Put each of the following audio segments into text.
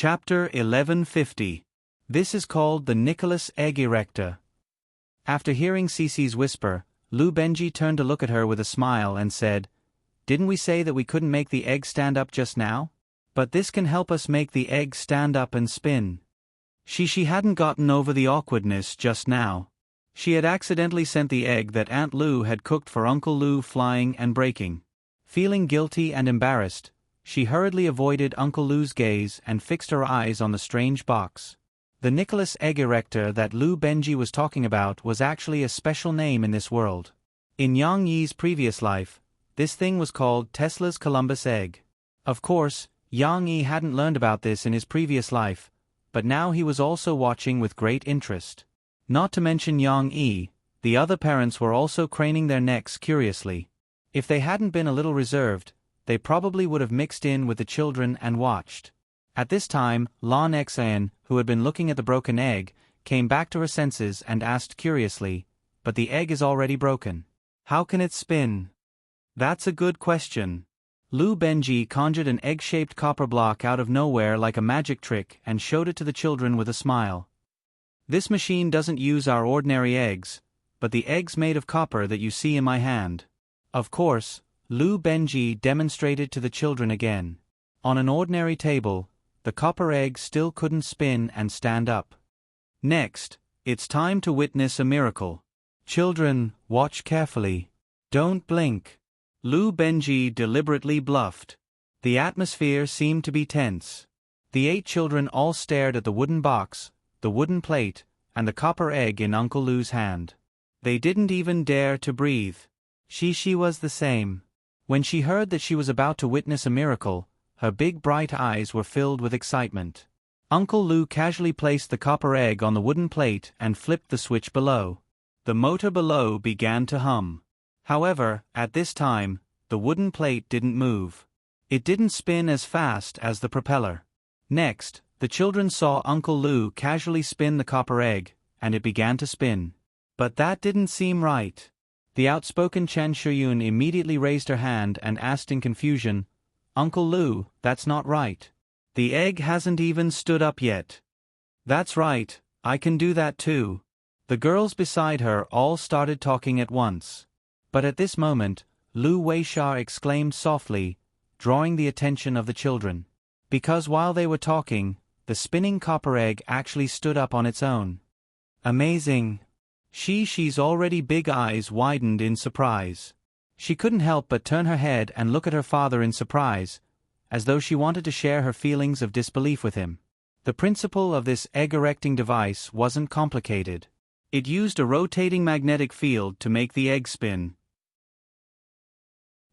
Chapter 1150. This is called the Nicholas Egg Erector. After hearing Cece's whisper, Lou Benji turned to look at her with a smile and said, "Didn't we say that we couldn't make the egg stand up just now? But this can help us make the egg stand up and spin." She hadn't gotten over the awkwardness just now. She had accidentally sent the egg that Aunt Lou had cooked for Uncle Lou flying and breaking. Feeling guilty and embarrassed, she hurriedly avoided Uncle Lou's gaze and fixed her eyes on the strange box. The Nicholas Egg Erector that Lou Benji was talking about was actually a special name in this world. In Yang Yi's previous life, this thing was called Tesla's Columbus Egg. Of course, Yang Yi hadn't learned about this in his previous life, but now he was also watching with great interest. Not to mention Yang Yi, the other parents were also craning their necks curiously. If they hadn't been a little reserved, they probably would have mixed in with the children and watched. At this time, Lan Xan, who had been looking at the broken egg, came back to her senses and asked curiously, "But the egg is already broken. How can it spin?" "That's a good question." Lou Benji conjured an egg-shaped copper block out of nowhere like a magic trick and showed it to the children with a smile. "This machine doesn't use our ordinary eggs, but the eggs made of copper that you see in my hand." Of course, Lou Benji demonstrated to the children again. On an ordinary table, the copper egg still couldn't spin and stand up. Next, it's time to witness a miracle. Children, watch carefully. Don't blink. Lou Benji deliberately bluffed. The atmosphere seemed to be tense. The 8 children all stared at the wooden box, the wooden plate, and the copper egg in Uncle Lou's hand. They didn't even dare to breathe. She was the same. When she heard that she was about to witness a miracle, her big bright eyes were filled with excitement. Uncle Lou casually placed the copper egg on the wooden plate and flipped the switch below. The motor below began to hum. However, at this time, the wooden plate didn't move. It didn't spin as fast as the propeller. Next, the children saw Uncle Lou casually spin the copper egg, and it began to spin. But that didn't seem right. The outspoken Chen Shuyun immediately raised her hand and asked in confusion, "Uncle Lou, that's not right. The egg hasn't even stood up yet." "That's right, I can do that too." The girls beside her all started talking at once. But at this moment, Lu Weisha exclaimed softly, drawing the attention of the children. Because while they were talking, the spinning copper egg actually stood up on its own. Amazing! She's already big eyes widened in surprise. She couldn't help but turn her head and look at her father in surprise, as though she wanted to share her feelings of disbelief with him. The principle of this egg-erecting device wasn't complicated. It used a rotating magnetic field to make the egg spin.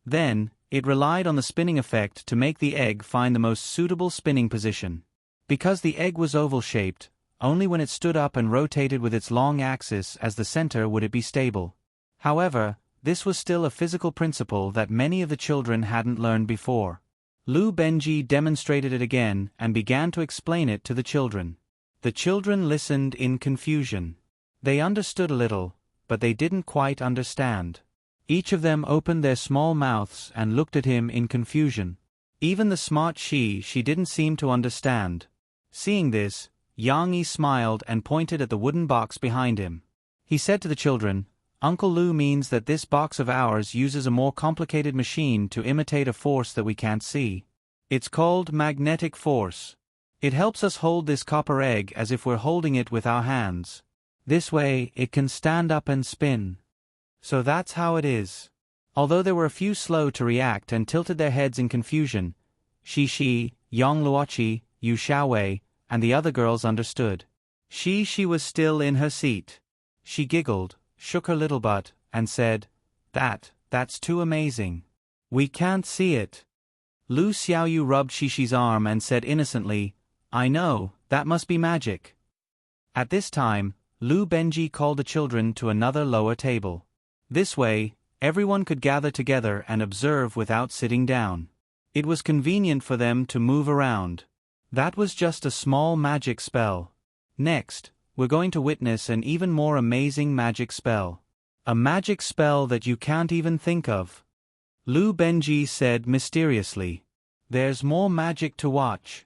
Then, it relied on the spinning effect to make the egg find the most suitable spinning position. Because the egg was oval-shaped, only when it stood up and rotated with its long axis as the center would it be stable. However, this was still a physical principle that many of the children hadn't learned before. Lou Benji demonstrated it again and began to explain it to the children. The children listened in confusion. They understood a little, but they didn't quite understand. Each of them opened their small mouths and looked at him in confusion. Even the smart she didn't seem to understand. Seeing this, Yang Yi smiled and pointed at the wooden box behind him. He said to the children, "Uncle Lou means that this box of ours uses a more complicated machine to imitate a force that we can't see. It's called magnetic force. It helps us hold this copper egg as if we're holding it with our hands. This way, it can stand up and spin." So that's how it is. Although there were a few slow to react and tilted their heads in confusion, Shi, Yang Luoqi, Yu Xiaowei, and the other girls understood. She was still in her seat. She giggled, shook her little butt, and said, That's too amazing. We can't see it." Lu Xiaoyu rubbed Shishi's arm and said innocently, "I know, that must be magic." At this time, Lu Benji called the children to another lower table. This way, everyone could gather together and observe without sitting down. It was convenient for them to move around. That was just a small magic spell. Next, we're going to witness an even more amazing magic spell. A magic spell that you can't even think of. Lu Benji said mysteriously. "There's more magic to watch."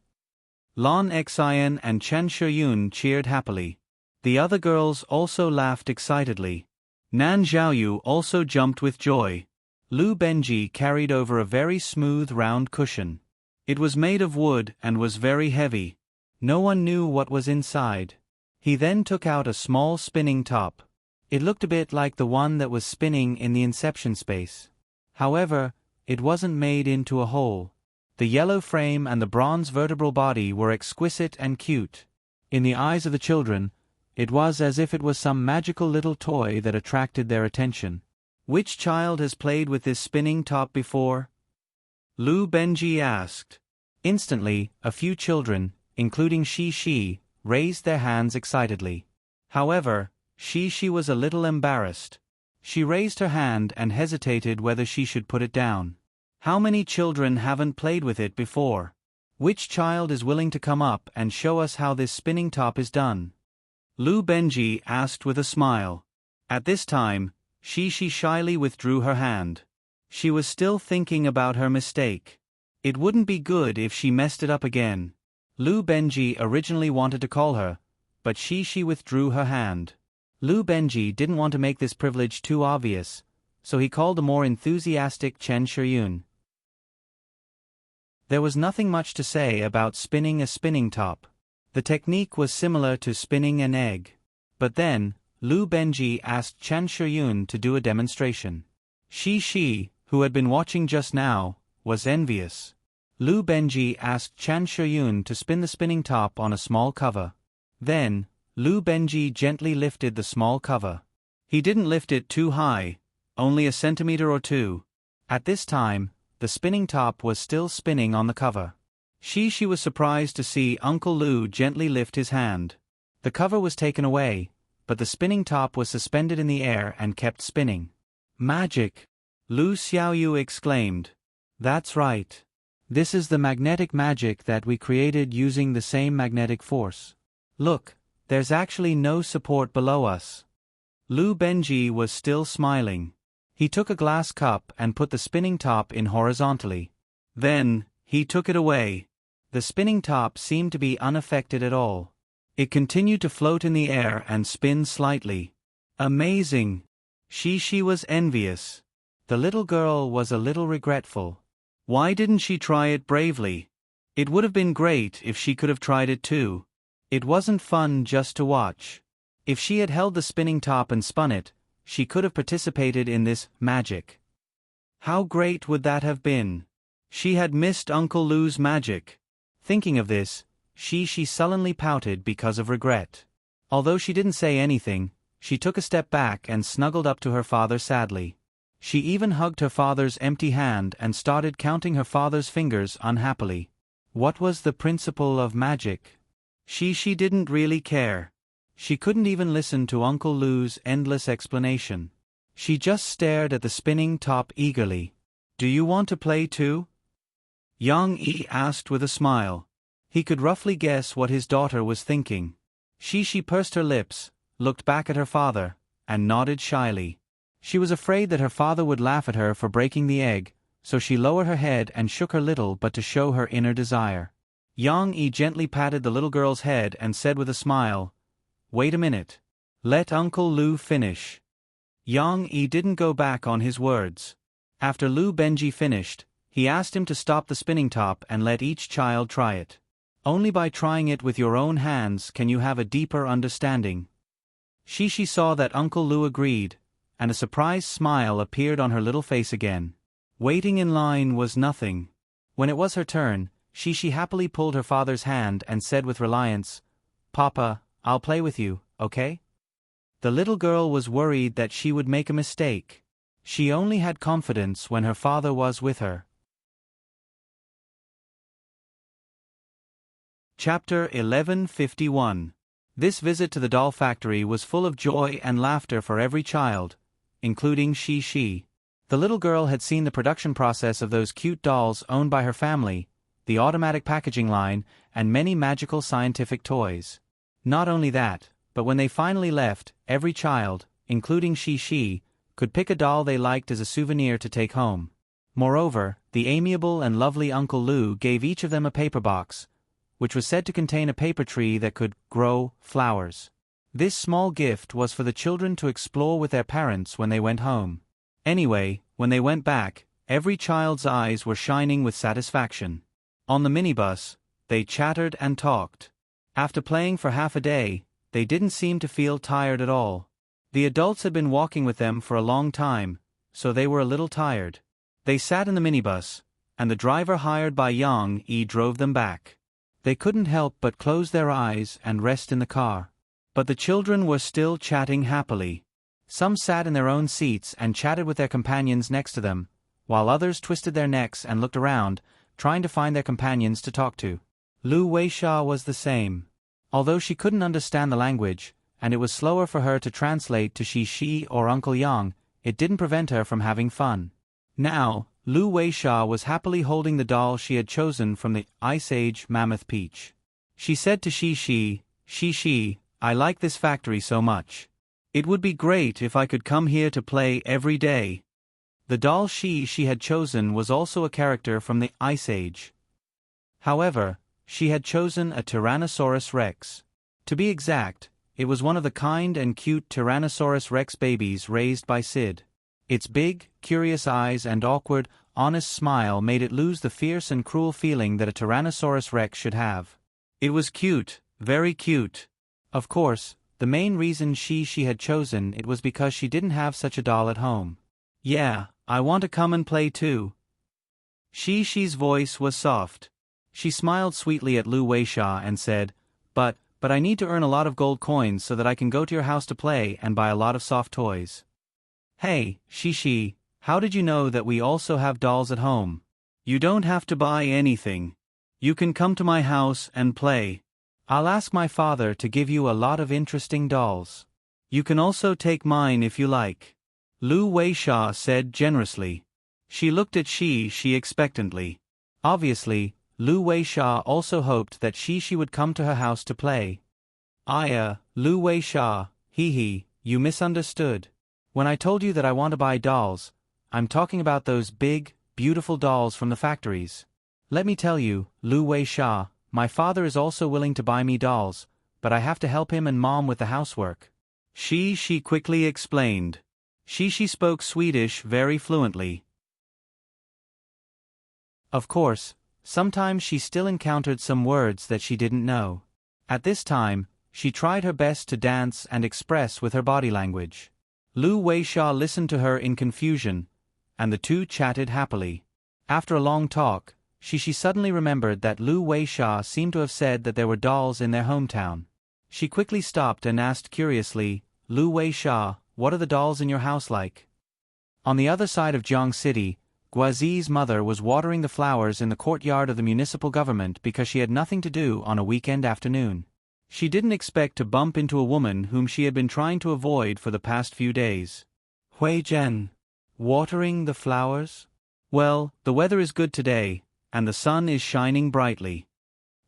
Lon Xian and Chen Shiyun cheered happily. The other girls also laughed excitedly. Nan Xiaoyu also jumped with joy. Lu Benji carried over a very smooth round cushion. It was made of wood and was very heavy. No one knew what was inside. He then took out a small spinning top. It looked a bit like the one that was spinning in the Inception space. However, it wasn't made into a hole. The yellow frame and the bronze vertebral body were exquisite and cute. In the eyes of the children, it was as if it was some magical little toy that attracted their attention. Which child has played with this spinning top before? Lu Benji asked. Instantly, a few children, including Shi, raised their hands excitedly. However, Shi was a little embarrassed. She raised her hand and hesitated whether she should put it down. How many children haven't played with it before? Which child is willing to come up and show us how this spinning top is done? Lu Benji asked with a smile. At this time, Shi shyly withdrew her hand. She was still thinking about her mistake. It wouldn't be good if she messed it up again. Lu Benji originally wanted to call her, but Shi withdrew her hand. Lu Benji didn't want to make this privilege too obvious, so he called a more enthusiastic Chen Shiyun. There was nothing much to say about spinning a spinning top. The technique was similar to spinning an egg. But then, Lu Benji asked Chen Shiyun to do a demonstration. Shi, who had been watching just now, was envious. Lu Benji asked Chen Shiyun to spin the spinning top on a small cover. Then, Lu Benji gently lifted the small cover. He didn't lift it too high, only a centimeter or two. At this time, the spinning top was still spinning on the cover. Shi was surprised to see Uncle Lu gently lift his hand. The cover was taken away, but the spinning top was suspended in the air and kept spinning. Magic! Lu Xiaoyu exclaimed. That's right. This is the magnetic magic that we created using the same magnetic force. Look, there's actually no support below us. Lu Benji was still smiling. He took a glass cup and put the spinning top in horizontally. Then, he took it away. The spinning top seemed to be unaffected at all. It continued to float in the air and spin slightly. Amazing! Shi was envious. The little girl was a little regretful. Why didn't she try it bravely? It would have been great if she could have tried it too. It wasn't fun just to watch. If she had held the spinning top and spun it, she could have participated in this magic. How great would that have been? She had missed Uncle Lu's magic. Thinking of this, she sullenly pouted because of regret. Although she didn't say anything, she took a step back and snuggled up to her father sadly. She even hugged her father's empty hand and started counting her father's fingers unhappily. What was the principle of magic? She didn't really care. She couldn't even listen to Uncle Lu's endless explanation. She just stared at the spinning top eagerly. Do you want to play too? Yang Yi asked with a smile. He could roughly guess what his daughter was thinking. She pursed her lips, looked back at her father, and nodded shyly. She was afraid that her father would laugh at her for breaking the egg, so she lowered her head and shook her little but to show her inner desire. Yang Yi gently patted the little girl's head and said with a smile, "Wait a minute. Let Uncle Lu finish." Yang Yi didn't go back on his words. After Lu Benji finished, he asked him to stop the spinning top and let each child try it. Only by trying it with your own hands can you have a deeper understanding. Shi saw that Uncle Lu agreed, and a surprised smile appeared on her little face again. Waiting in line was nothing. When it was her turn, Shi happily pulled her father's hand and said with reliance, "Papa, I'll play with you, okay?" The little girl was worried that she would make a mistake. She only had confidence when her father was with her. Chapter 1151. This visit to the doll factory was full of joy and laughter for every child, including Shi. The little girl had seen the production process of those cute dolls owned by her family, the automatic packaging line, and many magical scientific toys. Not only that, but when they finally left, every child, including Shi, could pick a doll they liked as a souvenir to take home. Moreover, the amiable and lovely Uncle Lu gave each of them a paper box, which was said to contain a paper tree that could grow flowers. This small gift was for the children to explore with their parents when they went home. Anyway, when they went back, every child's eyes were shining with satisfaction. On the minibus, they chattered and talked. After playing for half a day, they didn't seem to feel tired at all. The adults had been walking with them for a long time, so they were a little tired. They sat in the minibus, and the driver hired by Yang Yi drove them back. They couldn't help but close their eyes and rest in the car. But the children were still chatting happily. Some sat in their own seats and chatted with their companions next to them, while others twisted their necks and looked around, trying to find their companions to talk to. Lu Weisha was the same. Although she couldn't understand the language, and it was slower for her to translate to Shi or Uncle Yang, it didn't prevent her from having fun. Now, Lu Weisha was happily holding the doll she had chosen from the Ice Age Mammoth Peach. She said to Shi, I like this factory so much. It would be great if I could come here to play every day. The doll she had chosen was also a character from the Ice Age. However, she had chosen a Tyrannosaurus Rex. To be exact, it was one of the kind and cute Tyrannosaurus Rex babies raised by Sid. Its big, curious eyes and awkward, honest smile made it lose the fierce and cruel feeling that a Tyrannosaurus Rex should have. It was cute, very cute. Of course, the main reason she had chosen it was because she didn't have such a doll at home. Yeah, I want to come and play too. Shi's voice was soft. She smiled sweetly at Lu Weisha and said, But I need to earn a lot of gold coins so that I can go to your house to play and buy a lot of soft toys. Hey, Shi, how did you know that we also have dolls at home? You don't have to buy anything. You can come to my house and play. I'll ask my father to give you a lot of interesting dolls. You can also take mine if you like. Lu Weisha said generously. She looked at Shi expectantly. Obviously, Lu Weisha also hoped that Shi would come to her house to play. Lu Weisha, you misunderstood. When I told you that I want to buy dolls, I'm talking about those big, beautiful dolls from the factories. Let me tell you, Lu Weisha, my father is also willing to buy me dolls, but I have to help him and Mom with the housework. She quickly explained. She spoke Swedish very fluently. Of course, sometimes she still encountered some words that she didn't know. At this time, she tried her best to dance and express with her body language. Lu Weisha listened to her in confusion, and the two chatted happily. After a long talk, She suddenly remembered that Lu Weisha seemed to have said that there were dolls in their hometown. She quickly stopped and asked curiously, Lu Weisha, what are the dolls in your house like? On the other side of Jiang City, Guazi's mother was watering the flowers in the courtyard of the municipal government because she had nothing to do on a weekend afternoon. She didn't expect to bump into a woman whom she had been trying to avoid for the past few days. Hui Zhen. Watering the flowers? Well, the weather is good today, and the sun is shining brightly.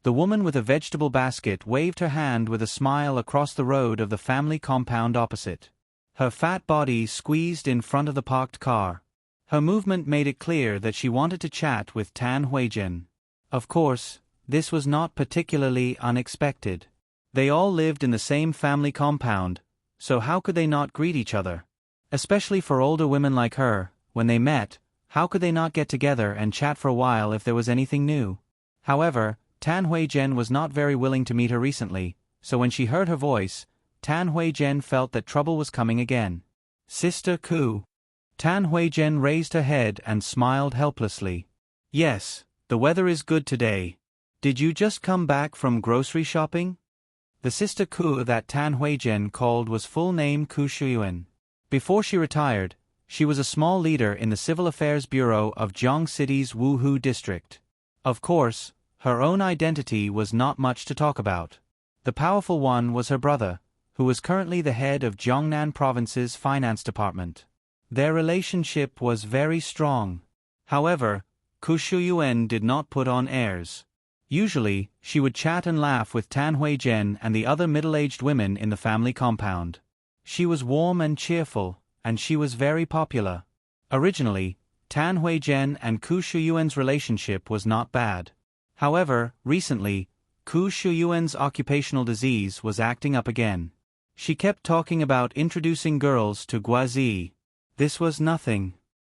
The woman with a vegetable basket waved her hand with a smile across the road of the family compound opposite. Her fat body squeezed in front of the parked car. Her movement made it clear that she wanted to chat with Tan Huizhen. Of course, this was not particularly unexpected. They all lived in the same family compound, so how could they not greet each other? Especially for older women like her, when they met, how could they not get together and chat for a while if there was anything new? However, Tan Huizhen was not very willing to meet her recently, so when she heard her voice, Tan Huizhen felt that trouble was coming again. Sister Ku. Tan Huizhen raised her head and smiled helplessly. Yes, the weather is good today. Did you just come back from grocery shopping? The Sister Ku that Tan Huizhen called was full name Ku Shuyuan. Before she retired, she was a small leader in the Civil Affairs Bureau of Jiang City's Wuhu district. Of course, her own identity was not much to talk about. The powerful one was her brother, who was currently the head of Jiangnan Province's finance department. Their relationship was very strong. However, Ku Shuyuan did not put on airs. Usually, she would chat and laugh with Tan Huizhen and the other middle-aged women in the family compound. She was warm and cheerful, and she was very popular. Originally, Tan Huizhen and Ku Shuyuan's relationship was not bad. However, recently, Ku Shuyuan's occupational disease was acting up again. She kept talking about introducing girls to Guazi. This was nothing.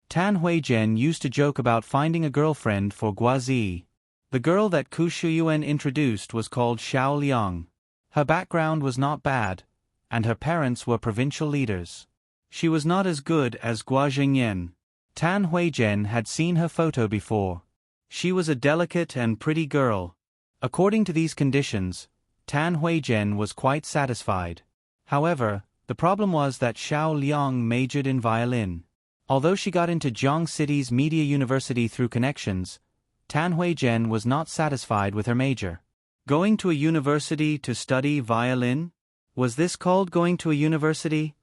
Tan Huizhen used to joke about finding a girlfriend for Guazi. The girl that Ku Shuyuan introduced was called Xiao Liang. Her background was not bad, and her parents were provincial leaders. She was not as good as Gua Zhengyan. Tan Huizhen had seen her photo before. She was a delicate and pretty girl. According to these conditions, Tan Huizhen was quite satisfied. However, the problem was that Xiao Liang majored in violin. Although she got into Jiang City's Media University through connections, Tan Huizhen was not satisfied with her major. Going to a university to study violin? Was this called going to a university?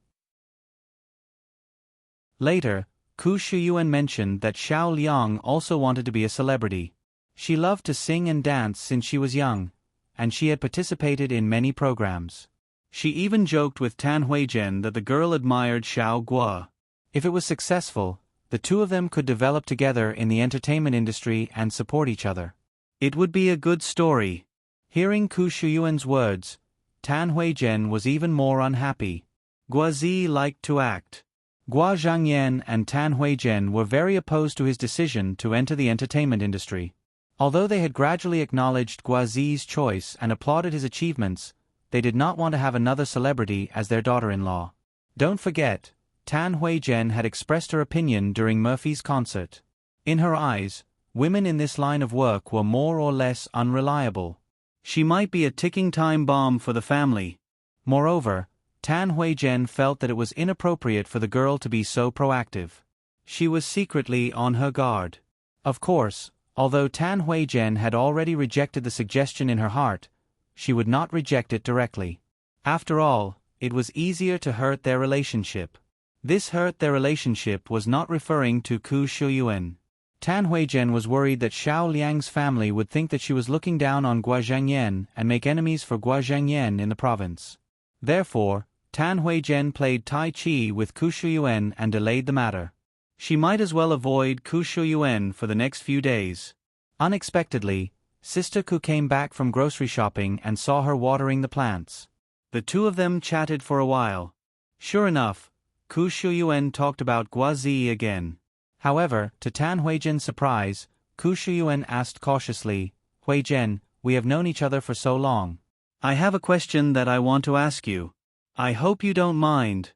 Later, Ku Shuyuan mentioned that Xiao Liang also wanted to be a celebrity. She loved to sing and dance since she was young, and she had participated in many programs. She even joked with Tan Huizhen that the girl admired Xiao Guo. If it was successful, the two of them could develop together in the entertainment industry and support each other. It would be a good story. Hearing Ku Shuyuan's words, Tan Huizhen was even more unhappy. Guazi liked to act. Gua Zhangyan and Tan Huizhen were very opposed to his decision to enter the entertainment industry. Although they had gradually acknowledged Guazi's choice and applauded his achievements, they did not want to have another celebrity as their daughter-in-law. Don't forget, Tan Huizhen had expressed her opinion during Murphy's concert. In her eyes, women in this line of work were more or less unreliable. She might be a ticking time bomb for the family. Moreover, Tan Huizhen felt that it was inappropriate for the girl to be so proactive. She was secretly on her guard. Of course, although Tan Huizhen had already rejected the suggestion in her heart, she would not reject it directly. After all, it was easier to hurt their relationship. This hurt their relationship was not referring to Ku Shuyuan. Tan Huizhen was worried that Xiao Liang's family would think that she was looking down on Gua Zhangyan and make enemies for Gua Zhangyan in the province. Therefore, Tan Huizhen played Tai Chi with Ku Shuyuan and delayed the matter. She might as well avoid Ku Shuyuan for the next few days. Unexpectedly, Sister Ku came back from grocery shopping and saw her watering the plants. The two of them chatted for a while. Sure enough, Ku Shuyuan talked about Guazi again. However, to Tan Huizhen's surprise, Ku Shuyuan asked cautiously, "Huizhen, we have known each other for so long. I have a question that I want to ask you. I hope you don't mind."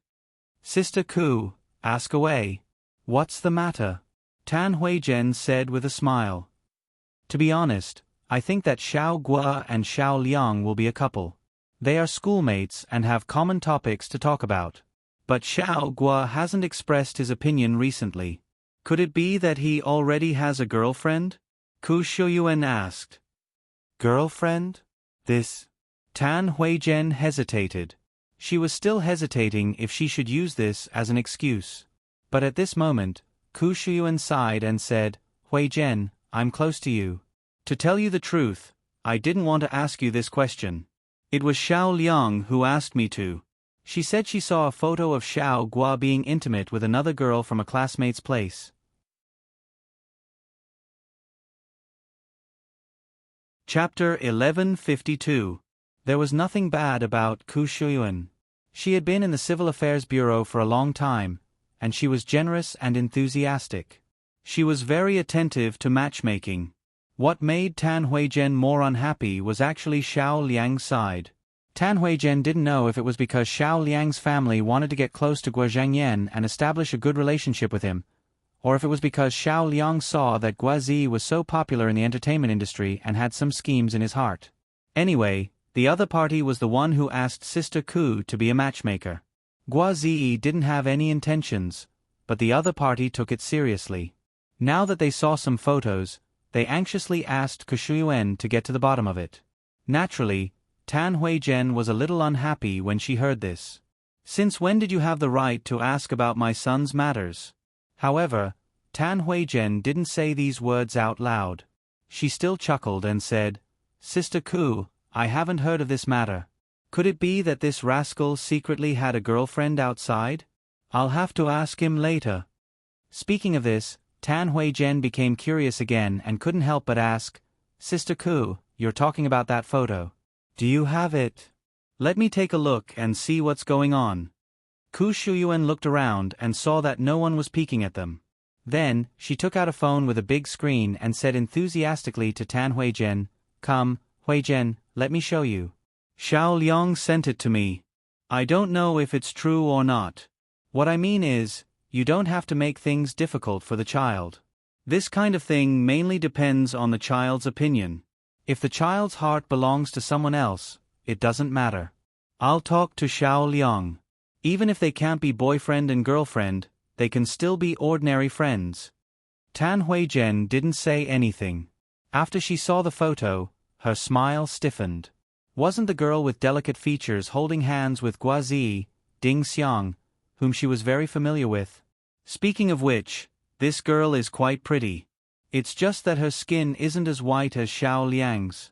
"Sister Ku, ask away." "What's the matter?" Tan Huizhen said with a smile. "To be honest, I think that Xiao Guo and Xiao Liang will be a couple. They are schoolmates and have common topics to talk about. But Xiao Guo hasn't expressed his opinion recently. Could it be that he already has a girlfriend?" Ku Shuyuan asked. "Girlfriend? This?" Tan Huizhen hesitated. She was still hesitating if she should use this as an excuse. But at this moment, Ku Shuyuan sighed and said, "Huizhen, I'm close to you. To tell you the truth, I didn't want to ask you this question. It was Xiao Liang who asked me to. She said she saw a photo of Xiao Guo being intimate with another girl from a classmate's place." Chapter 1152. There was nothing bad about Ku Shuyuan. She had been in the Civil Affairs Bureau for a long time, and she was generous and enthusiastic. She was very attentive to matchmaking. What made Tan Huizhen more unhappy was actually Xiao Liang's side. Tan Huizhen didn't know if it was because Xiao Liang's family wanted to get close to Gua Zhangyan and establish a good relationship with him, or if it was because Xiao Liang saw that Guazi was so popular in the entertainment industry and had some schemes in his heart. Anyway, the other party was the one who asked Sister Ku to be a matchmaker. Guazi didn't have any intentions, but the other party took it seriously. Now that they saw some photos, they anxiously asked Ku Shuyuan to get to the bottom of it. Naturally, Tan Huizhen was a little unhappy when she heard this. "Since when did you have the right to ask about my son's matters?" However, Tan Huizhen didn't say these words out loud. She still chuckled and said, "Sister Ku, I haven't heard of this matter. Could it be that this rascal secretly had a girlfriend outside? I'll have to ask him later." Speaking of this, Tan Huizhen became curious again and couldn't help but ask, "Sister Ku, you're talking about that photo. Do you have it? Let me take a look and see what's going on. Ku Shuyuan looked around and saw that no one was peeking at them. Then, she took out a phone with a big screen and said enthusiastically to Tan Huizhen, "Come, Huizhen, let me show you. Xiao Liang sent it to me. I don't know if it's true or not. What I mean is, you don't have to make things difficult for the child. This kind of thing mainly depends on the child's opinion. If the child's heart belongs to someone else, it doesn't matter. I'll talk to Xiao Liang. Even if they can't be boyfriend and girlfriend, they can still be ordinary friends." Tan Huizhen didn't say anything. After she saw the photo, her smile stiffened. Wasn't the girl with delicate features holding hands with Guazi, Ding Xiang, whom she was very familiar with? Speaking of which, this girl is quite pretty. It's just that her skin isn't as white as Xiao Liang's.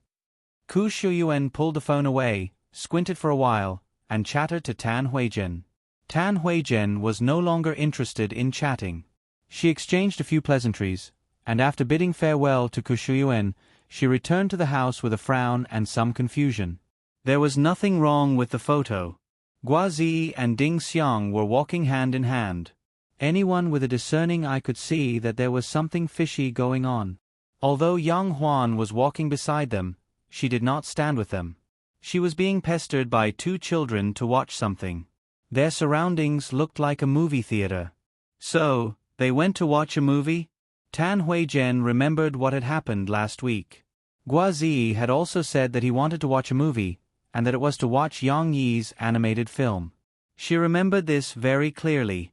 Ku Shuyuan pulled the phone away, squinted for a while, and chattered to Tan Huizhen. Tan Huizhen was no longer interested in chatting. She exchanged a few pleasantries, and after bidding farewell to Ku Shuyuan, she returned to the house with a frown and some confusion. There was nothing wrong with the photo. Guazi and Ding Xiang were walking hand in hand. Anyone with a discerning eye could see that there was something fishy going on. Although Yang Huan was walking beside them, she did not stand with them. She was being pestered by two children to watch something. Their surroundings looked like a movie theater. So, they went to watch a movie? Tan Huizhen remembered what had happened last week. Guazi had also said that he wanted to watch a movie, and that it was to watch Yang Yi's animated film. She remembered this very clearly.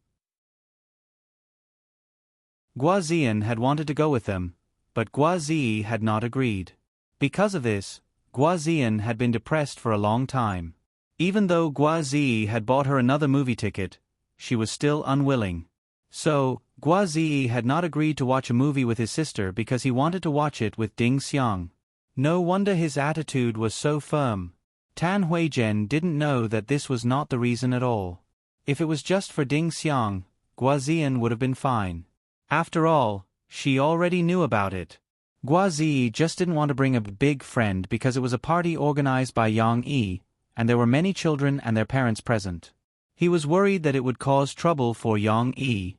Guazian had wanted to go with them, but Guazi had not agreed. Because of this, Guazian had been depressed for a long time. Even though Guazi had bought her another movie ticket, she was still unwilling. So, Guazi had not agreed to watch a movie with his sister because he wanted to watch it with Ding Xiang. No wonder his attitude was so firm. Tan Huizhen didn't know that this was not the reason at all. If it was just for Ding Xiang, Guazian would have been fine. After all, she already knew about it. Guazi just didn't want to bring a big friend because it was a party organized by Yang Yi, and there were many children and their parents present. He was worried that it would cause trouble for Yang Yi.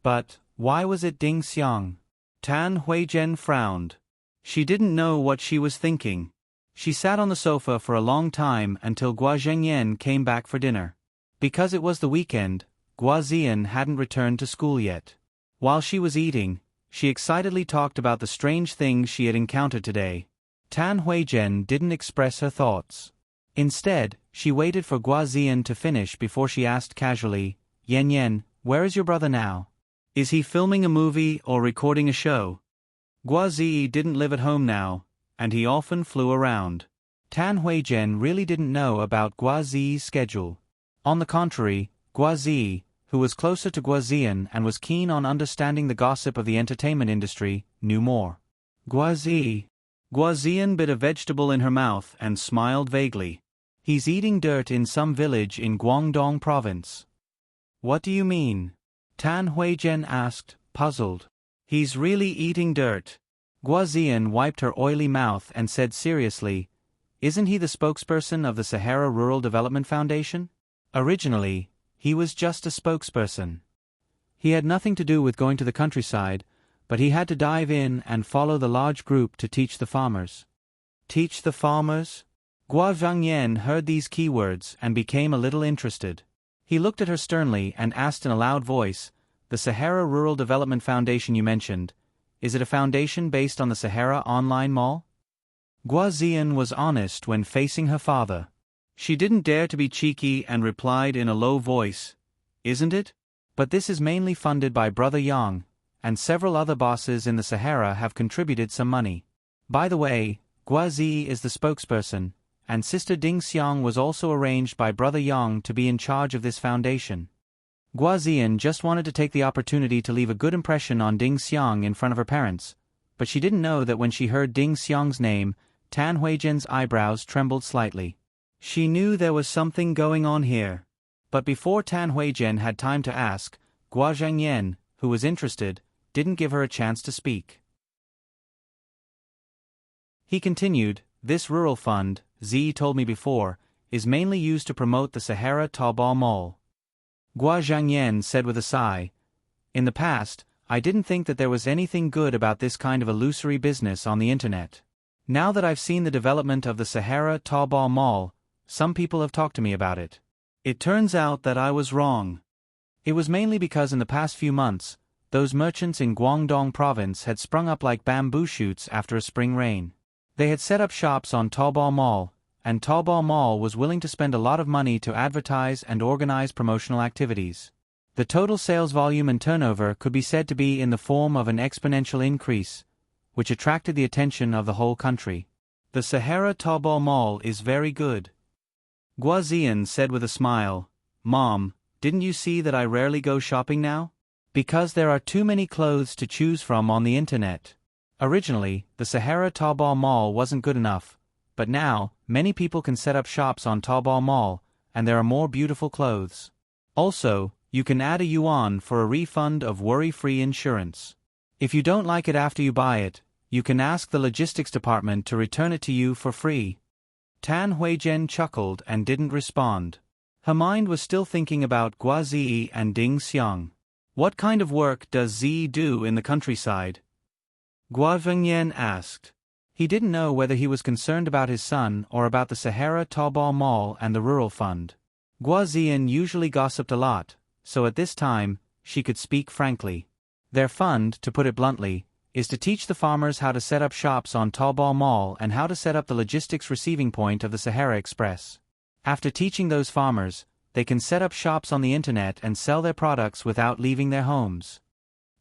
But, why was it Ding Xiang? Tan Huizhen frowned. She didn't know what she was thinking. She sat on the sofa for a long time until Gua Zhengyan came back for dinner. Because it was the weekend, Guazian hadn't returned to school yet. While she was eating, she excitedly talked about the strange things she had encountered today. Tan Huizhen didn't express her thoughts. Instead, she waited for Guazian to finish before she asked casually, "Yan Yan, where is your brother now? Is he filming a movie or recording a show?" Guazi didn't live at home now, and he often flew around. Tan Huizhen really didn't know about Guazi's schedule. On the contrary, Guazi, who was closer to Guazian and was keen on understanding the gossip of the entertainment industry, knew more. Guazian bit a vegetable in her mouth and smiled vaguely. "He's eating dirt in some village in Guangdong province." "What do you mean?" Tan Huizhen asked, puzzled. "He's really eating dirt." Guazian wiped her oily mouth and said seriously, "Isn't he the spokesperson of the Sahara Rural Development Foundation?" Originally, he was just a spokesperson. He had nothing to do with going to the countryside, but he had to dive in and follow the large group to teach the farmers. Teach the farmers? Gua Zhangyan heard these keywords and became a little interested. He looked at her sternly and asked in a loud voice, "The Sahara Rural Development Foundation you mentioned, is it a foundation based on the Sahara Online Mall?" Guazian was honest when facing her father. She didn't dare to be cheeky and replied in a low voice, "Isn't it? But this is mainly funded by Brother Yang, and several other bosses in the Sahara have contributed some money. By the way, Guazi is the spokesperson, and Sister Ding Xiang was also arranged by Brother Yang to be in charge of this foundation." Guazian just wanted to take the opportunity to leave a good impression on Ding Xiang in front of her parents, but she didn't know that when she heard Ding Xiang's name, Tan Huizhen's eyebrows trembled slightly. She knew there was something going on here. But before Tan Huizhen had time to ask, Gua Zhengyan, who was interested, didn't give her a chance to speak. He continued, this rural fund, Zi told me before, is mainly used to promote the Sahara Taobao Mall. Gua Zhangyan said with a sigh, in the past, I didn't think that there was anything good about this kind of illusory business on the internet. Now that I've seen the development of the Sahara Taobao Mall, some people have talked to me about it. It turns out that I was wrong. It was mainly because in the past few months, those merchants in Guangdong province had sprung up like bamboo shoots after a spring rain. They had set up shops on Taobao Mall, and Taobao Mall was willing to spend a lot of money to advertise and organize promotional activities. The total sales volume and turnover could be said to be in the form of an exponential increase, which attracted the attention of the whole country. The Sahara Taobao Mall is very good. Gua Ziyan said with a smile, Mom, didn't you see that I rarely go shopping now? Because there are too many clothes to choose from on the internet. Originally, the Sahara Taobao Mall wasn't good enough, but now, many people can set up shops on Taobao Mall, and there are more beautiful clothes. Also, you can add a yuan for a refund of worry-free insurance. If you don't like it after you buy it, you can ask the logistics department to return it to you for free. Tan Huizhen chuckled and didn't respond. Her mind was still thinking about Gua Zi and Ding Xiang. What kind of work does Zi do in the countryside? Gua Zhengyan asked. He didn't know whether he was concerned about his son or about the Sahara Taobao Mall and the Rural Fund. Gua Ziyan usually gossiped a lot, so at this time, she could speak frankly. Their fund, to put it bluntly, is to teach the farmers how to set up shops on Taobao Mall and how to set up the logistics receiving point of the Sahara Express. After teaching those farmers, they can set up shops on the internet and sell their products without leaving their homes.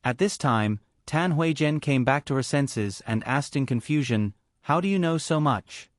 At this time, Tan Huizhen came back to her senses and asked in confusion, how do you know so much?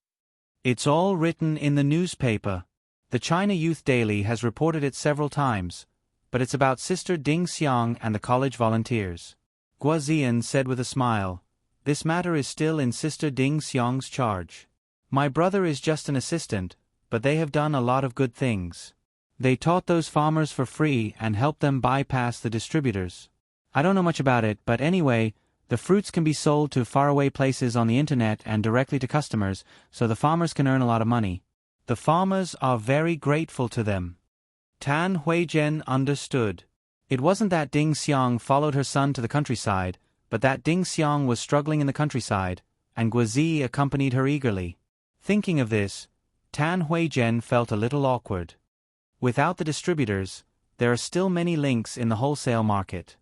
It's all written in the newspaper. The China Youth Daily has reported it several times, but it's about Sister Ding Xiang and the college volunteers. Gua Ziyan said with a smile, this matter is still in Sister Ding Xiang's charge. My brother is just an assistant, but they have done a lot of good things. They taught those farmers for free and helped them bypass the distributors. I don't know much about it, but anyway, the fruits can be sold to faraway places on the internet and directly to customers, so the farmers can earn a lot of money. The farmers are very grateful to them. Tan Huizhen understood. It wasn't that Ding Xiang followed her son to the countryside, but that Ding Xiang was struggling in the countryside, and Guazi accompanied her eagerly. Thinking of this, Tan Huizhen felt a little awkward. Without the distributors, there are still many links in the wholesale market.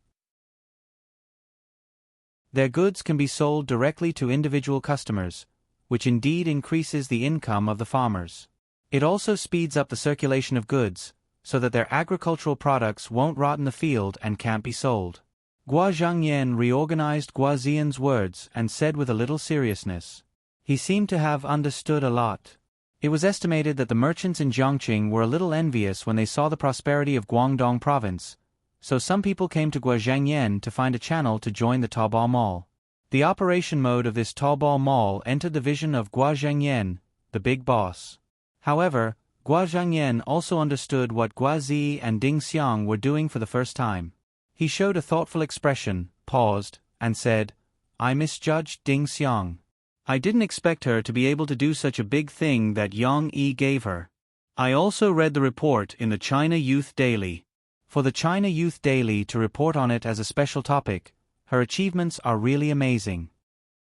Their goods can be sold directly to individual customers, which indeed increases the income of the farmers. It also speeds up the circulation of goods, so that their agricultural products won't rot in the field and can't be sold. Gua Zhangyan reorganized Gua Ziyan's words and said with a little seriousness. He seemed to have understood a lot. It was estimated that the merchants in Jiangqing were a little envious when they saw the prosperity of Guangdong province, so some people came to Gua Zhangyan to find a channel to join the Taobao Mall. The operation mode of this Taobao Mall entered the vision of Gua Zhangyan, the big boss. However, Gua Zhangyan also understood what Gua Zi and Ding Xiang were doing for the first time. He showed a thoughtful expression, paused, and said, I misjudged Ding Xiang. I didn't expect her to be able to do such a big thing that Yang Yi gave her. I also read the report in the China Youth Daily. For the China Youth Daily to report on it as a special topic, her achievements are really amazing.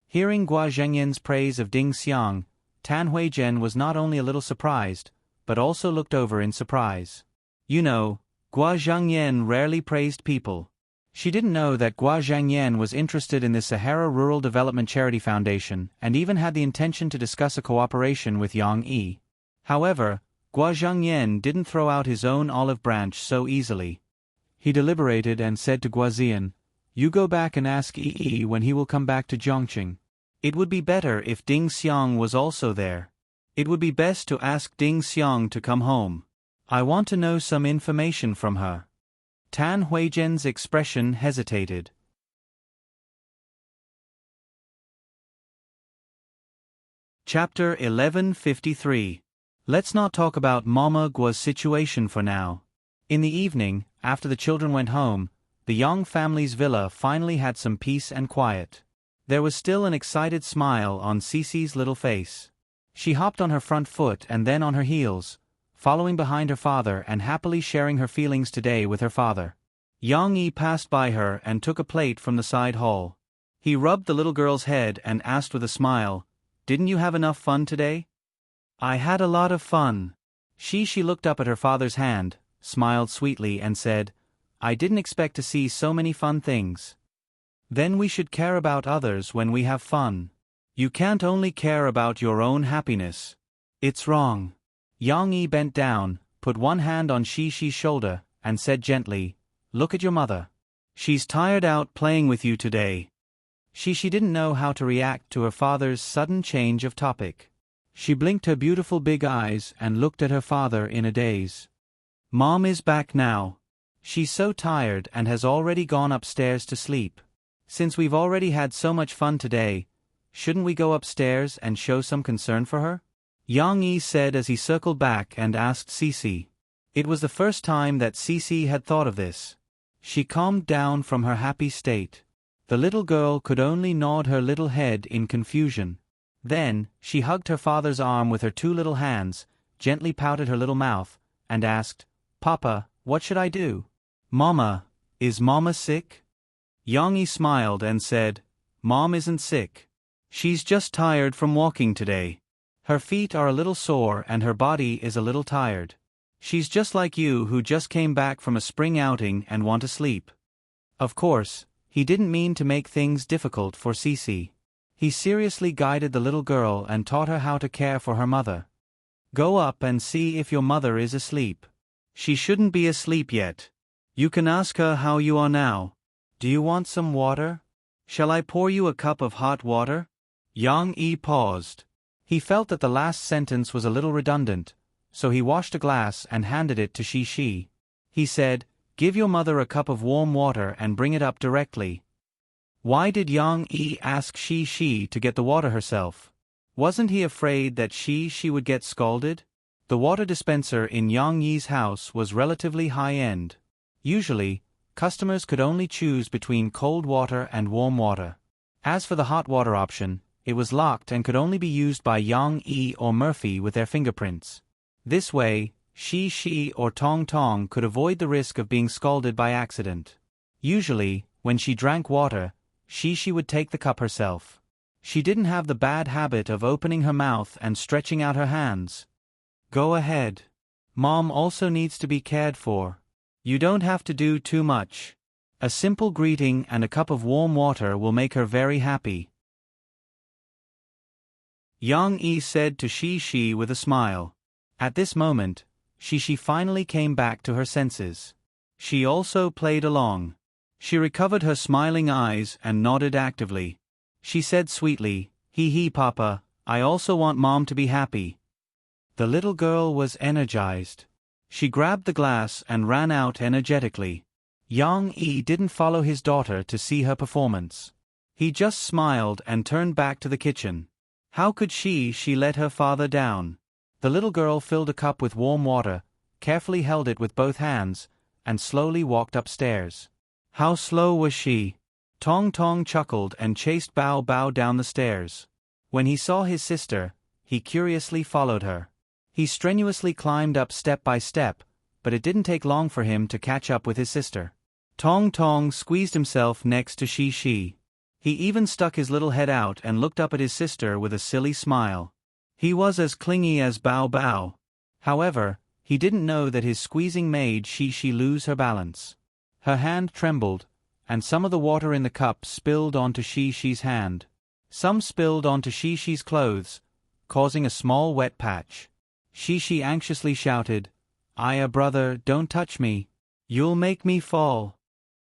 Hearing Gua Zhangyan's praise of Ding Xiang, Tan Huizhen was not only a little surprised, but also looked over in surprise. You know, Gua Zhangyan rarely praised people. She didn't know that Gua Zhangyan was interested in the Sahara Rural Development Charity Foundation and even had the intention to discuss a cooperation with Yang Yi. However, Gua Zhangyan didn't throw out his own olive branch so easily. He deliberated and said to Gua Ziyan, you go back and ask Yi when he will come back to Jiangqing. It would be better if Ding Xiang was also there. It would be best to ask Ding Xiang to come home. I want to know some information from her. Tan Huizhen's expression hesitated. Chapter 1153. Let's not talk about Mama Gua's situation for now. In the evening, after the children went home, the Yang family's villa finally had some peace and quiet. There was still an excited smile on Cece's little face. She hopped on her front foot and then on her heels, following behind her father and happily sharing her feelings today with her father. Yang Yi passed by her and took a plate from the side hall. He rubbed the little girl's head and asked with a smile, "Didn't you have enough fun today?" "I had a lot of fun." She looked up at her father's hand, smiled sweetly and said, "I didn't expect to see so many fun things." "Then we should care about others when we have fun. You can't only care about your own happiness. It's wrong." Yang Yi bent down, put one hand on Shi's shoulder, and said gently, "Look at your mother. She's tired out playing with you today." She didn't know how to react to her father's sudden change of topic. She blinked her beautiful big eyes and looked at her father in a daze. "Mom is back now. She's so tired and has already gone upstairs to sleep. Since we've already had so much fun today, shouldn't we go upstairs and show some concern for her?" Yang Yi said as he circled back and asked Cece. It was the first time that Cece had thought of this. She calmed down from her happy state. The little girl could only nod her little head in confusion. Then, she hugged her father's arm with her two little hands, gently pouted her little mouth, and asked, "Papa, what should I do?" "Mama, is Mama sick?" Yang Yi smiled and said, "Mom isn't sick. She's just tired from walking today. Her feet are a little sore and her body is a little tired. She's just like you who just came back from a spring outing and want to sleep." Of course, he didn't mean to make things difficult for Cece. He seriously guided the little girl and taught her how to care for her mother. "Go up and see if your mother is asleep. She shouldn't be asleep yet. You can ask her how you are now. Do you want some water? Shall I pour you a cup of hot water?" Yang Yi paused. He felt that the last sentence was a little redundant, so he washed a glass and handed it to Shi. He said, "Give your mother a cup of warm water and bring it up directly." Why did Yang Yi ask Shi to get the water herself? Wasn't he afraid that Shi would get scalded? The water dispenser in Yang Yi's house was relatively high-end. Usually, customers could only choose between cold water and warm water. As for the hot water option, it was locked and could only be used by Yang Yi or Murphy with their fingerprints. This way, Shi or Tong could avoid the risk of being scalded by accident. Usually, when she drank water, Shi would take the cup herself. She didn't have the bad habit of opening her mouth and stretching out her hands. "Go ahead. Mom also needs to be cared for. You don't have to do too much. A simple greeting and a cup of warm water will make her very happy." Yang Yi said to Shi with a smile. At this moment, Shi finally came back to her senses. She also played along. She recovered her smiling eyes and nodded actively. She said sweetly, "Hee Papa, I also want Mom to be happy." The little girl was energized. She grabbed the glass and ran out energetically. Yang Yi didn't follow his daughter to see her performance. He just smiled and turned back to the kitchen. How could she let her father down? The little girl filled a cup with warm water, carefully held it with both hands, and slowly walked upstairs. How slow was she? Tong chuckled and chased Bao down the stairs. When he saw his sister, he curiously followed her. He strenuously climbed up step by step, but it didn't take long for him to catch up with his sister. Tong squeezed himself next to Shi. He even stuck his little head out and looked up at his sister with a silly smile. He was as clingy as Bao. However, he didn't know that his squeezing made Shi lose her balance. Her hand trembled, and some of the water in the cup spilled onto Shi's hand. Some spilled onto Shi's clothes, causing a small wet patch. Shi anxiously shouted, "Aya brother, don't touch me. You'll make me fall."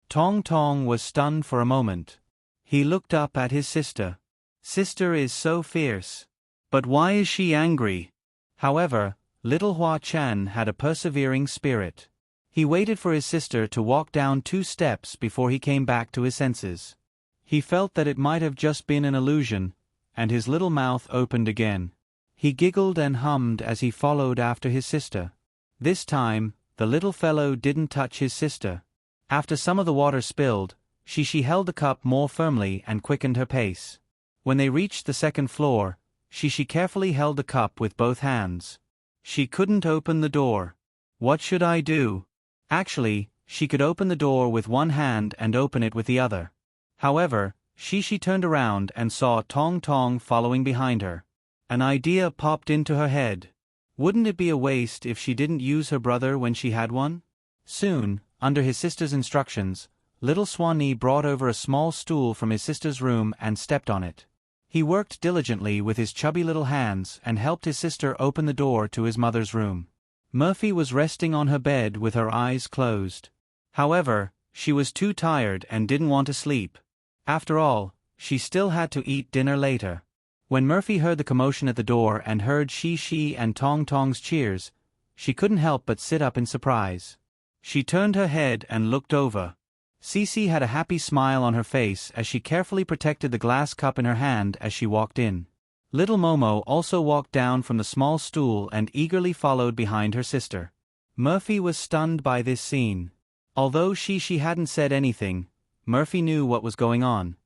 Tong was stunned for a moment. He looked up at his sister. Sister is so fierce. But why is she angry? However, little Hua Chan had a persevering spirit. He waited for his sister to walk down 2 steps before he came back to his senses. He felt that it might have just been an illusion, and his little mouth opened again. He giggled and hummed as he followed after his sister. This time, the little fellow didn't touch his sister. After some of the water spilled, She held the cup more firmly and quickened her pace. When they reached the second floor, she carefully held the cup with both hands. She couldn't open the door. What should I do? Actually, she could open the door with one hand and open it with the other. However, she turned around and saw Tong Tong following behind her. An idea popped into her head. Wouldn't it be a waste if she didn't use her brother when she had one? Soon, under his sister's instructions, little Swanee brought over a small stool from his sister's room and stepped on it. He worked diligently with his chubby little hands and helped his sister open the door to his mother's room. Murphy was resting on her bed with her eyes closed. However, she was too tired and didn't want to sleep. After all, she still had to eat dinner later. When Murphy heard the commotion at the door and heard she and Tong Tong's cheers, she couldn't help but sit up in surprise. She turned her head and looked over. Cece had a happy smile on her face as she carefully protected the glass cup in her hand as she walked in. Little Momo also walked down from the small stool and eagerly followed behind her sister. Murphy was stunned by this scene. Although she hadn't said anything, Murphy knew what was going on.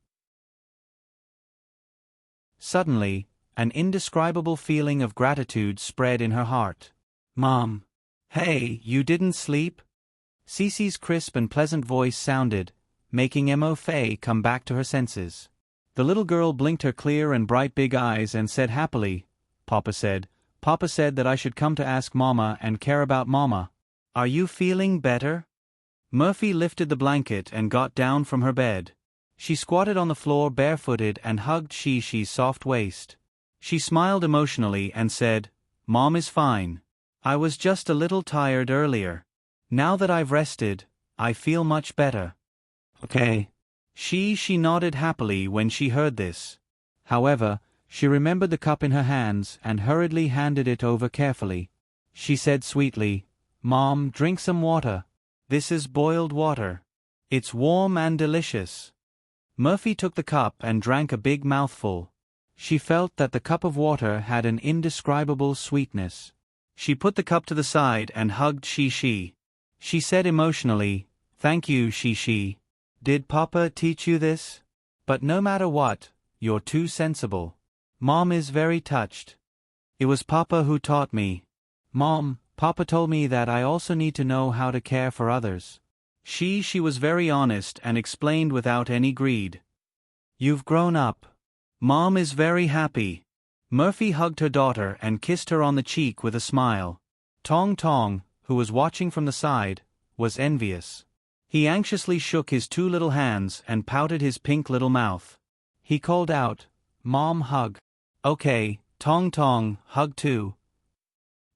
Suddenly, an indescribable feeling of gratitude spread in her heart. Mom. Hey, you didn't sleep? Cece's crisp and pleasant voice sounded, making Mo Fei come back to her senses. The little girl blinked her clear and bright big eyes and said happily, Papa said that I should come to ask Mama and care about Mama. Are you feeling better? Murphy lifted the blanket and got down from her bed. She squatted on the floor barefooted and hugged She's soft waist. She smiled emotionally and said, Mom is fine. I was just a little tired earlier. Now that I've rested, I feel much better. Okay. She nodded happily when she heard this. However, she remembered the cup in her hands and hurriedly handed it over carefully. She said sweetly, Mom, drink some water. This is boiled water. It's warm and delicious. Murphy took the cup and drank a big mouthful. She felt that the cup of water had an indescribable sweetness. She put the cup to the side and hugged She. She said emotionally, Thank you, She. Did Papa teach you this? But no matter what, you're too sensible. Mom is very touched. It was Papa who taught me. Mom, Papa told me that I also need to know how to care for others. She was very honest and explained without any greed. You've grown up. Mom is very happy. Murphy hugged her daughter and kissed her on the cheek with a smile. Tong Tong, who was watching from the side, was envious. He anxiously shook his two little hands and pouted his pink little mouth. He called out, Mom, hug. Okay, Tong Tong, hug too.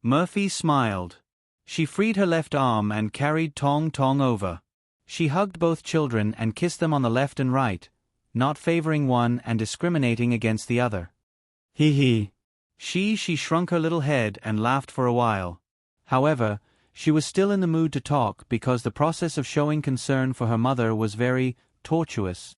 Murphy smiled. She freed her left arm and carried Tong Tong over. She hugged both children and kissed them on the left and right, not favoring one and discriminating against the other. He. She shrunk her little head and laughed for a while. However, she was still in the mood to talk because the process of showing concern for her mother was very tortuous.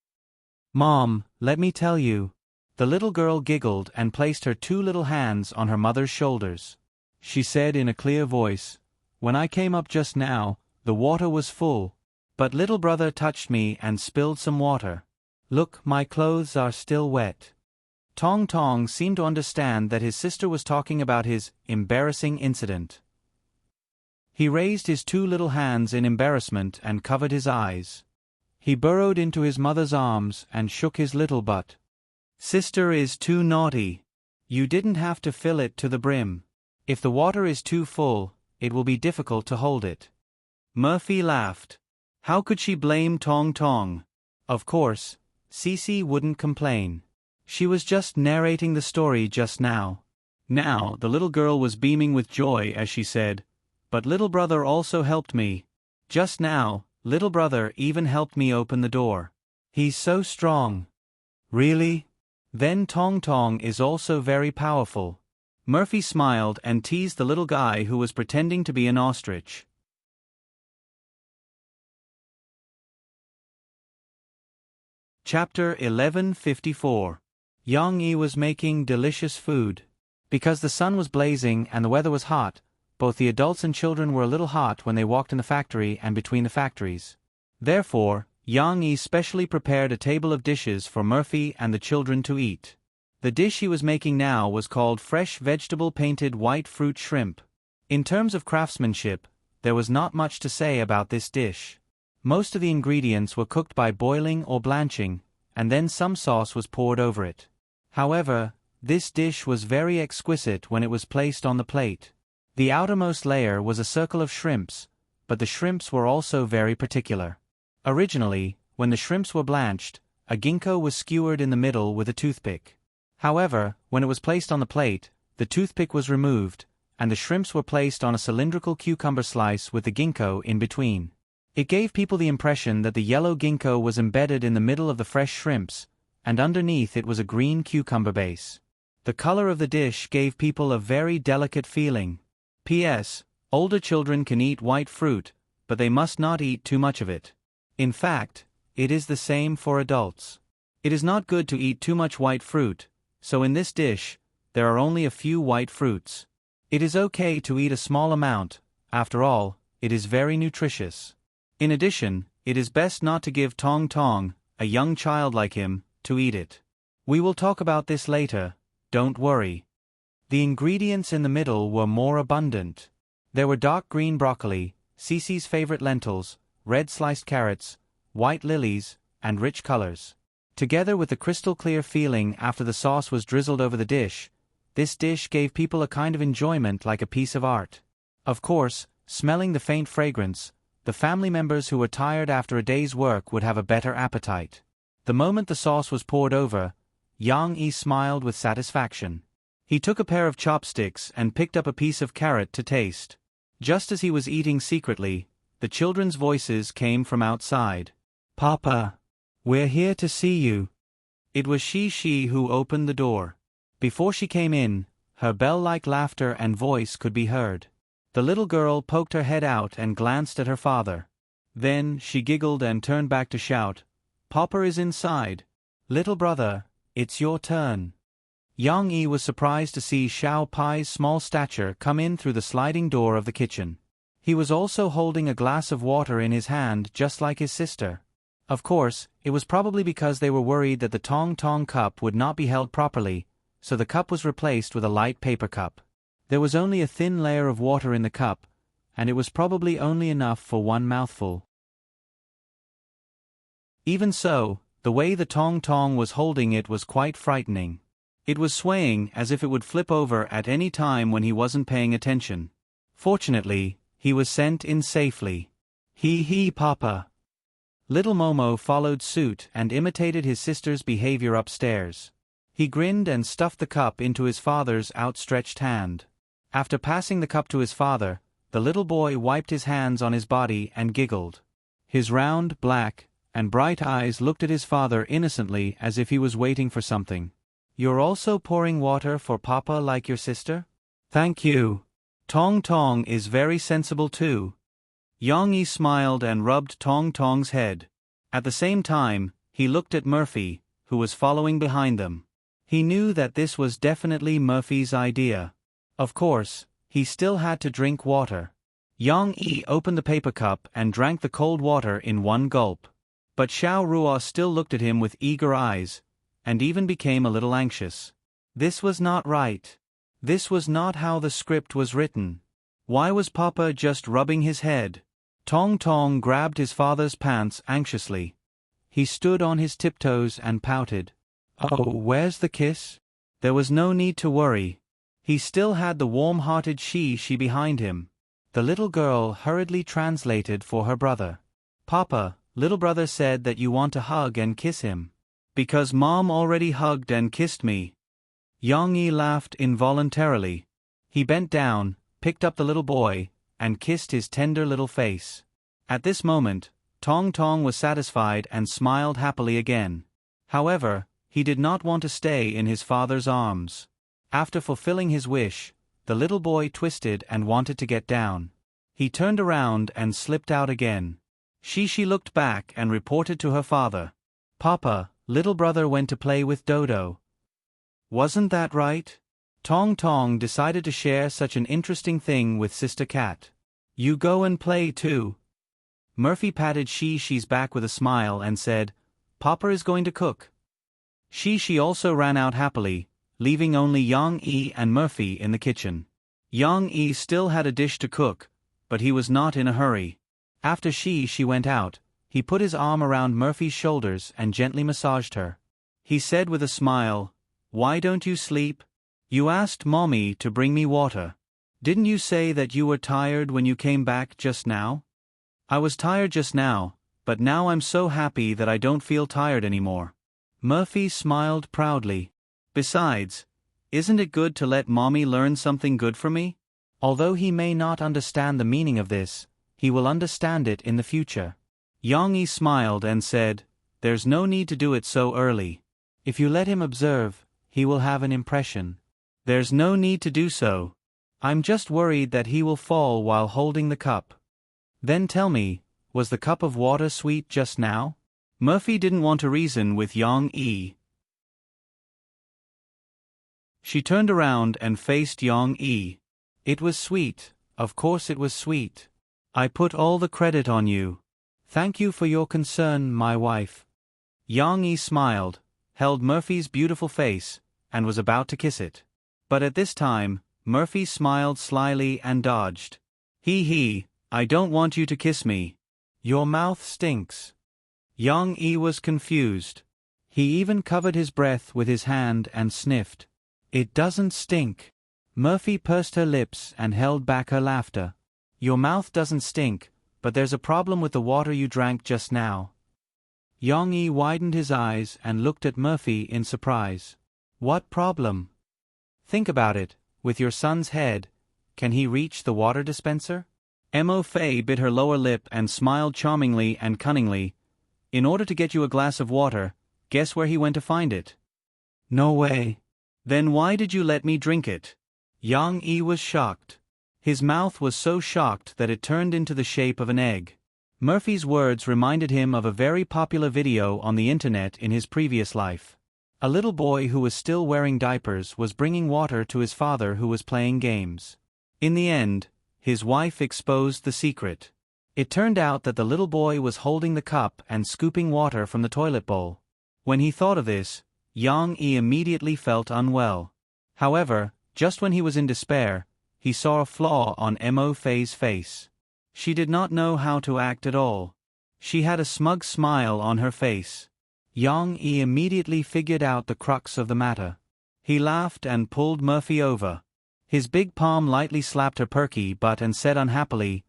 Mom, let me tell you. The little girl giggled and placed her two little hands on her mother's shoulders. She said in a clear voice, When I came up just now, the water was full. But little brother touched me and spilled some water. Look, my clothes are still wet. Tong Tong seemed to understand that his sister was talking about his embarrassing incident. He raised his two little hands in embarrassment and covered his eyes. He burrowed into his mother's arms and shook his little butt. Sister is too naughty. You didn't have to fill it to the brim. If the water is too full, it will be difficult to hold it. Murphy laughed. How could she blame Tong Tong? Of course, Cece wouldn't complain. She was just narrating the story just now. Now, the little girl was beaming with joy as she said, But little brother also helped me. Just now, little brother even helped me open the door. He's so strong. Really? Then Tong Tong is also very powerful. Murphy smiled and teased the little guy who was pretending to be an ostrich. Chapter 1154. Yang Yi was making delicious food. Because the sun was blazing and the weather was hot, both the adults and children were a little hot when they walked in the factory and between the factories. Therefore, Yang Yi specially prepared a table of dishes for Murphy and the children to eat. The dish he was making now was called fresh vegetable painted white fruit shrimp. In terms of craftsmanship, there was not much to say about this dish. Most of the ingredients were cooked by boiling or blanching, and then some sauce was poured over it. However, this dish was very exquisite when it was placed on the plate. The outermost layer was a circle of shrimps, but the shrimps were also very particular. Originally, when the shrimps were blanched, a ginkgo was skewered in the middle with a toothpick. However, when it was placed on the plate, the toothpick was removed, and the shrimps were placed on a cylindrical cucumber slice with the ginkgo in between. It gave people the impression that the yellow ginkgo was embedded in the middle of the fresh shrimps, and underneath it was a green cucumber base. The color of the dish gave people a very delicate feeling. P.S. Older children can eat white fruit, but they must not eat too much of it. In fact, it is the same for adults. It is not good to eat too much white fruit, so in this dish, there are only a few white fruits. It is okay to eat a small amount, after all, it is very nutritious. In addition, it is best not to give Tong Tong, a young child like him, to eat it. We will talk about this later, don't worry. The ingredients in the middle were more abundant. There were dark green broccoli, Cece's favorite lentils, red sliced carrots, white lilies, and rich colors. Together with the crystal clear feeling after the sauce was drizzled over the dish, this dish gave people a kind of enjoyment like a piece of art. Of course, smelling the faint fragrance, the family members who were tired after a day's work would have a better appetite. The moment the sauce was poured over, Yang Yi smiled with satisfaction. He took a pair of chopsticks and picked up a piece of carrot to taste. Just as he was eating secretly, the children's voices came from outside. "Papa, we're here to see you." It was Shi who opened the door. Before she came in, her bell-like laughter and voice could be heard. The little girl poked her head out and glanced at her father. Then she giggled and turned back to shout, "Papa is inside. Little brother, it's your turn." Yang Yi was surprised to see Xiao Pai's small stature come in through the sliding door of the kitchen. He was also holding a glass of water in his hand just like his sister. Of course, it was probably because they were worried that the Tong Tong cup would not be held properly, so the cup was replaced with a light paper cup. There was only a thin layer of water in the cup, and it was probably only enough for one mouthful. Even so, the way the Tong Tong was holding it was quite frightening. It was swaying as if it would flip over at any time when he wasn't paying attention. Fortunately, he was sent in safely. Hee Papa. Little Momo followed suit and imitated his sister's behavior upstairs. He grinned and stuffed the cup into his father's outstretched hand. After passing the cup to his father, the little boy wiped his hands on his body and giggled. His round, black, and bright eyes looked at his father innocently as if he was waiting for something. "You're also pouring water for Papa like your sister?" "Thank you. Tong Tong is very sensible too." Yang Yi smiled and rubbed Tong Tong's head. At the same time, he looked at Murphy, who was following behind them. He knew that this was definitely Murphy's idea. Of course, he still had to drink water. Yang Yi opened the paper cup and drank the cold water in one gulp. But Xiao Ruo still looked at him with eager eyes, and even became a little anxious. This was not right. This was not how the script was written. Why was Papa just rubbing his head? Tong Tong grabbed his father's pants anxiously. He stood on his tiptoes and pouted. "Oh, where's the kiss?" There was no need to worry. He still had the warm-hearted she behind him. The little girl hurriedly translated for her brother. "Papa, little brother said that you want to hug and kiss him." "Because Mom already hugged and kissed me." Yang Yi laughed involuntarily. He bent down, picked up the little boy, and kissed his tender little face. At this moment, Tong Tong was satisfied and smiled happily again. However, he did not want to stay in his father's arms. After fulfilling his wish, the little boy twisted and wanted to get down. He turned around and slipped out again. She looked back and reported to her father. "Papa, little brother went to play with Dodo." Wasn't that right? Tong Tong decided to share such an interesting thing with Sister Cat. "You go and play too." Murphy patted Shi's back with a smile and said, "Papa is going to cook." Shi also ran out happily, leaving only Yang Yi and Murphy in the kitchen. Yang Yi still had a dish to cook, but he was not in a hurry. After she went out, he put his arm around Murphy's shoulders and gently massaged her. He said with a smile, "Why don't you sleep? You asked Mommy to bring me water. Didn't you say that you were tired when you came back just now?" "I was tired just now, but now I'm so happy that I don't feel tired anymore." Murphy smiled proudly. "Besides, isn't it good to let Mommy learn something good from me?" Although he may not understand the meaning of this, he will understand it in the future. Yang Yi smiled and said, "There's no need to do it so early. If you let him observe, he will have an impression." "There's no need to do so. I'm just worried that he will fall while holding the cup." "Then tell me, was the cup of water sweet just now?" Murphy didn't want to reason with Yang Yi. She turned around and faced Yang Yi. "It was sweet, of course it was sweet. I put all the credit on you. Thank you for your concern, my wife." Yang Yi smiled, held Murphy's beautiful face, and was about to kiss it. But at this time, Murphy smiled slyly and dodged. He, "I don't want you to kiss me. Your mouth stinks." Yang Yi was confused. He even covered his breath with his hand and sniffed. "It doesn't stink." Murphy pursed her lips and held back her laughter. "Your mouth doesn't stink, but there's a problem with the water you drank just now." Yang Yi widened his eyes and looked at Murphy in surprise. "What problem?" "Think about it, with your son's head, can he reach the water dispenser?" Mo Fei bit her lower lip and smiled charmingly and cunningly. "In order to get you a glass of water, guess where he went to find it?" "No way." "Then why did you let me drink it?" Yang Yi was shocked. His mouth was so shocked that it turned into the shape of an egg. Murphy's words reminded him of a very popular video on the internet in his previous life. A little boy who was still wearing diapers was bringing water to his father who was playing games. In the end, his wife exposed the secret. It turned out that the little boy was holding the cup and scooping water from the toilet bowl. When he thought of this, Yang Yi immediately felt unwell. However, just when he was in despair, he saw a flaw on Mo Fei's face. She did not know how to act at all. She had a smug smile on her face. Yang Yi immediately figured out the crux of the matter. He laughed and pulled Murphy over. His big palm lightly slapped her perky butt and said unhappily,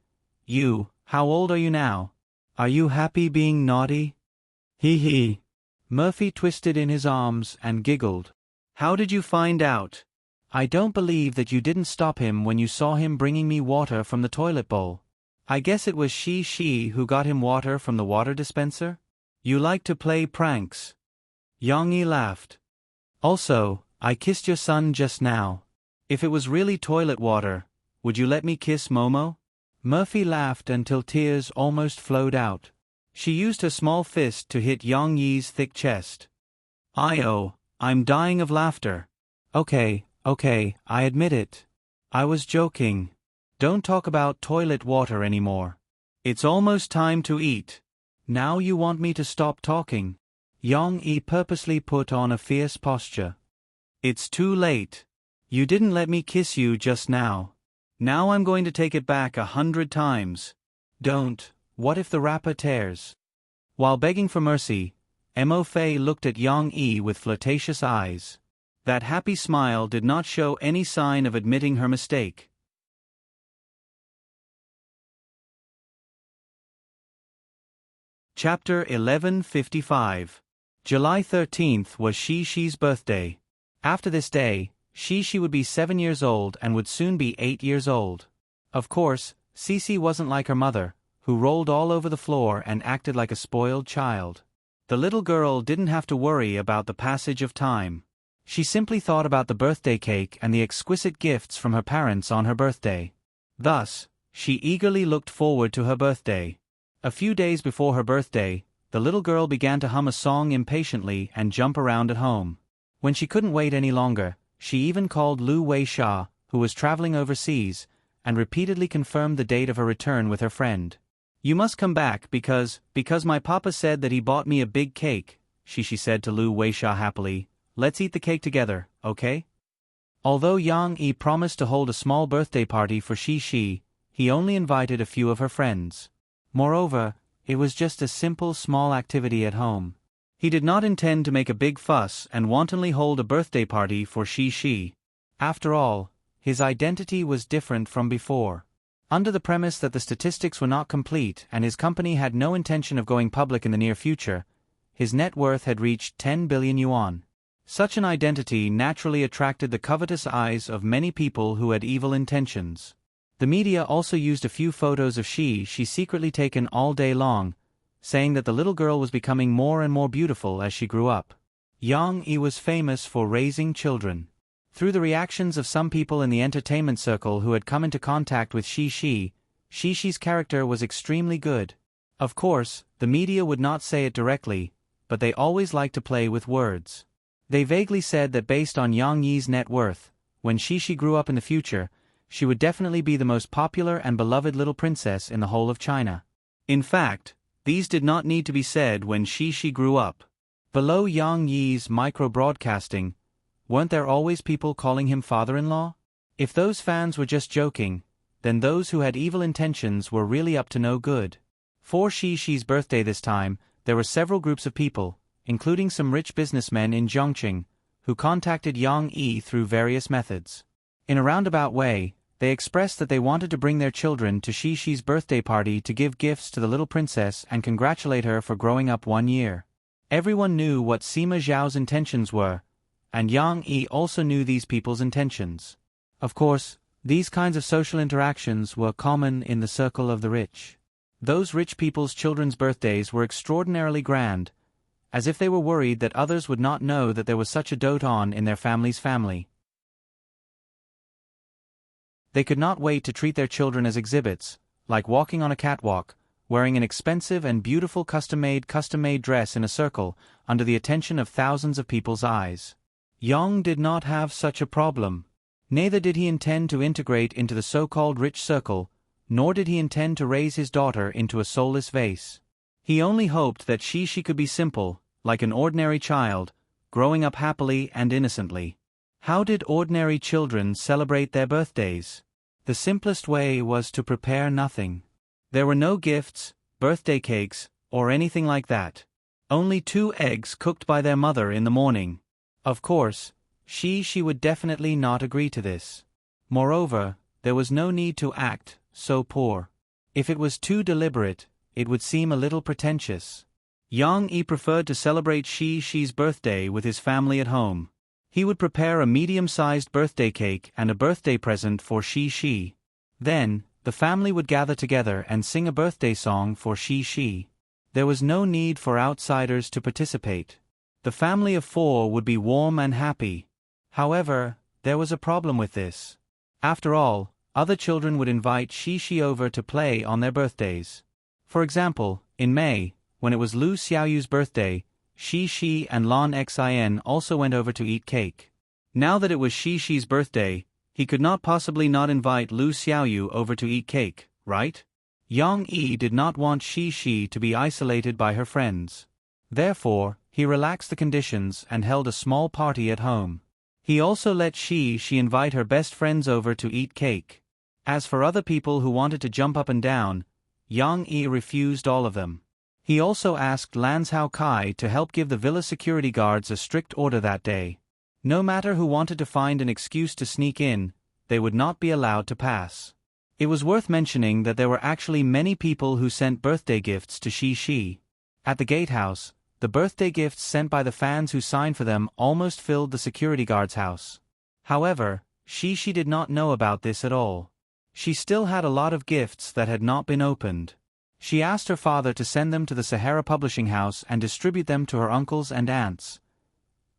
"You, how old are you now? Are you happy being naughty?" He. Murphy twisted in his arms and giggled. "How did you find out?" "I don't believe that you didn't stop him when you saw him bringing me water from the toilet bowl. I guess it was she who got him water from the water dispenser? You like to play pranks." Yang Yi laughed. "Also, I kissed your son just now. If it was really toilet water, would you let me kiss Momo?" Murphy laughed until tears almost flowed out. She used her small fist to hit Yang Yi's thick chest. I'm dying of laughter." Okay, I admit it. I was joking. Don't talk about toilet water anymore. It's almost time to eat. Now you want me to stop talking?" Yang Yi purposely put on a fierce posture. "It's too late. You didn't let me kiss you just now. Now I'm going to take it back 100 times. Don't. What if the wrapper tears?" While begging for mercy, Mo Fei looked at Yang Yi with flirtatious eyes. That happy smile did not show any sign of admitting her mistake. Chapter 1155. July 13th was Shi's birthday. After this day, Shi would be 7 years old and would soon be 8 years old. Of course, Cici wasn't like her mother, who rolled all over the floor and acted like a spoiled child. The little girl didn't have to worry about the passage of time. She simply thought about the birthday cake and the exquisite gifts from her parents on her birthday. Thus, she eagerly looked forward to her birthday. A few days before her birthday, the little girl began to hum a song impatiently and jump around at home. When she couldn't wait any longer, she even called Lu Weisha, who was traveling overseas, and repeatedly confirmed the date of her return with her friend. You must come back because my papa said that he bought me a big cake, she said to Lu Weisha happily. Let's eat the cake together, okay? Although Yang Yi promised to hold a small birthday party for Shi, he only invited a few of her friends. Moreover, it was just a simple small activity at home. He did not intend to make a big fuss and wantonly hold a birthday party for Shi. After all, his identity was different from before. Under the premise that the statistics were not complete and his company had no intention of going public in the near future, his net worth had reached 10 billion yuan. Such an identity naturally attracted the covetous eyes of many people who had evil intentions. The media also used a few photos of she secretly taken all day long, saying that the little girl was becoming more and more beautiful as she grew up. Yang Yi was famous for raising children. Through the reactions of some people in the entertainment circle who had come into contact with Shi's character was extremely good. Of course, the media would not say it directly, but they always liked to play with words. They vaguely said that based on Yang Yi's net worth, when Shi grew up in the future, she would definitely be the most popular and beloved little princess in the whole of China. In fact, these did not need to be said when Shi grew up. Below Yang Yi's micro-broadcasting, weren't there always people calling him father-in-law? If those fans were just joking, then those who had evil intentions were really up to no good. For Shi's birthday this time, there were several groups of people, including some rich businessmen in Zhongqing, who contacted Yang Yi through various methods. In a roundabout way, they expressed that they wanted to bring their children to Shi's birthday party to give gifts to the little princess and congratulate her for growing up 1 year. Everyone knew what Sima Zhao's intentions were, and Yang Yi also knew these people's intentions. Of course, these kinds of social interactions were common in the circle of the rich. Those rich people's children's birthdays were extraordinarily grand, as if they were worried that others would not know that there was such a dote-on in their family's family. They could not wait to treat their children as exhibits, like walking on a catwalk, wearing an expensive and beautiful custom-made dress in a circle, under the attention of thousands of people's eyes. Yang did not have such a problem. Neither did he intend to integrate into the so-called rich circle, nor did he intend to raise his daughter into a soulless vase. He only hoped that she could be simple, like an ordinary child, growing up happily and innocently. How did ordinary children celebrate their birthdays? The simplest way was to prepare nothing. There were no gifts, birthday cakes, or anything like that. Only 2 eggs cooked by their mother in the morning. Of course, she would definitely not agree to this. Moreover, there was no need to act so poor. If it was too deliberate, it would seem a little pretentious. Yang Yi preferred to celebrate Shi's birthday with his family at home. He would prepare a medium-sized birthday cake and a birthday present for Shi. Then, the family would gather together and sing a birthday song for Shi. There was no need for outsiders to participate. The family of 4 would be warm and happy. However, there was a problem with this. After all, other children would invite Shi over to play on their birthdays. For example, in May, when it was Lu Xiaoyu's birthday, Shi and Lan Xin also went over to eat cake. Now that it was Shi's birthday, he could not possibly not invite Lu Xiaoyu over to eat cake, right? Yang Yi did not want Shi to be isolated by her friends. Therefore, he relaxed the conditions and held a small party at home. He also let Shi invite her best friends over to eat cake. As for other people who wanted to jump up and down, Yang Yi refused all of them. He also asked Lan Zhao Kai to help give the villa security guards a strict order that day. No matter who wanted to find an excuse to sneak in, they would not be allowed to pass. It was worth mentioning that there were actually many people who sent birthday gifts to Shi. At the gatehouse, the birthday gifts sent by the fans who signed for them almost filled the security guard's house. However, Shi did not know about this at all. She still had a lot of gifts that had not been opened. She asked her father to send them to the Sahara Publishing House and distribute them to her uncles and aunts.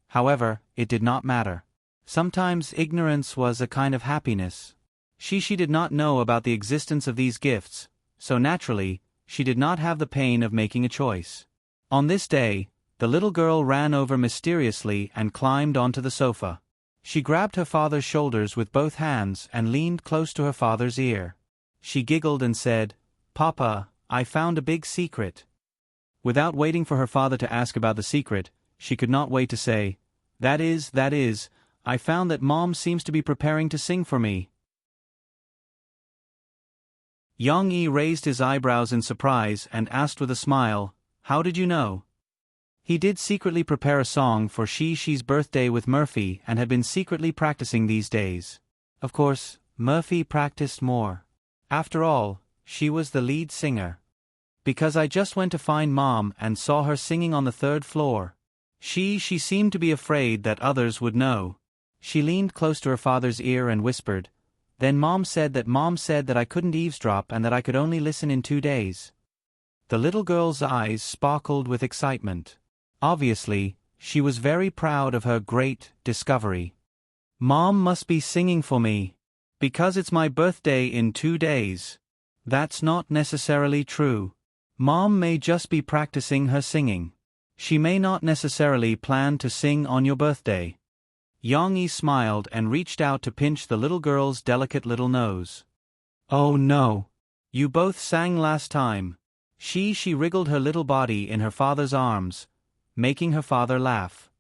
However, it did not matter. Sometimes ignorance was a kind of happiness. She did not know about the existence of these gifts, so naturally, she did not have the pain of making a choice. On this day, the little girl ran over mysteriously and climbed onto the sofa. She grabbed her father's shoulders with both hands and leaned close to her father's ear. She giggled and said, "Papa, I found a big secret." Without waiting for her father to ask about the secret, she could not wait to say, that is, I found that Mom seems to be preparing to sing for me." Yang Yi raised his eyebrows in surprise and asked with a smile, "How did you know?" He did secretly prepare a song for Shi's birthday with Murphy and had been secretly practicing these days. Of course, Murphy practiced more. After all, she was the lead singer. "Because I just went to find Mom and saw her singing on the 3rd floor. She seemed to be afraid that others would know." She leaned close to her father's ear and whispered, "Then Mom said that I couldn't eavesdrop and that I could only listen in 2 days." The little girl's eyes sparkled with excitement. Obviously, she was very proud of her great discovery. "Mom must be singing for me. Because it's my birthday in 2 days. That's not necessarily true. Mom may just be practicing her singing. She may not necessarily plan to sing on your birthday." Yang Yi smiled and reached out to pinch the little girl's delicate little nose. "Oh no. You both sang last time." She wriggled her little body in her father's arms, making her father laugh.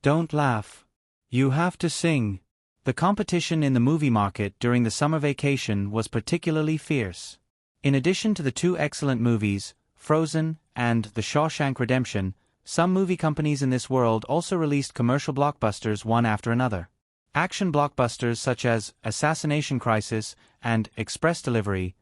"Don't laugh. You have to sing." The competition in the movie market during the summer vacation was particularly fierce. In addition to the 2 excellent movies, Frozen and The Shawshank Redemption, some movie companies in this world also released commercial blockbusters one after another. Action blockbusters such as Assassination Crisis and Express Delivery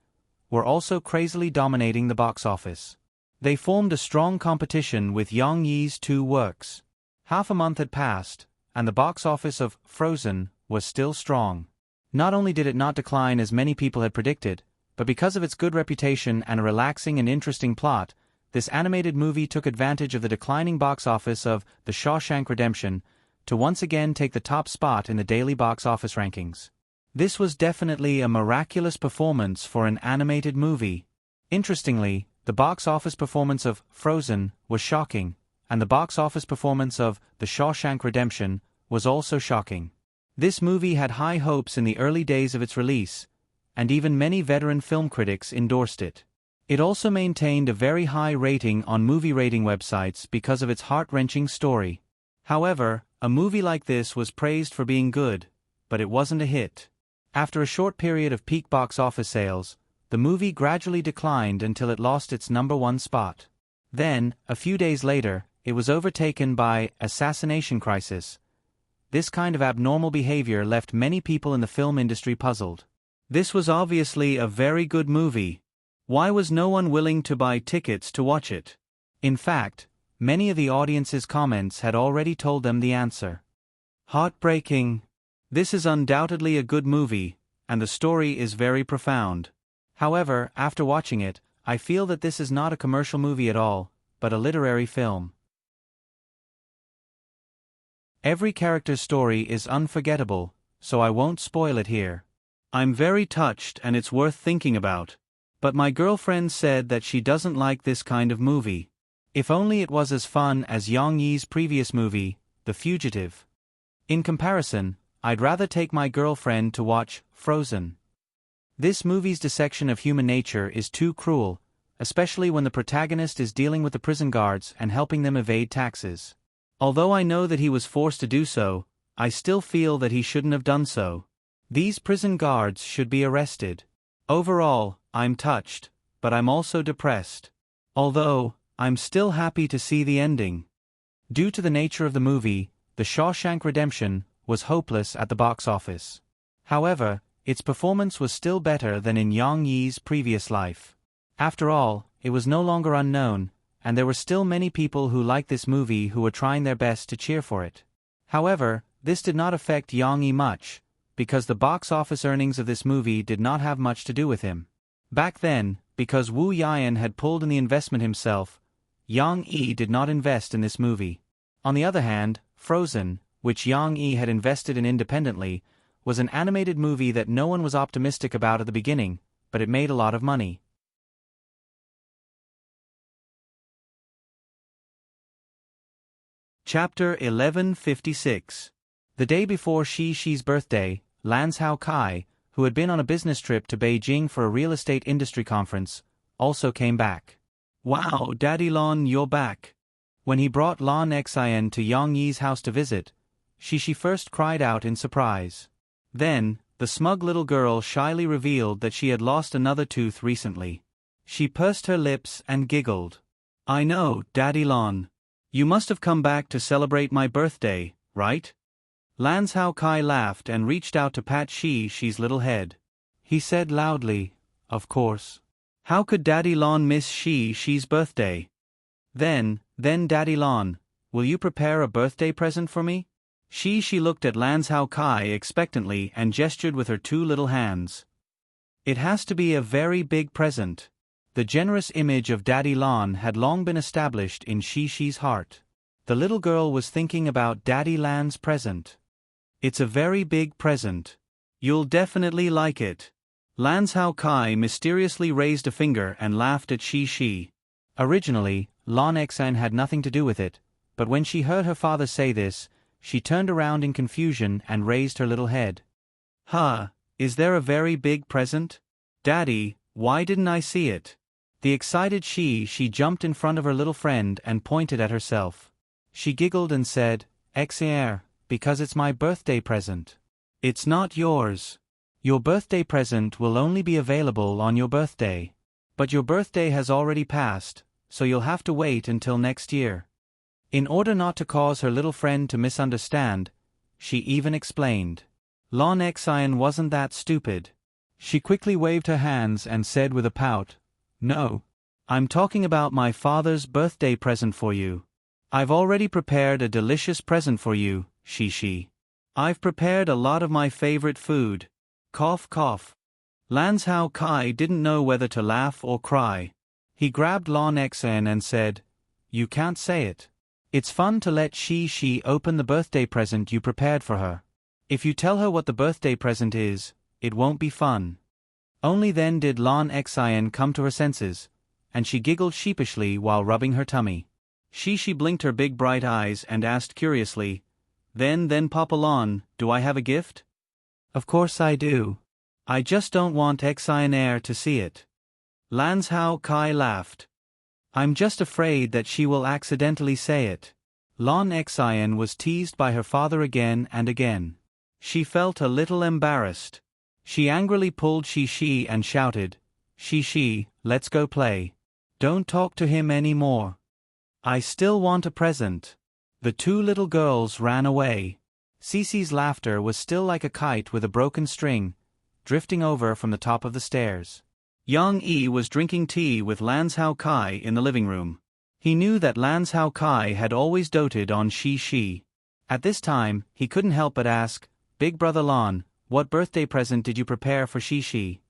were also crazily dominating the box office. They formed a strong competition with Yang Yi's 2 works. Half a month had passed, and the box office of Frozen was still strong. Not only did it not decline as many people had predicted, but because of its good reputation and a relaxing and interesting plot, this animated movie took advantage of the declining box office of The Shawshank Redemption to once again take the top spot in the daily box office rankings. This was definitely a miraculous performance for an animated movie. Interestingly, the box office performance of Frozen was shocking, and the box office performance of The Shawshank Redemption was also shocking. This movie had high hopes in the early days of its release, and even many veteran film critics endorsed it. It also maintained a very high rating on movie rating websites because of its heart-wrenching story. However, a movie like this was praised for being good, but it wasn't a hit. After a short period of peak box office sales, the movie gradually declined until it lost its #1 spot. Then, a few days later, it was overtaken by Assassination Crisis. This kind of abnormal behavior left many people in the film industry puzzled. This was obviously a very good movie. Why was no one willing to buy tickets to watch it? In fact, many of the audience's comments had already told them the answer. Heartbreaking. This is undoubtedly a good movie, and the story is very profound. However, after watching it, I feel that this is not a commercial movie at all, but a literary film. Every character's story is unforgettable, so I won't spoil it here. I'm very touched and it's worth thinking about. But my girlfriend said that she doesn't like this kind of movie. If only it was as fun as Yang Yi's previous movie, The Fugitive. In comparison, I'd rather take my girlfriend to watch Frozen. This movie's dissection of human nature is too cruel, especially when the protagonist is dealing with the prison guards and helping them evade taxes. Although I know that he was forced to do so, I still feel that he shouldn't have done so. These prison guards should be arrested. Overall, I'm touched, but I'm also depressed. Although, I'm still happy to see the ending. Due to the nature of the movie, The Shawshank Redemption was hopeless at the box office. However, its performance was still better than in Yang Yi's previous life. After all, it was no longer unknown, and there were still many people who liked this movie who were trying their best to cheer for it. However, this did not affect Yang Yi much, because the box office earnings of this movie did not have much to do with him. Back then, because Wu Yian had pulled in the investment himself, Yang Yi did not invest in this movie. On the other hand, Frozen, which Yang Yi had invested in independently, was an animated movie that no one was optimistic about at the beginning, but it made a lot of money. Chapter 1156. The day before Shi's birthday, Lan Hao Kai, who had been on a business trip to Beijing for a real estate industry conference, also came back. Wow, Daddy Lon, you're back. When he brought Lon Xian to Yang Yi's house to visit, Shishi first cried out in surprise. Then, the smug little girl shyly revealed that she had lost another tooth recently. She pursed her lips and giggled. I know, Daddy Lon. You must have come back to celebrate my birthday, right? Lan Hao Kai laughed and reached out to pat Shishi's little head. He said loudly, of course. How could Daddy Lon miss Shishi's birthday? Then Daddy Lon, will you prepare a birthday present for me? Shishi looked at Lan Hao Kai expectantly and gestured with her two little hands. It has to be a very big present. The generous image of Daddy Lon had long been established in Shishi's heart. The little girl was thinking about Daddy Lan's present. It's a very big present. You'll definitely like it. Lan Hao Kai mysteriously raised a finger and laughed at Shishi. Originally, Lon Xian had nothing to do with it, but when she heard her father say this, she turned around in confusion and raised her little head. Is there a very big present? Daddy, why didn't I see it? The excited she jumped in front of her little friend and pointed at herself. She giggled and said, Xier, because it's my birthday present. It's not yours. Your birthday present will only be available on your birthday. But your birthday has already passed, so you'll have to wait until next year. In order not to cause her little friend to misunderstand, she even explained. Lon Xian wasn't that stupid. She quickly waved her hands and said with a pout, No. I'm talking about my father's birthday present for you. I've already prepared a delicious present for you, Shishi. I've prepared a lot of my favorite food. Cough cough. Lan Hao Kai didn't know whether to laugh or cry. He grabbed Lon Xian and said, You can't say it. It's fun to let Shishi open the birthday present you prepared for her. If you tell her what the birthday present is, it won't be fun. Only then did Lon Xian come to her senses, and she giggled sheepishly while rubbing her tummy. Shishi blinked her big bright eyes and asked curiously, Then Papa Lon, do I have a gift? Of course I do. I just don't want Xian to see it. Lan Hao Kai laughed. I'm just afraid that she will accidentally say it. Lon Xian was teased by her father again and again. She felt a little embarrassed. She angrily pulled Shishi and shouted, Shishi, let's go play. Don't talk to him anymore. I still want a present. The two little girls ran away. Cece's laughter was still like a kite with a broken string, drifting over from the top of the stairs. Yang Yi was drinking tea with Lan Hao Kai in the living room. He knew that Lan Hao Kai had always doted on Shishi. At this time, he couldn't help but ask, Big Brother Lon, what birthday present did you prepare for Shishi?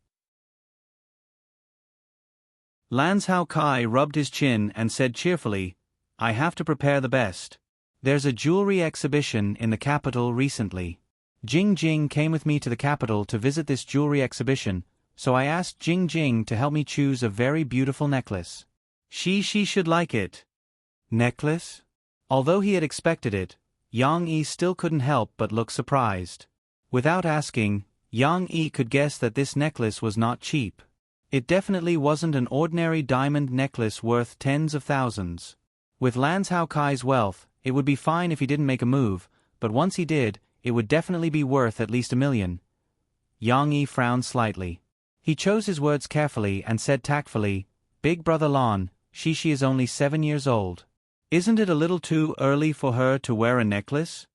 Lan Hao Kai rubbed his chin and said cheerfully, I have to prepare the best. There's a jewelry exhibition in the capital recently. Jing Jing came with me to the capital to visit this jewelry exhibition, so I asked Jing Jing to help me choose a very beautiful necklace. She should like it. Necklace? Although he had expected it, Yang Yi still couldn't help but look surprised. Without asking, Yang Yi could guess that this necklace was not cheap. It definitely wasn't an ordinary diamond necklace worth tens of thousands. With Lan Hao Kai's wealth, it would be fine if he didn't make a move, but once he did, it would definitely be worth at least $1 million. Yang Yi frowned slightly. He chose his words carefully and said tactfully, Big Brother Lon, Shishi is only 7 years old. Isn't it a little too early for her to wear a necklace?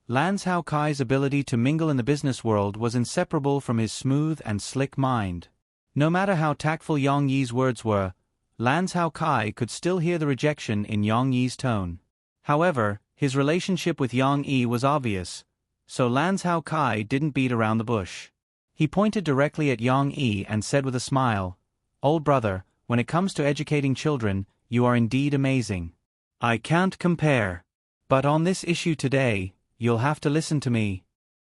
Lan Hao Kai's ability to mingle in the business world was inseparable from his smooth and slick mind. No matter how tactful Yang Yi's words were, Lan Hao Kai could still hear the rejection in Yang Yi's tone. However, his relationship with Yang Yi was obvious, so Lan Hao Kai didn't beat around the bush. He pointed directly at Yang Yi and said with a smile, Old brother, when it comes to educating children, you are indeed amazing. I can't compare. But on this issue today, you'll have to listen to me.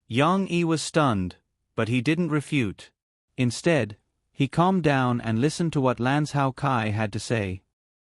Yang Yi was stunned, but he didn't refute. Instead, he calmed down and listened to what Lan Hao Kai had to say.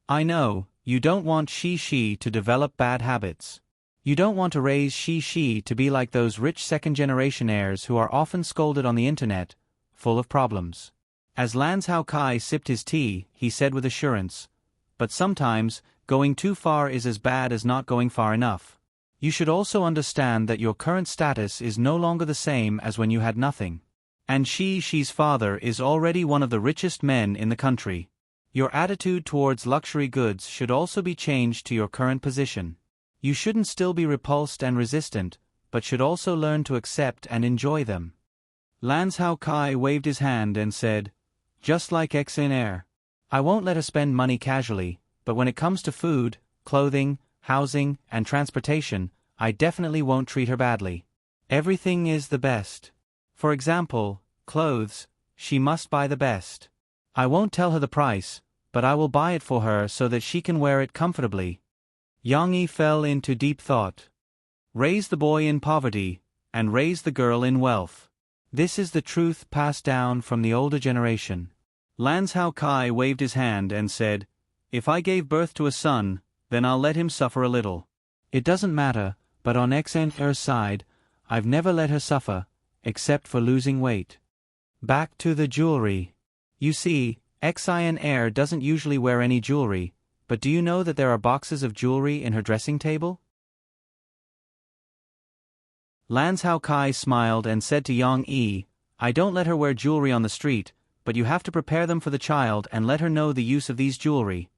I know, you don't want Shishi to develop bad habits. You don't want to raise Shishi to be like those rich second-generation heirs who are often scolded on the internet, full of problems. As Lan Hao Kai sipped his tea, he said with assurance, "But sometimes, going too far is as bad as not going far enough. You should also understand that your current status is no longer the same as when you had nothing. And she's father is already one of the richest men in the country. Your attitude towards luxury goods should also be changed to your current position. You shouldn't still be repulsed and resistant, but should also learn to accept and enjoy them." Lan Hao Kai waved his hand and said, "Just like XNR. I won't let her spend money casually, but when it comes to food, clothing, housing, and transportation, I definitely won't treat her badly. Everything is the best. For example, clothes, she must buy the best. I won't tell her the price, but I will buy it for her so that she can wear it comfortably." Yang Yi fell into deep thought. Raise the boy in poverty, and raise the girl in wealth. This is the truth passed down from the older generation. Lan Hao Kai waved his hand and said, "If I gave birth to a son, then I'll let him suffer a little. It doesn't matter, but on XNR's side, I've never let her suffer, except for losing weight." Back to the jewelry. You see, XINR doesn't usually wear any jewelry, but do you know that there are boxes of jewelry in her dressing table? Lan Hao Kai smiled and said to Yang Yi, "I don't let her wear jewelry on the street, but you have to prepare them for the child and let her know the use of these jewelry.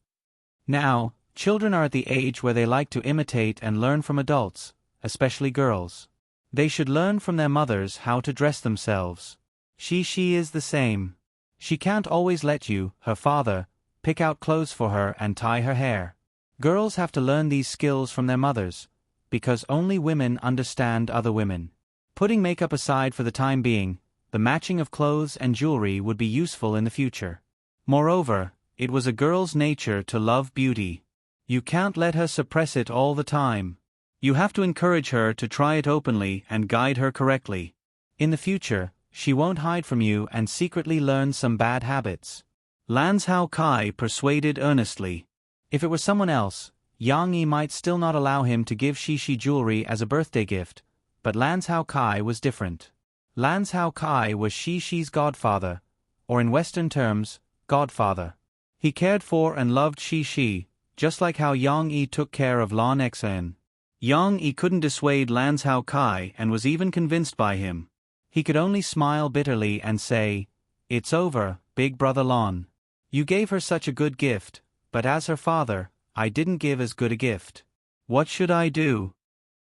Now, children are at the age where they like to imitate and learn from adults, especially girls. They should learn from their mothers how to dress themselves. She is the same. She can't always let you, her father, pick out clothes for her and tie her hair. Girls have to learn these skills from their mothers, because only women understand other women. Putting makeup aside for the time being, the matching of clothes and jewelry would be useful in the future. Moreover, it was a girl's nature to love beauty. You can't let her suppress it all the time. You have to encourage her to try it openly and guide her correctly. In the future, she won't hide from you and secretly learn some bad habits." Lan Hao Kai persuaded earnestly. If it were someone else, Yang Yi might still not allow him to give Shi jewelry as a birthday gift, but Lan Hao Kai was different. Lan Hao Kai was Shi's godfather, or in Western terms, godfather. He cared for and loved Shi, just like how Yang Yi took care of Lan Xen. Yang Yi couldn't dissuade Lan Hao Kai and was even convinced by him. He could only smile bitterly and say, "It's over, big brother Lan. You gave her such a good gift, but as her father, I didn't give as good a gift. What should I do?"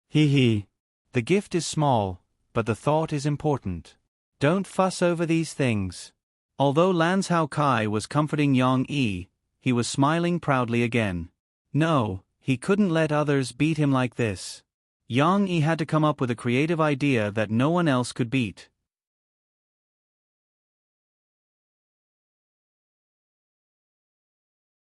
He. The gift is small, but the thought is important. Don't fuss over these things. Although Lan Hao Kai was comforting Yang Yi, he was smiling proudly again. No, he couldn't let others beat him like this. Yang Yi had to come up with a creative idea that no one else could beat.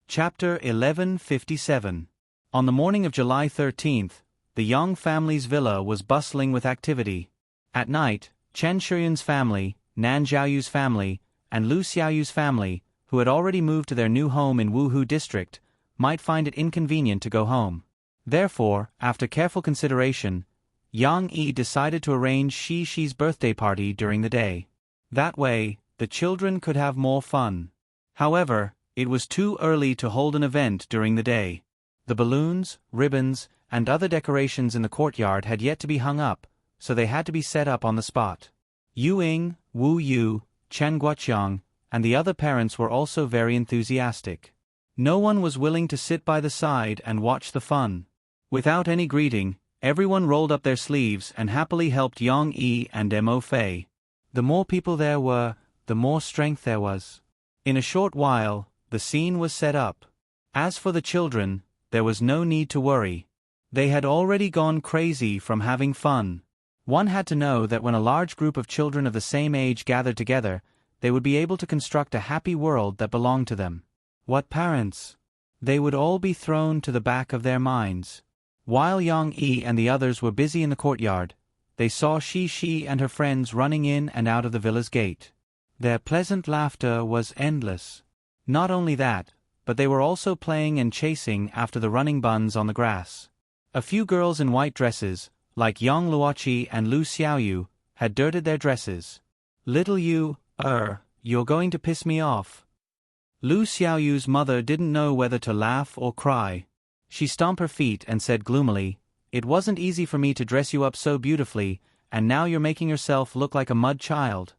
Chapter 1157. On the morning of July 13th, the Yang family's villa was bustling with activity. At night, Chen Shuyun's family, Nan Zhaoyu's family, and Lu Xiaoyu's family, who had already moved to their new home in Wuhu district, might find it inconvenient to go home. Therefore, after careful consideration, Yang Yi decided to arrange Shi's birthday party during the day. That way, the children could have more fun. However, it was too early to hold an event during the day. The balloons, ribbons, and other decorations in the courtyard had yet to be hung up, so they had to be set up on the spot. Yu Ying, Wu Yu, Chen Guoqiang, and the other parents were also very enthusiastic. No one was willing to sit by the side and watch the fun. Without any greeting, everyone rolled up their sleeves and happily helped Yang Yi and Mo Fei. The more people there were, the more strength there was. In a short while, the scene was set up. As for the children, there was no need to worry. They had already gone crazy from having fun. One had to know that when a large group of children of the same age gathered together, they would be able to construct a happy world that belonged to them. What parents? They would all be thrown to the back of their minds. While Yang Yi and the others were busy in the courtyard, they saw Shi and her friends running in and out of the villa's gate. Their pleasant laughter was endless. Not only that, but they were also playing and chasing after the running buns on the grass. A few girls in white dresses, like Yang Luoqi and Lu Xiaoyu, had dirted their dresses. Little Yu, you're going to piss me off. Lu Xiaoyu's mother didn't know whether to laugh or cry. She stomped her feet and said gloomily, "It wasn't easy for me to dress you up so beautifully, and now you're making yourself look like a mud child."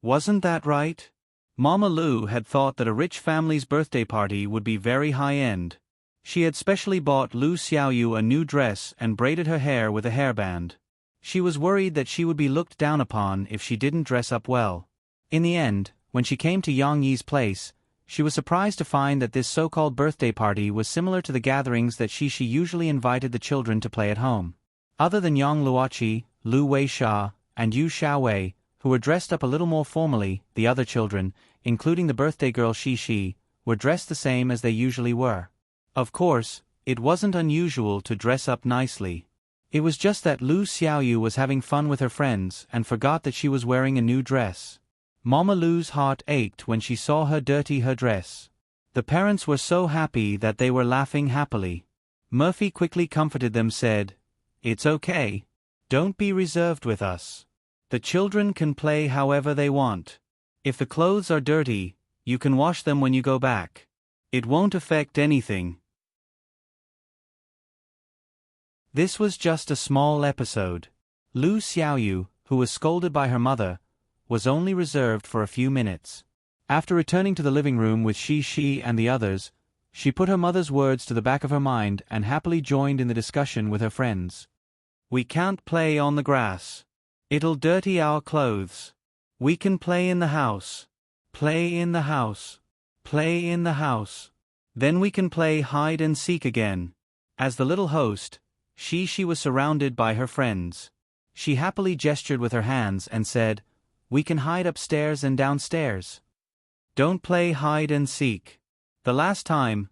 Wasn't that right? Mama Lu had thought that a rich family's birthday party would be very high-end. She had specially bought Lu Xiaoyu a new dress and braided her hair with a hairband. She was worried that she would be looked down upon if she didn't dress up well. In the end, when she came to Yang Yi's place, she was surprised to find that this so-called birthday party was similar to the gatherings that she usually invited the children to play at home. Other than Yang Luoqi, Lu Weisha, and Yu Xiaowei, who were dressed up a little more formally, the other children, including the birthday girl Shi, were dressed the same as they usually were. Of course, it wasn't unusual to dress up nicely. It was just that Lu Xiaoyu was having fun with her friends and forgot that she was wearing a new dress. Mama Lu's heart ached when she saw her dirty her dress. The parents were so happy that they were laughing happily. Murphy quickly comforted them, said, "It's okay. Don't be reserved with us. The children can play however they want. If the clothes are dirty, you can wash them when you go back. It won't affect anything." This was just a small episode. Lu Xiaoyu, who was scolded by her mother, was only reserved for a few minutes. After returning to the living room with Shi and the others, she put her mother's words to the back of her mind and happily joined in the discussion with her friends. "We can't play on the grass. It'll dirty our clothes. We can play in the house. Play in the house. Play in the house. Then we can play hide and seek again." As the little host, she was surrounded by her friends. She happily gestured with her hands and said, "We can hide upstairs and downstairs. Don't play hide and seek. The last time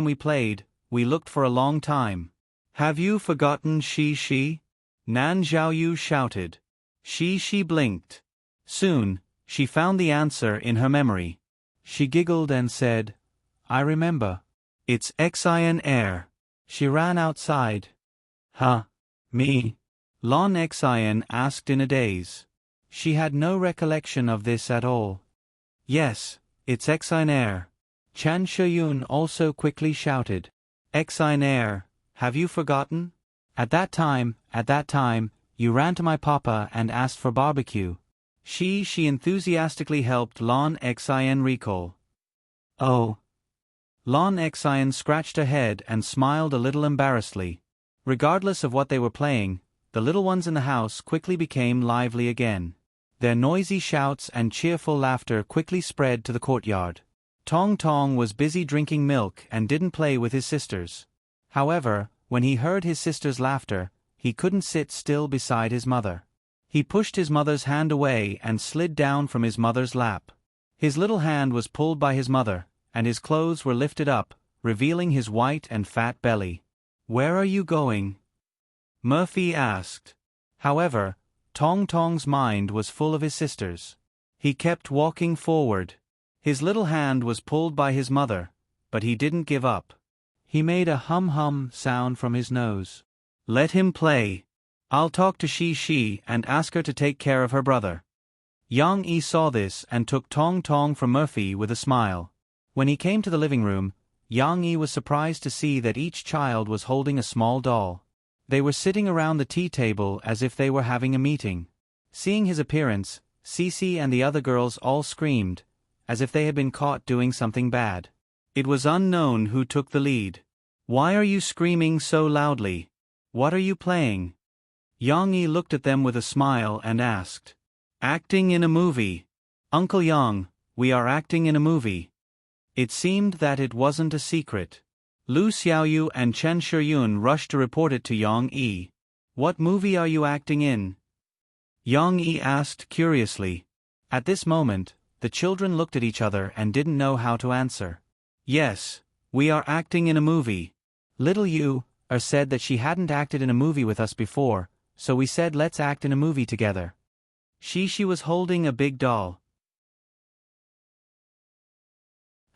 we played, we looked for a long time. Have you forgotten Shi?" Nan Xiaoyu shouted. Shi blinked. Soon, she found the answer in her memory. She giggled and said, "I remember. It's Xin air." She ran outside. "Huh? Me?" Lon Xin asked in a daze. She had no recollection of this at all. "Yes, it's Xin air." Chan Shiyun also quickly shouted, "Xin air, have you forgotten? At that time, you ran to my papa and asked for barbecue." She enthusiastically helped Lon Xin recall. "Oh." Lon Xin scratched her head and smiled a little embarrassedly. Regardless of what they were playing, the little ones in the house quickly became lively again. Their noisy shouts and cheerful laughter quickly spread to the courtyard. Tong Tong was busy drinking milk and didn't play with his sisters. However, when he heard his sister's laughter, he couldn't sit still beside his mother. He pushed his mother's hand away and slid down from his mother's lap. His little hand was pulled by his mother, and his clothes were lifted up, revealing his white and fat belly. "Where are you going?" Murphy asked. However, Tong Tong's mind was full of his sisters. He kept walking forward. His little hand was pulled by his mother, but he didn't give up. He made a hum sound from his nose. "Let him play. I'll talk to Shi and ask her to take care of her brother." Yang Yi saw this and took Tong Tong from Murphy with a smile. When he came to the living room, Yang Yi was surprised to see that each child was holding a small doll. They were sitting around the tea table as if they were having a meeting. Seeing his appearance, Cici and the other girls all screamed, as if they had been caught doing something bad. It was unknown who took the lead. "Why are you screaming so loudly? What are you playing?" Yang Yi looked at them with a smile and asked. "Acting in a movie. Uncle Yang, we are acting in a movie." It seemed that it wasn't a secret. Lu Xiaoyu and Chen Shiyun rushed to report it to Yang Yi. "What movie are you acting in?" Yang Yi asked curiously. At this moment, the children looked at each other and didn't know how to answer. "Yes, we are acting in a movie. Little Yu said that she hadn't acted in a movie with us before, so we said let's act in a movie together." She was holding a big doll.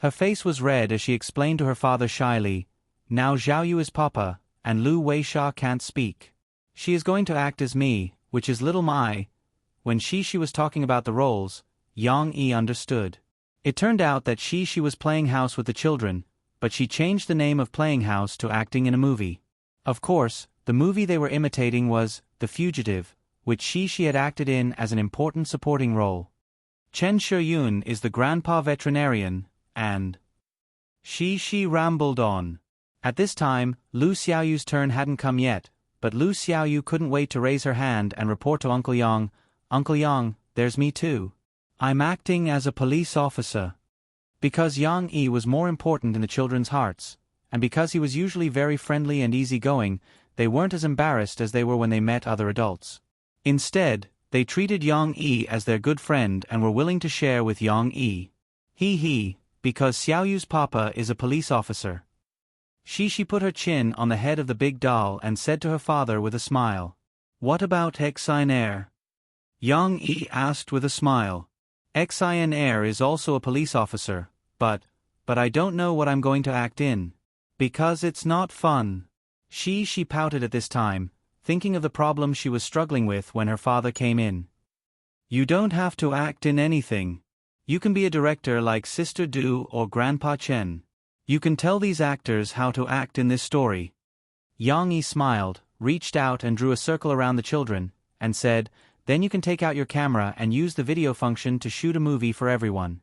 Her face was red as she explained to her father shyly, "Now Xiaoyu is Papa, and Lu Weisha can't speak. She is going to act as me, which is Little Mai." When she was talking about the roles, Yang Yi understood. It turned out that she was playing house with the children, but she changed the name of playing house to acting in a movie. Of course, the movie they were imitating was The Fugitive, which she had acted in as an important supporting role. Chen Shiyun is the grandpa veterinarian, and she rambled on. At this time, Lu Xiaoyu's turn hadn't come yet, but Lu Xiaoyu couldn't wait to raise her hand and report to Uncle Yang, "Uncle Yang, there's me too. I'm acting as a police officer." Because Yang Yi was more important in the children's hearts, and because he was usually very friendly and easygoing, they weren't as embarrassed as they were when they met other adults. Instead, they treated Yang Yi as their good friend and were willing to share with Yang Yi. He, because Xiaoyu's papa is a police officer. She put her chin on the head of the big doll and said to her father with a smile, "What about Xiner?" Yang Yi asked with a smile. Xiner is also a police officer, but I don't know what I'm going to act in. Because it's not fun. She pouted at this time, thinking of the problem she was struggling with when her father came in. "You don't have to act in anything. You can be a director like Sister Du or Grandpa Chen. You can tell these actors how to act in this story." Yang Yi smiled, reached out and drew a circle around the children, and said, "Then you can take out your camera and use the video function to shoot a movie for everyone."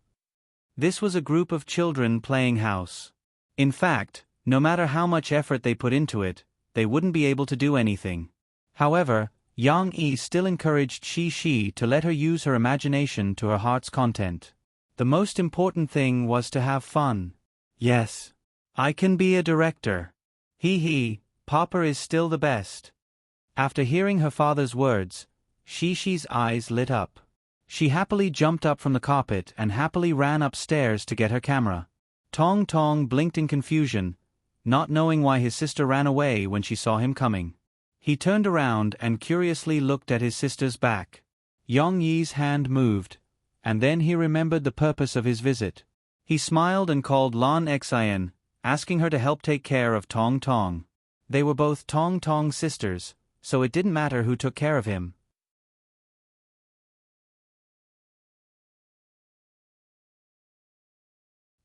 This was a group of children playing house. In fact, no matter how much effort they put into it, they wouldn't be able to do anything. However, Yang Yi still encouraged Shi to let her use her imagination to her heart's content. The most important thing was to have fun. "Yes. I can be a director. Papa is still the best." After hearing her father's words, Shi's eyes lit up. She happily jumped up from the carpet and happily ran upstairs to get her camera. Tong Tong blinked in confusion, not knowing why his sister ran away when she saw him coming. He turned around and curiously looked at his sister's back. Yang Yi's hand moved, and then he remembered the purpose of his visit. He smiled and called Lan Xian, asking her to help take care of Tong Tong. They were both Tong Tong's sisters, so it didn't matter who took care of him.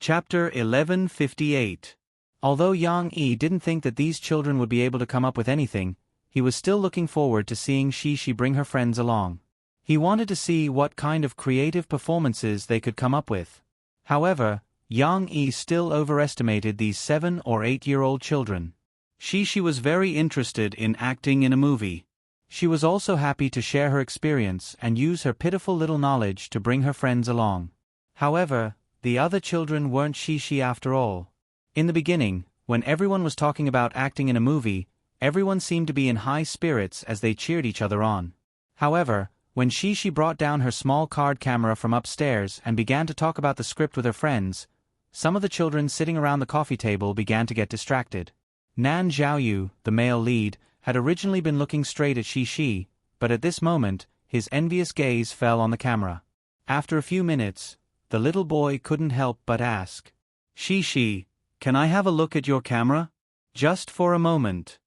Chapter 1158. Although Yang Yi didn't think that these children would be able to come up with anything, he was still looking forward to seeing Shi bring her friends along. He wanted to see what kind of creative performances they could come up with. However, Yang Yi still overestimated these 7 or 8-year-old children. She was very interested in acting in a movie. She was also happy to share her experience and use her pitiful little knowledge to bring her friends along. However, the other children weren't Shi after all. In the beginning, when everyone was talking about acting in a movie, everyone seemed to be in high spirits as they cheered each other on. However, when Shi brought down her small card camera from upstairs and began to talk about the script with her friends, some of the children sitting around the coffee table began to get distracted. Nan Xiaoyu, the male lead, had originally been looking straight at Shi, but at this moment, his envious gaze fell on the camera. After a few minutes, the little boy couldn't help but ask, "Shi, can I have a look at your camera? Just for a moment."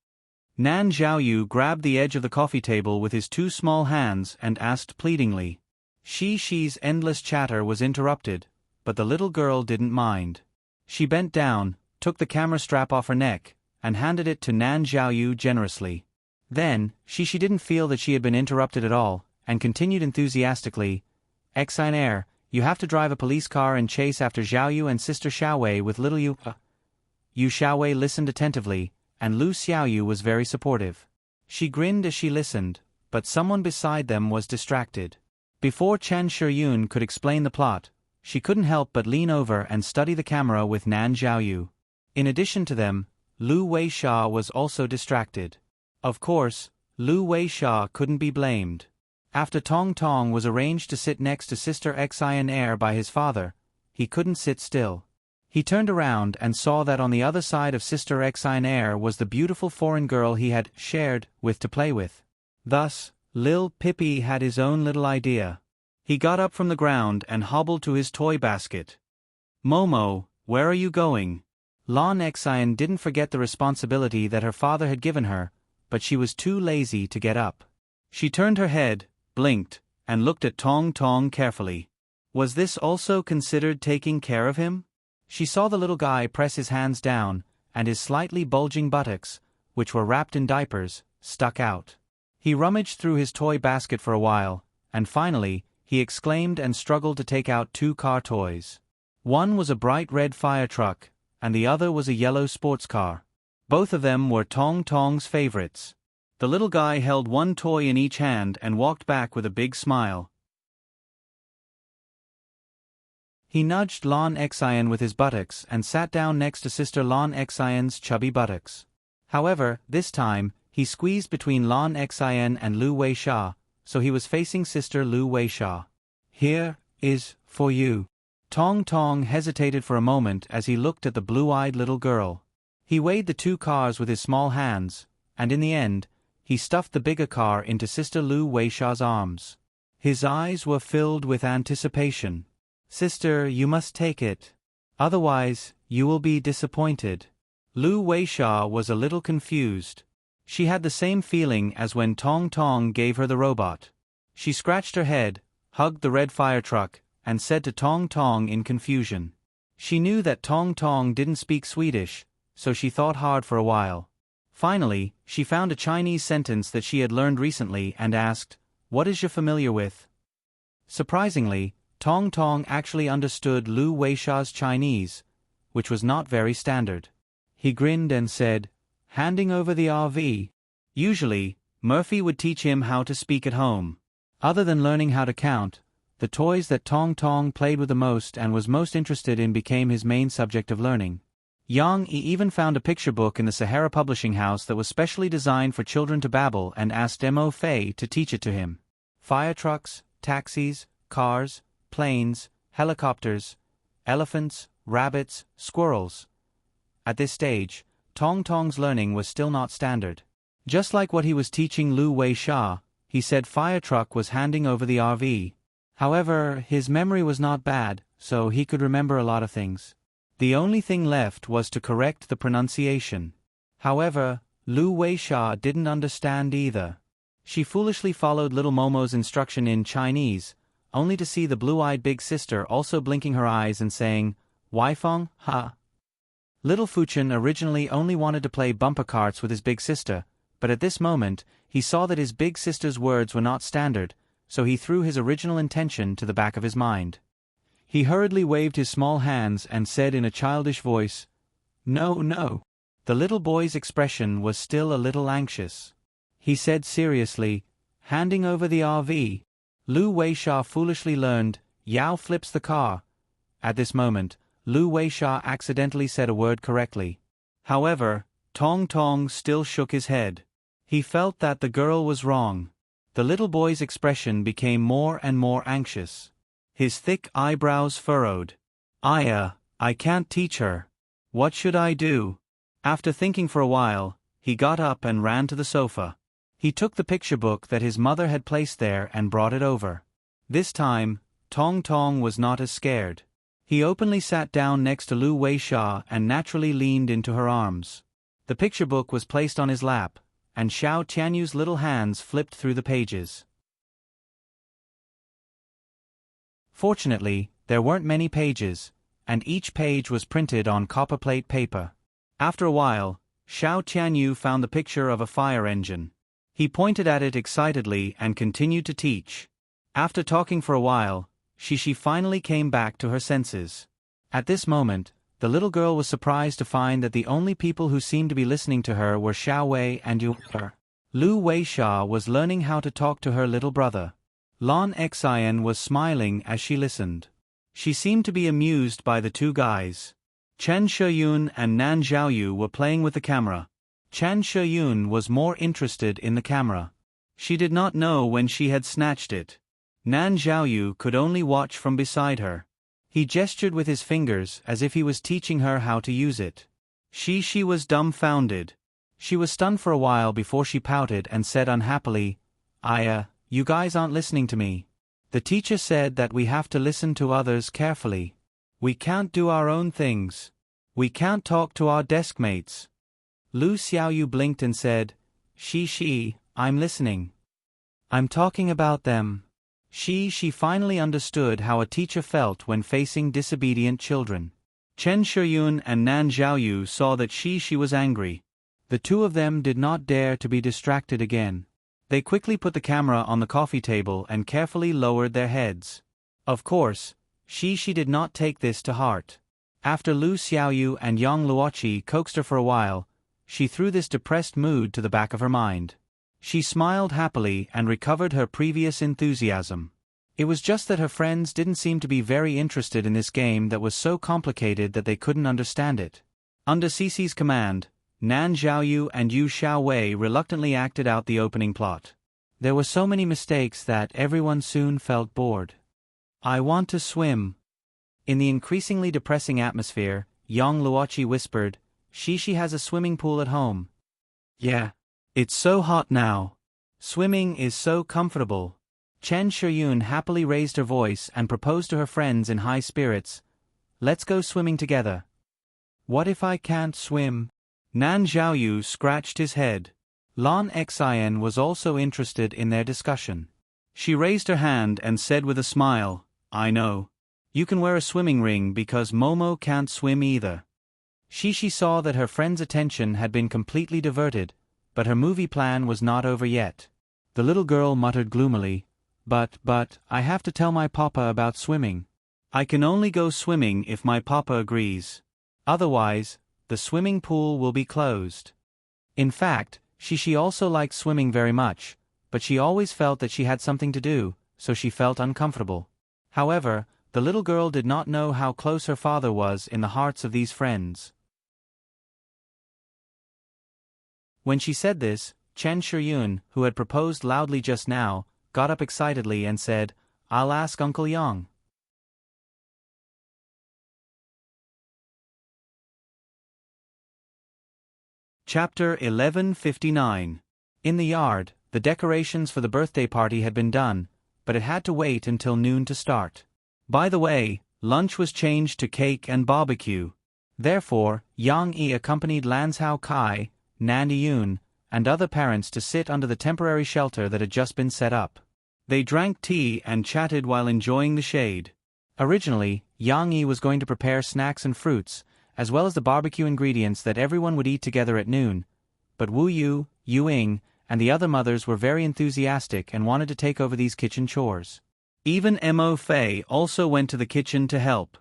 Nan Xiaoyu grabbed the edge of the coffee table with his 2 small hands and asked pleadingly. Shi's endless chatter was interrupted, but the little girl didn't mind. She bent down, took the camera strap off her neck, and handed it to Nan Xiaoyu generously. Then, Shi didn't feel that she had been interrupted at all, and continued enthusiastically, "Xiner, you have to drive a police car and chase after Xiaoyu and Sister Xiaowei with little Yu." Yu Xiaowei listened attentively, and Lu Xiaoyu was very supportive. She grinned as she listened, but someone beside them was distracted. Before Chen Shiyun could explain the plot, she couldn't help but lean over and study the camera with Nan Xiaoyu. In addition to them, Lu Weisha was also distracted. Of course, Lu Weisha couldn't be blamed. After Tong Tong was arranged to sit next to Sister Xiner by his father, he couldn't sit still. He turned around and saw that on the other side of Sister Xiner was the beautiful foreign girl he had shared with to play with. Thus, Lil Pippi had his own little idea. He got up from the ground and hobbled to his toy basket. "Momo, where are you going?" Lan Xian didn't forget the responsibility that her father had given her, but she was too lazy to get up. She turned her head, blinked, and looked at Tong Tong carefully. Was this also considered taking care of him? She saw the little guy press his hands down, and his slightly bulging buttocks, which were wrapped in diapers, stuck out. He rummaged through his toy basket for a while, and finally, he exclaimed and struggled to take out 2 car toys. One was a bright red fire truck, and the other was a yellow sports car. Both of them were Tong Tong's favorites. The little guy held one toy in each hand and walked back with a big smile. He nudged Lan Xian with his buttocks and sat down next to Sister Lan Xian's chubby buttocks. However, this time, he squeezed between Lan Xian and Lu Weisha, so he was facing Sister Lu Weisha. "Here is for you." Tong Tong hesitated for a moment as he looked at the blue-eyed little girl. He weighed the 2 cars with his small hands, and in the end, he stuffed the bigger car into Sister Lu Weisha's arms. His eyes were filled with anticipation. "Sister, you must take it. Otherwise, you will be disappointed." Lu Weisha was a little confused. She had the same feeling as when Tong Tong gave her the robot. She scratched her head, hugged the red fire truck, and said to Tong Tong in confusion. She knew that Tong Tong didn't speak Swedish, so she thought hard for a while. Finally, she found a Chinese sentence that she had learned recently and asked, "What is you familiar with?" Surprisingly, Tong Tong actually understood Lu Weisha's Chinese, which was not very standard. He grinned and said, "Handing over the RV." Usually, Murphy would teach him how to speak at home. Other than learning how to count, the toys that Tong Tong played with the most and was most interested in became his main subject of learning. Yang Yi even found a picture book in the Sahara Publishing House that was specially designed for children to babble and asked Mo Fei to teach it to him. Fire trucks, taxis, cars, planes, helicopters, elephants, rabbits, squirrels. At this stage, Tong Tong's learning was still not standard. Just like what he was teaching Lu Weisha, he said fire truck was handing over the RV. However, his memory was not bad, so he could remember a lot of things. The only thing left was to correct the pronunciation. However, Lu Weisha didn't understand either. She foolishly followed little Momo's instruction in Chinese, only to see the blue-eyed big sister also blinking her eyes and saying, "Waifeng, ha." Little Fuchen originally only wanted to play bumper carts with his big sister, but at this moment, he saw that his big sister's words were not standard, so he threw his original intention to the back of his mind. He hurriedly waved his small hands and said in a childish voice, "No, no." The little boy's expression was still a little anxious. He said seriously, "Handing over the RV." Lu Weisha foolishly learned, "Yao flips the car." At this moment, Lu Weisha accidentally said a word correctly. However, Tong Tong still shook his head. He felt that the girl was wrong. The little boy's expression became more and more anxious. His thick eyebrows furrowed. I can't teach her. What should I do?" After thinking for a while, he got up and ran to the sofa. He took the picture book that his mother had placed there and brought it over. This time, Tong Tong was not as scared. He openly sat down next to Lu Weisha and naturally leaned into her arms. The picture book was placed on his lap, and Xiao Tianyu's little hands flipped through the pages. Fortunately, there weren't many pages, and each page was printed on copperplate paper. After a while, Xiao Tianyu found the picture of a fire engine. He pointed at it excitedly and continued to teach. After talking for a while, Shishi finally came back to her senses. At this moment, the little girl was surprised to find that the only people who seemed to be listening to her were Xiao Wei and Yu Er. Lu Weisha was learning how to talk to her little brother. Lan Xian was smiling as she listened. She seemed to be amused by the two guys. Chen Shiyun and Nan Xiaoyu were playing with the camera. Chen Shiyun was more interested in the camera. She did not know when she had snatched it. Nan Xiaoyu could only watch from beside her. He gestured with his fingers as if he was teaching her how to use it. She was dumbfounded. She was stunned for a while before she pouted and said unhappily, You guys aren't listening to me. The teacher said that we have to listen to others carefully. We can't do our own things. We can't talk to our desk mates." Lu Xiaoyu blinked and said, I'm listening. I'm talking about them. She finally understood how a teacher felt when facing disobedient children. Chen Shiyun and Nan Xiaoyu saw that she was angry. The two of them did not dare to be distracted again. They quickly put the camera on the coffee table and carefully lowered their heads. Of course, she did not take this to heart. After Lu Xiaoyu and Yang Luoqi coaxed her for a while, she threw this depressed mood to the back of her mind. She smiled happily and recovered her previous enthusiasm. It was just that her friends didn't seem to be very interested in this game that was so complicated that they couldn't understand it. Under Cici's command, Nan Xiaoyu and Yu Xiaowei reluctantly acted out the opening plot. There were so many mistakes that everyone soon felt bored. I want to swim. In the increasingly depressing atmosphere, Yang Luoqi whispered, She has a swimming pool at home. Yeah. It's so hot now. Swimming is so comfortable. Chen Shiyun happily raised her voice and proposed to her friends in high spirits, Let's go swimming together. What if I can't swim? Nan Xiaoyu scratched his head. Lan Xin was also interested in their discussion. She raised her hand and said with a smile, I know. You can wear a swimming ring because Momo can't swim either. She saw that her friend's attention had been completely diverted, but her movie plan was not over yet. The little girl muttered gloomily, But, I have to tell my papa about swimming. I can only go swimming if my papa agrees. Otherwise, the swimming pool will be closed. In fact, she also liked swimming very much, but she always felt that she had something to do, so she felt uncomfortable. However, the little girl did not know how close her father was in the hearts of these friends. When she said this, Chen Shiyun, who had proposed loudly just now, got up excitedly and said, I'll ask Uncle Yang. Chapter 1159. In the yard, the decorations for the birthday party had been done, but it had to wait until noon to start. By the way, lunch was changed to cake and barbecue. Therefore, Yang Yi accompanied Lan Zhao Kai, Nan Yun, and other parents to sit under the temporary shelter that had just been set up. They drank tea and chatted while enjoying the shade. Originally, Yang Yi was going to prepare snacks and fruits, as well as the barbecue ingredients that everyone would eat together at noon, but Wu Yu, Yu Ying, and the other mothers were very enthusiastic and wanted to take over these kitchen chores. Even Mo Fei also went to the kitchen to help.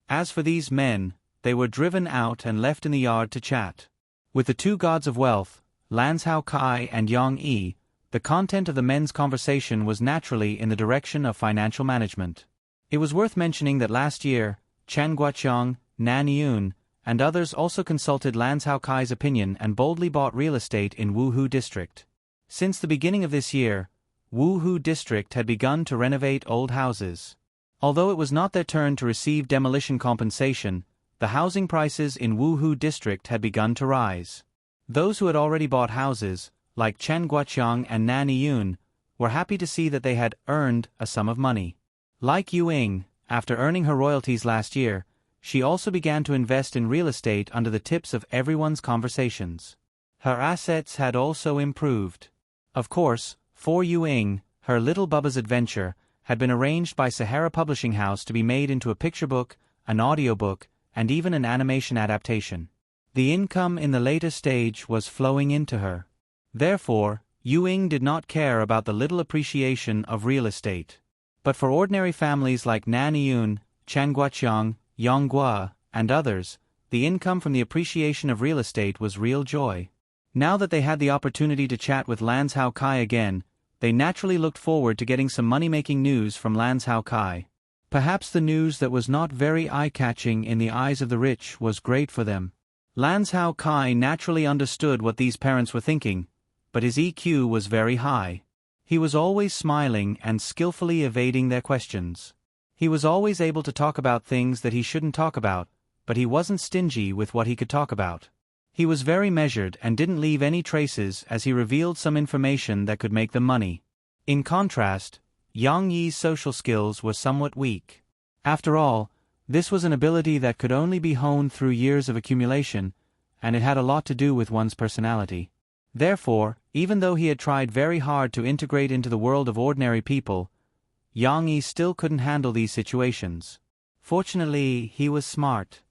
As for these men, they were driven out and left in the yard to chat. With the two gods of wealth, Lan Zhao Kai and Yang Yi, the content of the men's conversation was naturally in the direction of financial management. It was worth mentioning that last year, Chen Guoqiang, Nan Yun, and others also consulted Lan Zhao Kai's opinion and boldly bought real estate in Wuhu District. Since the beginning of this year, Wuhu District had begun to renovate old houses. Although it was not their turn to receive demolition compensation, the housing prices in Wuhu District had begun to rise. Those who had already bought houses, like Chen Guoqiang and Nan Yun, were happy to see that they had earned a sum of money. Like Yu Ying, after earning her royalties last year, she also began to invest in real estate under the tips of everyone's conversations. Her assets had also improved. Of course, for Yu Ying, her Little Bubba's Adventure had been arranged by Sahara Publishing House to be made into a picture book, an audiobook, and even an animation adaptation. The income in the later stage was flowing into her. Therefore, Yu Ying did not care about the little appreciation of real estate. But for ordinary families like Nan Yun, Chen Guoqiang, Yang Gua, and others, the income from the appreciation of real estate was real joy. Now that they had the opportunity to chat with Lan Zhao Kai again, they naturally looked forward to getting some money-making news from Lan Zhao Kai. Perhaps the news that was not very eye-catching in the eyes of the rich was great for them. Lan Zhao Kai naturally understood what these parents were thinking, but his EQ was very high. He was always smiling and skillfully evading their questions. He was always able to talk about things that he shouldn't talk about, but he wasn't stingy with what he could talk about. He was very measured and didn't leave any traces as he revealed some information that could make them money. In contrast, Yang Yi's social skills were somewhat weak. After all, this was an ability that could only be honed through years of accumulation, and it had a lot to do with one's personality. Therefore, even though he had tried very hard to integrate into the world of ordinary people, Yang Yi still couldn't handle these situations. Fortunately, he was smart.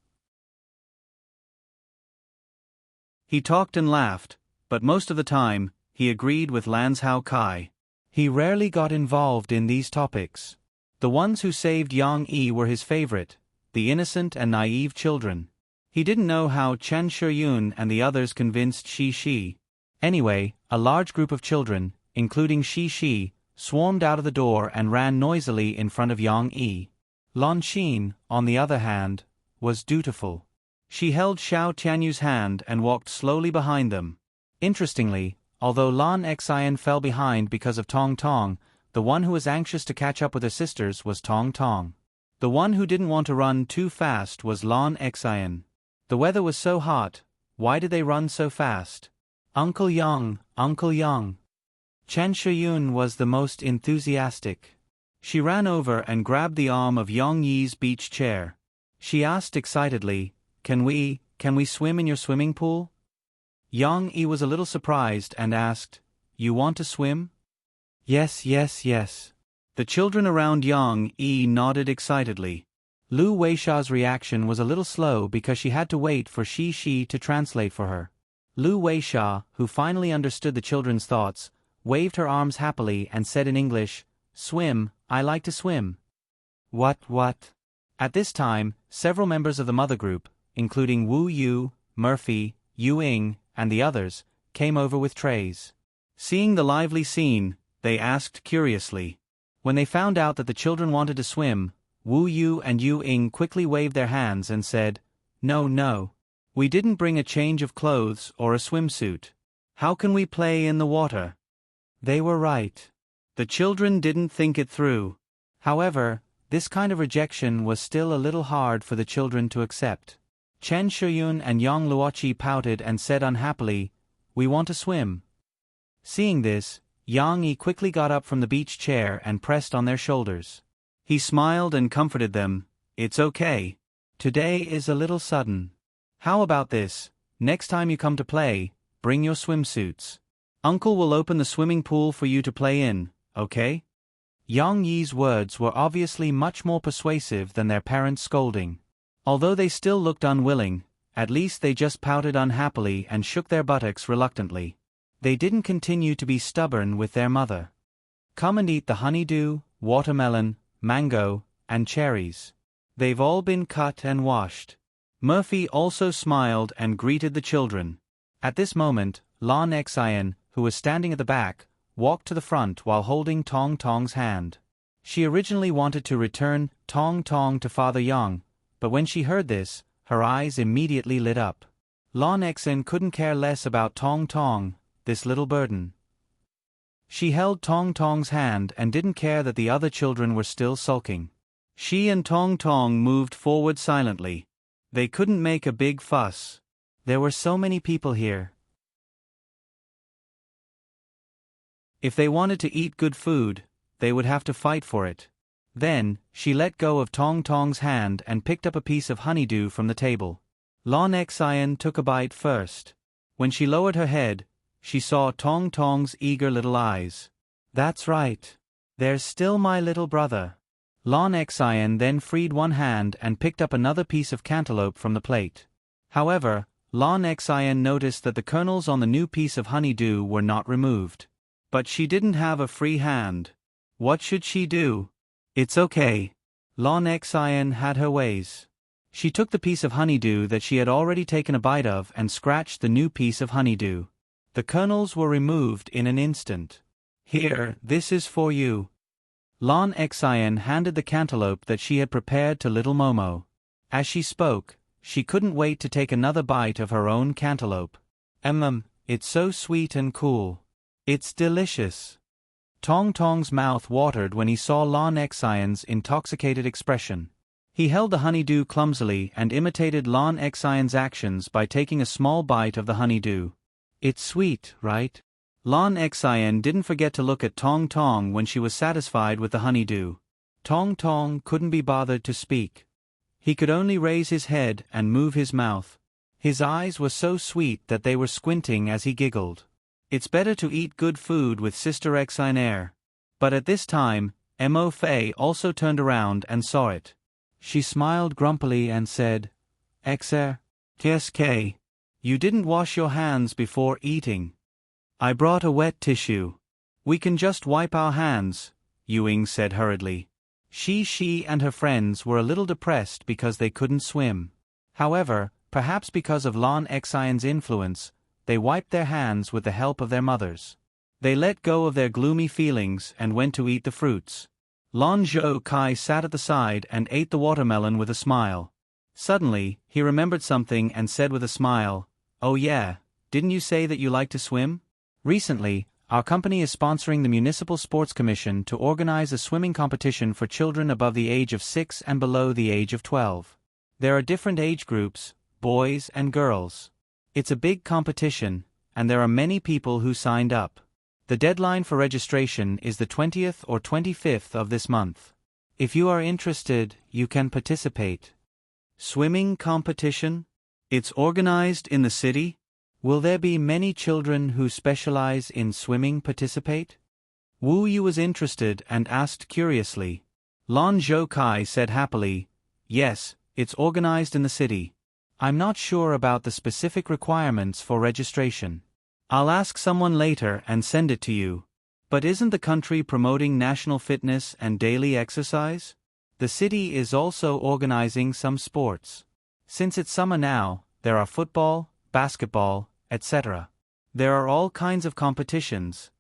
He talked and laughed, but most of the time, he agreed with Lan Hao Kai. He rarely got involved in these topics. The ones who saved Yang Yi were his favorite, the innocent and naive children. He didn't know how Chen Shiyun and the others convinced Shi. Anyway, a large group of children, including Shi, swarmed out of the door and ran noisily in front of Yang Yi. Lan Xin, on the other hand, was dutiful. She held Xiao Tianyu's hand and walked slowly behind them. Interestingly, although Lan Xian fell behind because of Tong Tong, the one who was anxious to catch up with her sisters was Tong Tong. The one who didn't want to run too fast was Lan Xian. The weather was so hot, why did they run so fast? Uncle Yang, Uncle Yang. Chen Shiyun was the most enthusiastic. She ran over and grabbed the arm of Yang Yi's beach chair. She asked excitedly, Can we swim in your swimming pool? Yang Yi was a little surprised and asked, You want to swim? Yes. The children around Yang Yi nodded excitedly. Lu Weisha's reaction was a little slow because she had to wait for Shi to translate for her. Lu Weisha, who finally understood the children's thoughts, waved her arms happily and said in English, Swim, I like to swim. What? At this time, several members of the mother group, including Wu Yu, Murphy, Yu Ying, and the others, came over with trays. Seeing the lively scene, they asked curiously. When they found out that the children wanted to swim, Wu Yu and Yu Ying quickly waved their hands and said, No. We didn't bring a change of clothes or a swimsuit. How can we play in the water? They were right. The children didn't think it through. However, this kind of rejection was still a little hard for the children to accept. Chen Shiyun and Yang Luoqi pouted and said unhappily, We want to swim. Seeing this, Yang Yi quickly got up from the beach chair and pressed on their shoulders. He smiled and comforted them, It's okay. Today is a little sudden. How about this? Next time you come to play, bring your swimsuits. Uncle will open the swimming pool for you to play in, okay? Yang Yi's words were obviously much more persuasive than their parents' scolding. Although they still looked unwilling, at least they just pouted unhappily and shook their buttocks reluctantly. They didn't continue to be stubborn with their mother. Come and eat the honeydew, watermelon, mango, and cherries. They've all been cut and washed. Murphy also smiled and greeted the children. At this moment, Lan Xian, who was standing at the back, walked to the front while holding Tong Tong's hand. She originally wanted to return Tong Tong to Father Yang, but when she heard this, her eyes immediately lit up. Lan Xian couldn't care less about Tong Tong, this little burden. She held Tong Tong's hand and didn't care that the other children were still sulking. She and Tong Tong moved forward silently. They couldn't make a big fuss. There were so many people here. If they wanted to eat good food, they would have to fight for it. Then, she let go of Tong Tong's hand and picked up a piece of honeydew from the table. Lan Xian took a bite first. When she lowered her head, she saw Tong Tong's eager little eyes. That's right. There's still my little brother. Lan Xian then freed one hand and picked up another piece of cantaloupe from the plate. However, Lan Xian noticed that the kernels on the new piece of honeydew were not removed. But she didn't have a free hand. What should she do? It's okay. Lan Xian had her ways. She took the piece of honeydew that she had already taken a bite of and scratched the new piece of honeydew. The kernels were removed in an instant. Here, this is for you. Lan Xian handed the cantaloupe that she had prepared to little Momo. As she spoke, she couldn't wait to take another bite of her own cantaloupe. It's so sweet and cool. It's delicious. Tong Tong's mouth watered when he saw Lan Xian's intoxicated expression. He held the honeydew clumsily and imitated Lan Xian's actions by taking a small bite of the honeydew. It's sweet, right? Lan Xian didn't forget to look at Tong Tong when she was satisfied with the honeydew. Tong Tong couldn't be bothered to speak. He could only raise his head and move his mouth. His eyes were so sweet that they were squinting as he giggled. It's better to eat good food with Sister Xian air. But at this time, Mo Fei also turned around and saw it. She smiled grumpily and said, "Xer, TSK. You didn't wash your hands before eating." "I brought a wet tissue. We can just wipe our hands," Ewing said hurriedly. She and her friends were a little depressed because they couldn't swim. However, perhaps because of Lon Xian's influence, they wiped their hands with the help of their mothers. They let go of their gloomy feelings and went to eat the fruits. Lon Zhou Kai sat at the side and ate the watermelon with a smile. Suddenly, he remembered something and said with a smile, "Oh yeah, didn't you say that you like to swim? Recently, our company is sponsoring the Municipal Sports Commission to organize a swimming competition for children above the age of 6 and below the age of 12. There are different age groups, boys and girls. It's a big competition, and there are many people who signed up. The deadline for registration is the 20th or 25th of this month. If you are interested, you can participate." Swimming competition? It's organized in the city? Will there be many children who specialize in swimming participate? Wu Yu was interested and asked curiously. Lon Zhou Kai said happily, "Yes, it's organized in the city. I'm not sure about the specific requirements for registration. I'll ask someone later and send it to you. But isn't the country promoting national fitness and daily exercise? The city is also organizing some sports. Since it's summer now, there are football, basketball, etc. There are all kinds of competitions.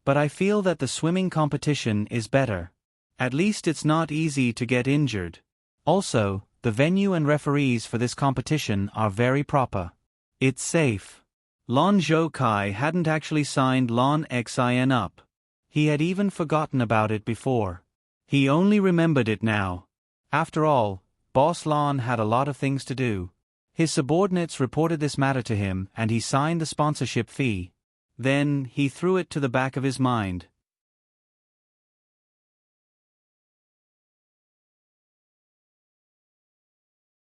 But I feel that the swimming competition is better. At least it's not easy to get injured. Also, the venue and referees for this competition are very proper. It's safe." Lon Zhou Kai hadn't actually signed Lon Xin up. He had even forgotten about it before. He only remembered it now. After all, Boss Lon had a lot of things to do. His subordinates reported this matter to him and he signed the sponsorship fee. Then, he threw it to the back of his mind.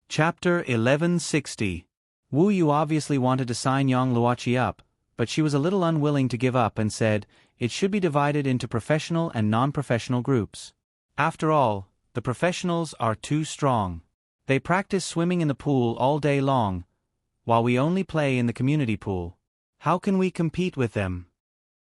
Chapter 1160. Wu Yu obviously wanted to sign Yang Luoqi up, but she was a little unwilling to give up and said, it should be divided into professional and non-professional groups. After all, the professionals are too strong. They practice swimming in the pool all day long, while we only play in the community pool. How can we compete with them?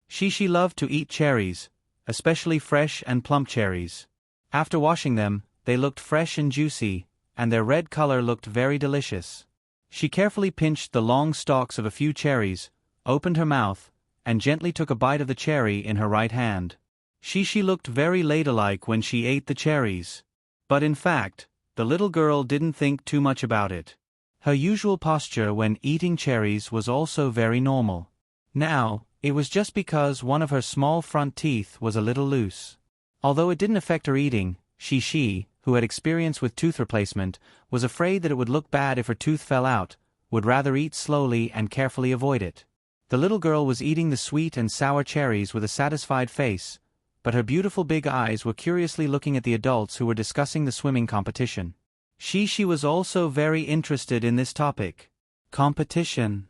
She loved to eat cherries, especially fresh and plump cherries. After washing them, they looked fresh and juicy, and their red color looked very delicious. She carefully pinched the long stalks of a few cherries, opened her mouth, and gently took a bite of the cherry in her right hand. She looked very ladylike when she ate the cherries. But in fact, the little girl didn't think too much about it. Her usual posture when eating cherries was also very normal. Now, it was just because one of her small front teeth was a little loose. Although it didn't affect her eating, she, who had experience with tooth replacement, was afraid that it would look bad if her tooth fell out, would rather eat slowly and carefully avoid it. The little girl was eating the sweet and sour cherries with a satisfied face, but her beautiful big eyes were curiously looking at the adults who were discussing the swimming competition. She was also very interested in this topic. Competition.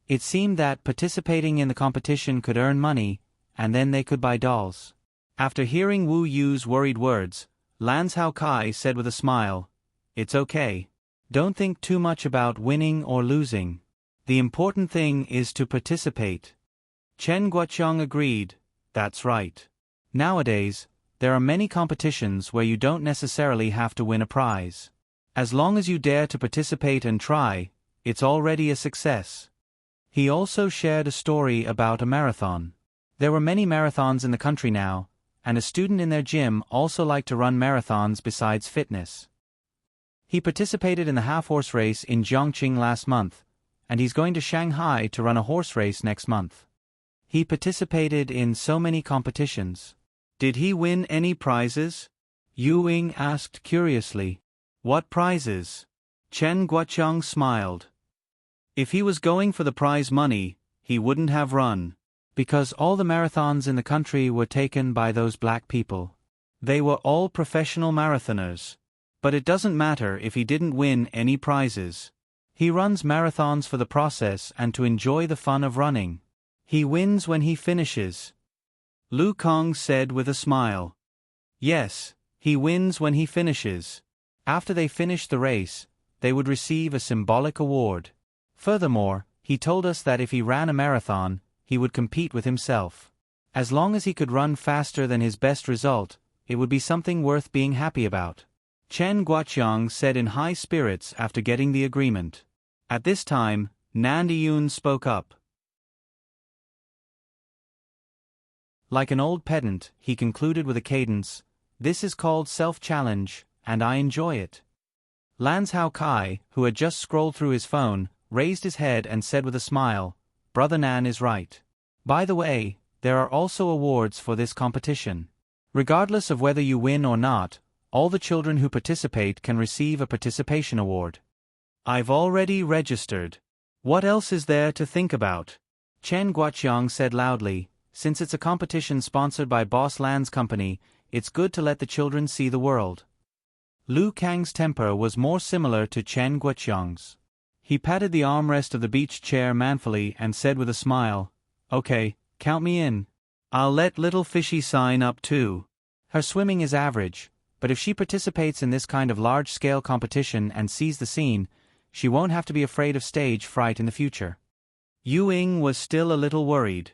It seemed that participating in the competition could earn money, and then they could buy dolls. After hearing Wu Yu's worried words, Lan Hao Kai said with a smile, "It's okay. Don't think too much about winning or losing. The important thing is to participate." Chen Guoqiang agreed, "That's right. Nowadays, there are many competitions where you don't necessarily have to win a prize. As long as you dare to participate and try, it's already a success." He also shared a story about a marathon. There were many marathons in the country now, and a student in their gym also liked to run marathons besides fitness. He participated in the half-horse race in Zhongqing last month, and he's going to Shanghai to run a horse race next month. He participated in so many competitions. Did he win any prizes? Yu Ying asked curiously. What prizes? Chen Guoqiang smiled. If he was going for the prize money, he wouldn't have run. Because all the marathons in the country were taken by those black people. They were all professional marathoners. But it doesn't matter if he didn't win any prizes. He runs marathons for the process and to enjoy the fun of running. He wins when he finishes. Lu Kang said with a smile. Yes, he wins when he finishes. After they finished the race, they would receive a symbolic award. Furthermore, he told us that if he ran a marathon, he would compete with himself. As long as he could run faster than his best result, it would be something worth being happy about. Chen Guoqiang said in high spirits after getting the agreement. At this time, Nan Diyun spoke up. Like an old pedant, he concluded with a cadence, "This is called self-challenge, and I enjoy it." Lan Hao Kai, who had just scrolled through his phone, raised his head and said with a smile, "Brother Nan is right. By the way, there are also awards for this competition. Regardless of whether you win or not, all the children who participate can receive a participation award." "I've already registered. What else is there to think about?" Chen Guoqiang said loudly. Since it's a competition sponsored by Boss Lan's company, it's good to let the children see the world. Lu Kang's temper was more similar to Chen Guoqiang's. He patted the armrest of the beach chair manfully and said with a smile, "Okay, count me in. I'll let little fishy sign up too. Her swimming is average, but if she participates in this kind of large-scale competition and sees the scene, she won't have to be afraid of stage fright in the future." Yu Ying was still a little worried.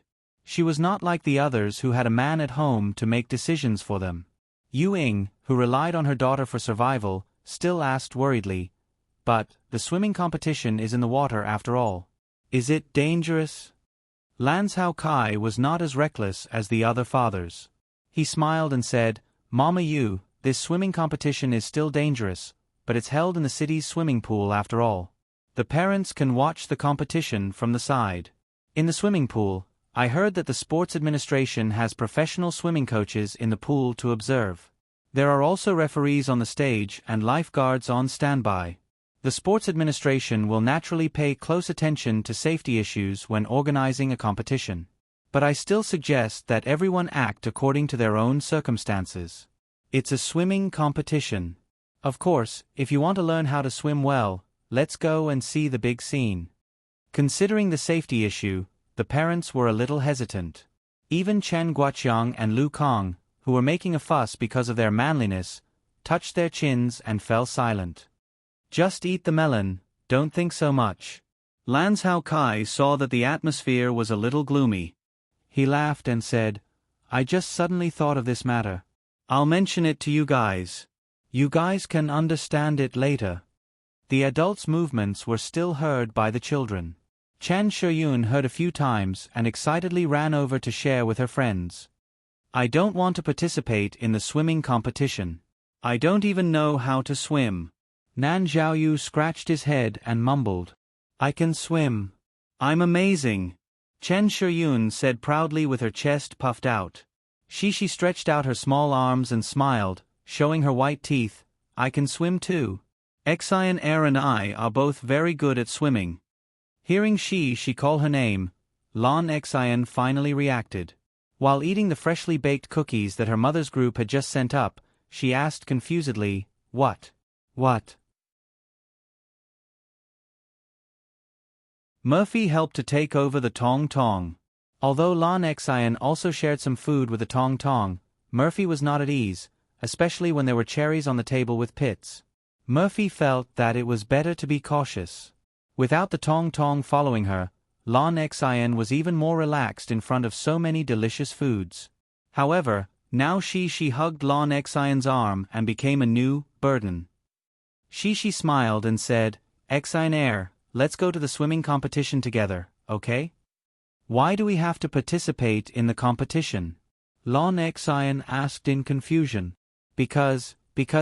She was not like the others who had a man at home to make decisions for them. Yu Ying, who relied on her daughter for survival, still asked worriedly, "But, the swimming competition is in the water after all. Is it dangerous?" Lan Hao Kai was not as reckless as the other fathers. He smiled and said, "Mama Yu, this swimming competition is still dangerous, but it's held in the city's swimming pool after all. The parents can watch the competition from the side. In the swimming pool, I heard that the sports administration has professional swimming coaches in the pool to observe. There are also referees on the stage and lifeguards on standby. The sports administration will naturally pay close attention to safety issues when organizing a competition. But I still suggest that everyone act according to their own circumstances. It's a swimming competition. Of course, if you want to learn how to swim well, let's go and see the big scene." Considering the safety issue, the parents were a little hesitant. Even Chen Guoqiang and Lu Kang, who were making a fuss because of their manliness, touched their chins and fell silent. "Just eat the melon, don't think so much." Lan Hao Kai saw that the atmosphere was a little gloomy. He laughed and said, "I just suddenly thought of this matter. I'll mention it to you guys. You guys can understand it later." The adults' movements were still heard by the children. Chan Shuyun heard a few times and excitedly ran over to share with her friends. "I don't want to participate in the swimming competition. I don't even know how to swim." Nan Zhaoyu scratched his head and mumbled, "I can swim. I'm amazing." Chen Shuyun said proudly with her chest puffed out. She stretched out her small arms and smiled, showing her white teeth, "I can swim too. Xian Er and I are both very good at swimming." Hearing she call her name, Lan Xian finally reacted. While eating the freshly baked cookies that her mother's group had just sent up, she asked confusedly, What? Murphy helped to take over the Tong Tong. Although Lan Xian also shared some food with the Tong Tong, Murphy was not at ease, especially when there were cherries on the table with pits. Murphy felt that it was better to be cautious. Without the Tong Tong following her, Lan Xian was even more relaxed in front of so many delicious foods. However, now she hugged Lan Xian's arm and became a new burden. She smiled and said, "Xian Er, let's go to the swimming competition together, okay?" "Why do we have to participate in the competition?" Lan Xian asked in confusion. Because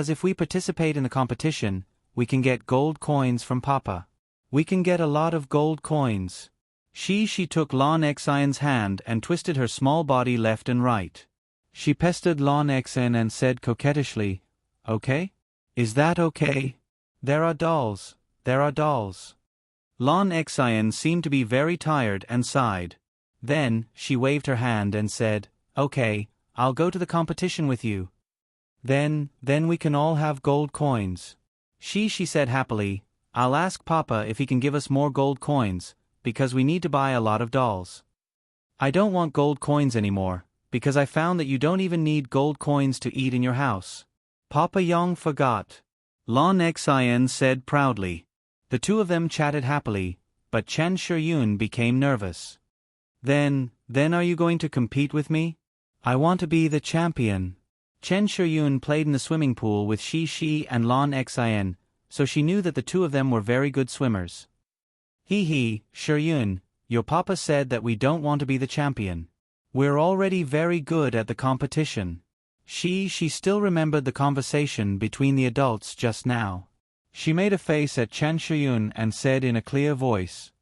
if we participate in the competition, we can get gold coins from Papa. We can get a lot of gold coins." She took Lan Xian's hand and twisted her small body left and right. She pestered Lan Xian and said coquettishly, "Okay? Is that okay? There are dolls. Lan Xian seemed to be very tired and sighed. Then, she waved her hand and said, "Okay, I'll go to the competition with you. Then we can all have gold coins." She said happily, "I'll ask Papa if he can give us more gold coins, because we need to buy a lot of dolls. I don't want gold coins anymore, because I found that you don't even need gold coins to eat in your house. Papa Yong forgot. Lon Xin said proudly. The two of them chatted happily, but Chen Shiyun became nervous. Then are you going to compete with me? I want to be the champion. Chen Shiyun played in the swimming pool with Shi and Lon Xin, so she knew that the two of them were very good swimmers. Shiyun, your papa said that we don't want to be the champion. We're already very good at the competition. She still remembered the conversation between the adults just now. She made a face at Chen Shiyun and said in a clear voice.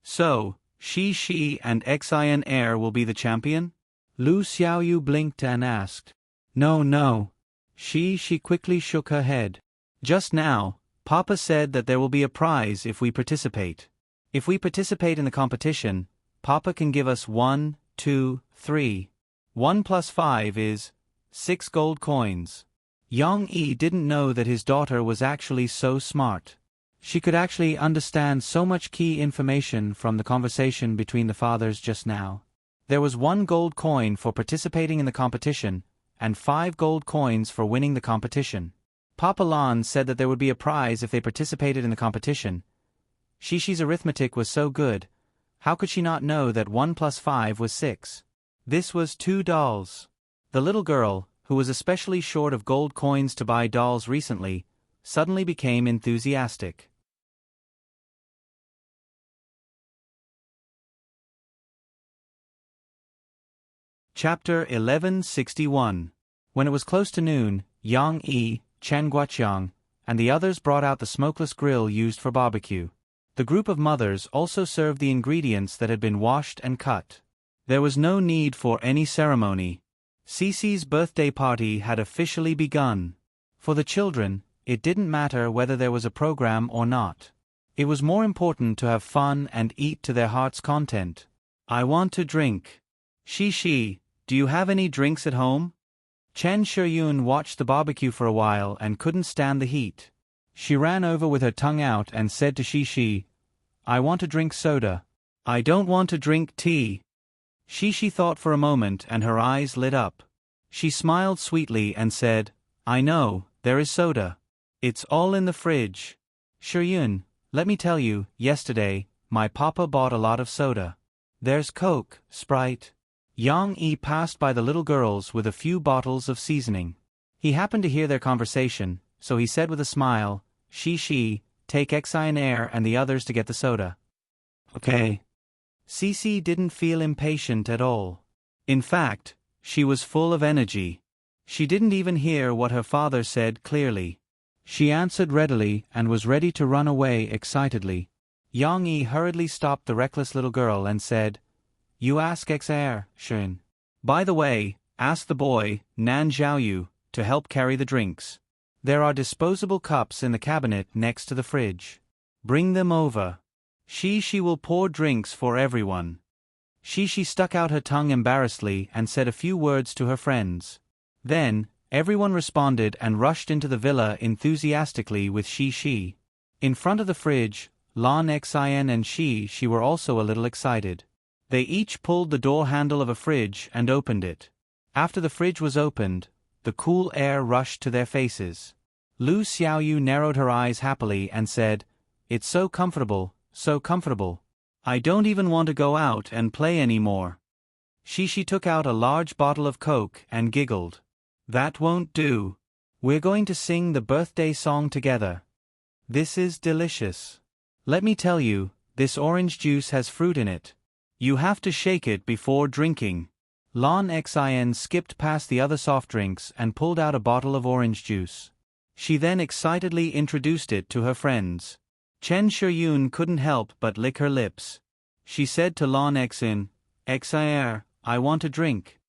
So, Shi and Xin Air will be the champion? Lu Xiaoyu blinked and asked. No. She quickly shook her head. Just now, Papa said that there will be a prize if we participate. If we participate in the competition, Papa can give us 1, 2, 3. 1 plus 5 is 6 gold coins. Yang Yi didn't know that his daughter was actually so smart. She could actually understand so much key information from the conversation between the fathers just now. There was 1 gold coin for participating in the competition, and 5 gold coins for winning the competition. Papa Lon said that there would be a prize if they participated in the competition. Shishi's arithmetic was so good. How could she not know that 1 plus 5 was 6? This was 2 dolls. The little girl, who was especially short of gold coins to buy dolls recently, suddenly became enthusiastic. Chapter 1161. When it was close to noon, Yang Yi, Chen Guoqiang, and the others brought out the smokeless grill used for barbecue. The group of mothers also served the ingredients that had been washed and cut. There was no need for any ceremony. Cece's birthday party had officially begun. For the children, it didn't matter whether there was a program or not. It was more important to have fun and eat to their heart's content. I want to drink. Shi, do you have any drinks at home? Chen Shiyun watched the barbecue for a while and couldn't stand the heat. She ran over with her tongue out and said to Shi, I want to drink soda. I don't want to drink tea. Shi thought for a moment and her eyes lit up. She smiled sweetly and said, I know, there is soda. It's all in the fridge. Shiyun, let me tell you, yesterday, my papa bought a lot of soda. There's Coke, Sprite. Yang Yi passed by the little girls with a few bottles of seasoning. He happened to hear their conversation, so he said with a smile, Shi, take Xin Air and the others to get the soda. Okay. Cece didn't feel impatient at all. In fact, she was full of energy. She didn't even hear what her father said clearly. She answered readily and was ready to run away excitedly. Yang Yi hurriedly stopped the reckless little girl and said, You ask Xin Air. By the way, ask the boy, Nan Xiaoyu, to help carry the drinks. There are disposable cups in the cabinet next to the fridge. Bring them over. She will pour drinks for everyone. She stuck out her tongue embarrassedly and said a few words to her friends. Then, everyone responded and rushed into the villa enthusiastically with Shi. In front of the fridge, Lon Xin and Shi were also a little excited. They each pulled the door handle of a fridge and opened it. After the fridge was opened, the cool air rushed to their faces. Lu Xiaoyu narrowed her eyes happily and said, It's so comfortable, so comfortable. I don't even want to go out and play anymore. Shi took out a large bottle of Coke and giggled. That won't do. We're going to sing the birthday song together. This is delicious. Let me tell you, this orange juice has fruit in it. You have to shake it before drinking. Lon Xin skipped past the other soft drinks and pulled out a bottle of orange juice. She then excitedly introduced it to her friends. Chen Shiyun couldn't help but lick her lips. She said to Lon Xin Air, I want a drink.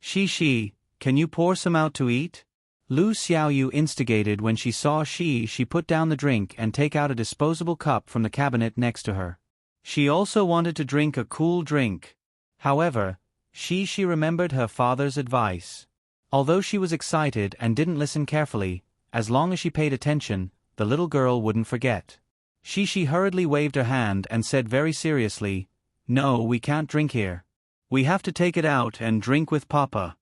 Shi, can you pour some out to eat? Lu Xiaoyu instigated when she saw she put down the drink and take out a disposable cup from the cabinet next to her. She also wanted to drink a cool drink. However, she remembered her father's advice. Although she was excited and didn't listen carefully, as long as she paid attention, the little girl wouldn't forget. She hurriedly waved her hand and said very seriously, No, we can't drink here. We have to take it out and drink with Papa.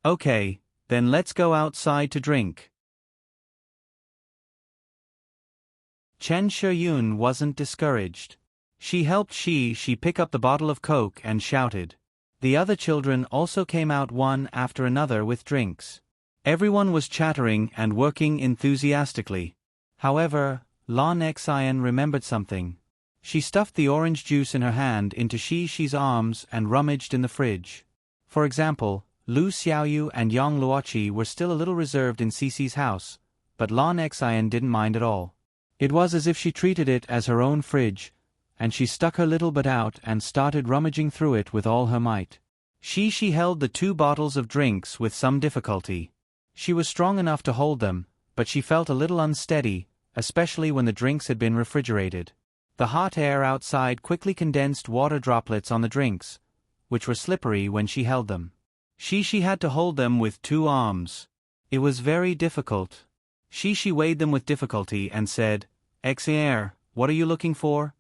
Okay, then let's go outside to drink. Chen Shiyun wasn't discouraged. She helped she pick up the bottle of Coke and shouted. The other children also came out one after another with drinks. Everyone was chattering and working enthusiastically. However, Lan Xian remembered something. She stuffed the orange juice in her hand into Shi's arms and rummaged in the fridge. For example, Lu Xiaoyu and Yang Luoqi were still a little reserved in Cici's house, but Lan Xian didn't mind at all. It was as if she treated it as her own fridge, and she stuck her little butt out and started rummaging through it with all her might. She held the 2 bottles of drinks with some difficulty. She was strong enough to hold them, but she felt a little unsteady, especially when the drinks had been refrigerated. The hot air outside quickly condensed water droplets on the drinks, which were slippery when she held them. She had to hold them with 2 arms. It was very difficult. She weighed them with difficulty and said, "Xian, what are you looking for?"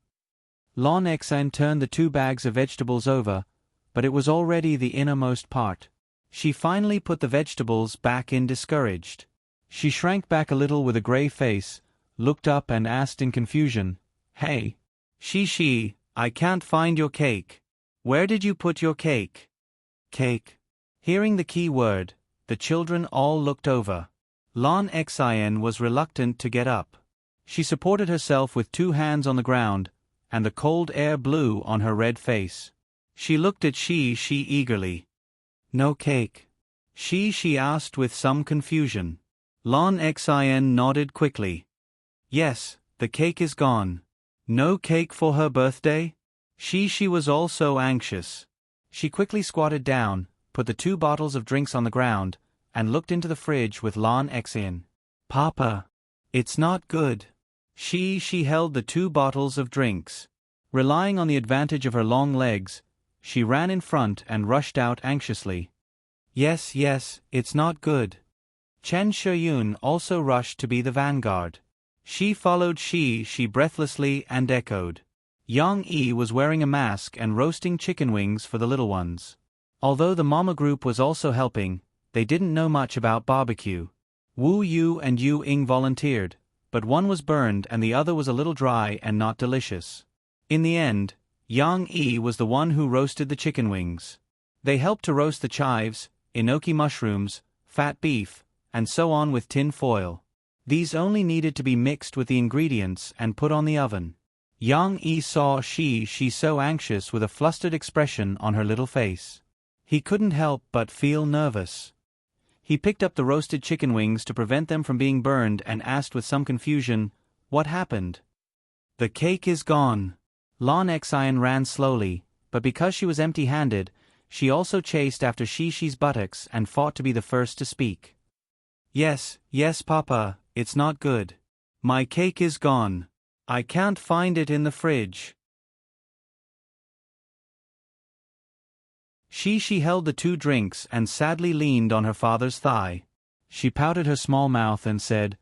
Lan Xian turned the 2 bags of vegetables over, but it was already the innermost part. She finally put the vegetables back in discouraged. She shrank back a little with a grey face, looked up and asked in confusion, "Hey, Shi, I can't find your cake. Where did you put your cake?" Cake. Hearing the key word, the children all looked over. Lan Xian was reluctant to get up. She supported herself with 2 hands on the ground, and the cold air blew on her red face. She looked at Shi eagerly. "No cake?" She asked with some confusion. Lan Xian nodded quickly. "Yes, the cake is gone." No cake for her birthday? She was also anxious. She quickly squatted down, put the 2 bottles of drinks on the ground, and looked into the fridge with Lan Xian. "Papa, it's not good." She held the 2 bottles of drinks. Relying on the advantage of her long legs, she ran in front and rushed out anxiously. Yes, it's not good." Chen Shiyun also rushed to be the vanguard. She followed she breathlessly and echoed. Yang Yi was wearing a mask and roasting chicken wings for the little ones. Although the mama group was also helping, they didn't know much about barbecue. Wu Yu and Yu Ying volunteered, but one was burned and the other was a little dry and not delicious. In the end, Yang Yi was the one who roasted the chicken wings. They helped to roast the chives, enoki mushrooms, fat beef, and so on with tin foil. These only needed to be mixed with the ingredients and put on the oven. Yang Yi saw she so anxious with a flustered expression on her little face. He couldn't help but feel nervous. He picked up the roasted chicken wings to prevent them from being burned and asked with some confusion, "What happened?" "The cake is gone." Lan Xian ran slowly, but because she was empty-handed, she also chased after Shi's buttocks and fought to be the first to speak. Yes, Papa, it's not good. My cake is gone. I can't find it in the fridge." She held the 2 drinks and sadly leaned on her father's thigh. She pouted her small mouth and said,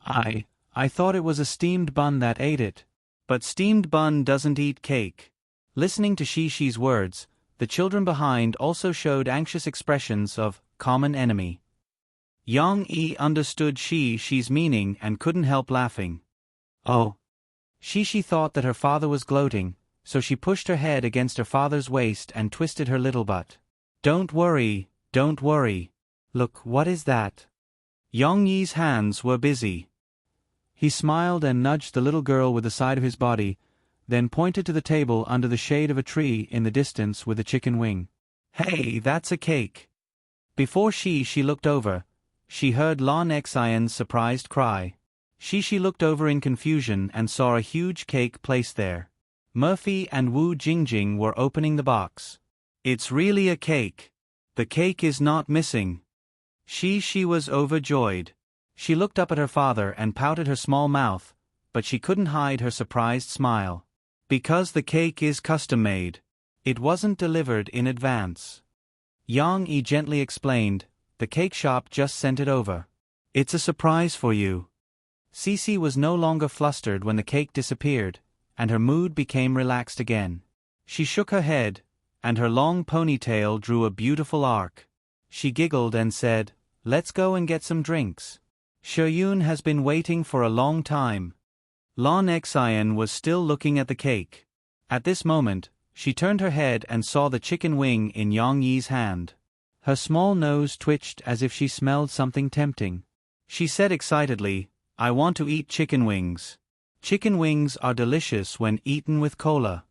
I thought it was a steamed bun that ate it. But steamed bun doesn't eat cake." Listening to Shi's words, the children behind also showed anxious expressions of common enemy. Yang Yi understood Shi's meaning and couldn't help laughing. "Oh." She thought that her father was gloating, so she pushed her head against her father's waist and twisted her little butt. Don't worry. Look, what is that?" Yang Yi's hands were busy. He smiled and nudged the little girl with the side of his body, then pointed to the table under the shade of a tree in the distance with the chicken wing. "Hey, that's a cake." Before she looked over, she heard Lan Xian's surprised cry. She looked over in confusion and saw a huge cake placed there. Murphy and Wu Jingjing were opening the box. "It's really a cake. The cake is not missing." She was overjoyed. She looked up at her father and pouted her small mouth, but she couldn't hide her surprised smile. Because the cake is custom-made. It wasn't delivered in advance. Yang Yi gently explained, "The cake shop just sent it over. It's a surprise for you." Cici was no longer flustered when the cake disappeared, and her mood became relaxed again. She shook her head, and her long ponytail drew a beautiful arc. She giggled and said, "Let's go and get some drinks. Shoyun has been waiting for a long time." Lon Xian was still looking at the cake. At this moment, she turned her head and saw the chicken wing in Yang Yi's hand. Her small nose twitched as if she smelled something tempting. She said excitedly, "I want to eat chicken wings. Chicken wings are delicious when eaten with cola."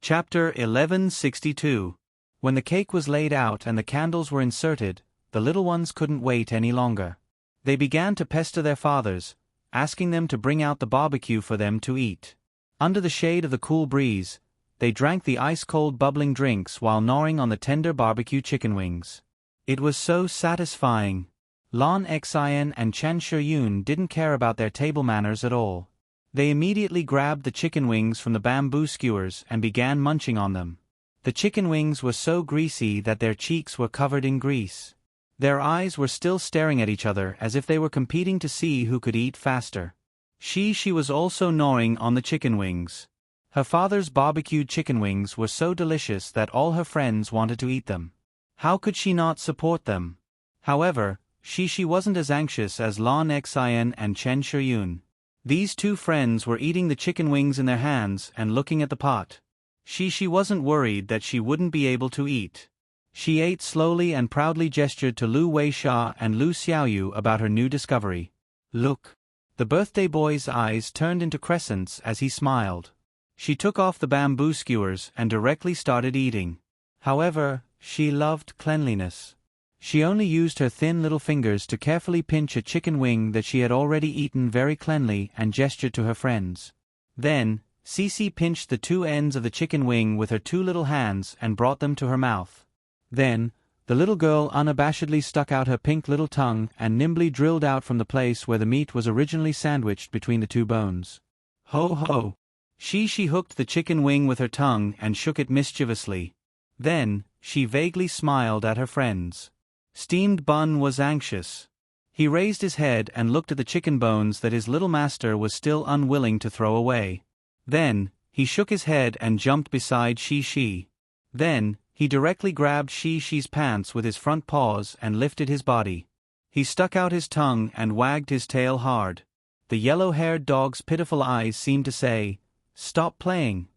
Chapter 1162. When the cake was laid out and the candles were inserted, the little ones couldn't wait any longer. They began to pester their fathers, asking them to bring out the barbecue for them to eat. Under the shade of the cool breeze, they drank the ice-cold bubbling drinks while gnawing on the tender barbecue chicken wings. It was so satisfying. Lon Xian and Chen Shiyun didn't care about their table manners at all. They immediately grabbed the chicken wings from the bamboo skewers and began munching on them. The chicken wings were so greasy that their cheeks were covered in grease. Their eyes were still staring at each other as if they were competing to see who could eat faster. She was also gnawing on the chicken wings. Her father's barbecued chicken wings were so delicious that all her friends wanted to eat them. How could she not support them? However, she wasn't as anxious as Lon Xian and Chen Shiyun. These two friends were eating the chicken wings in their hands and looking at the pot. She wasn't worried that she wouldn't be able to eat. She ate slowly and proudly gestured to Lu Weisha and Lu Xiaoyu about her new discovery. "Look." The birthday boy's eyes turned into crescents as he smiled. She took off the bamboo skewers and directly started eating. However, she loved cleanliness. She only used her thin little fingers to carefully pinch a chicken wing that she had already eaten very cleanly and gestured to her friends. Then, Cece pinched the two ends of the chicken wing with her two little hands and brought them to her mouth. Then, the little girl unabashedly stuck out her pink little tongue and nimbly drilled out from the place where the meat was originally sandwiched between the two bones. Ho ho! She hooked the chicken wing with her tongue and shook it mischievously. Then, she vaguely smiled at her friends. Steamed Bun was anxious. He raised his head and looked at the chicken bones that his little master was still unwilling to throw away. Then, he shook his head and jumped beside Shi. Then, he directly grabbed Shi's pants with his front paws and lifted his body. He stuck out his tongue and wagged his tail hard. The yellow-haired dog's pitiful eyes seemed to say, "Stop playing.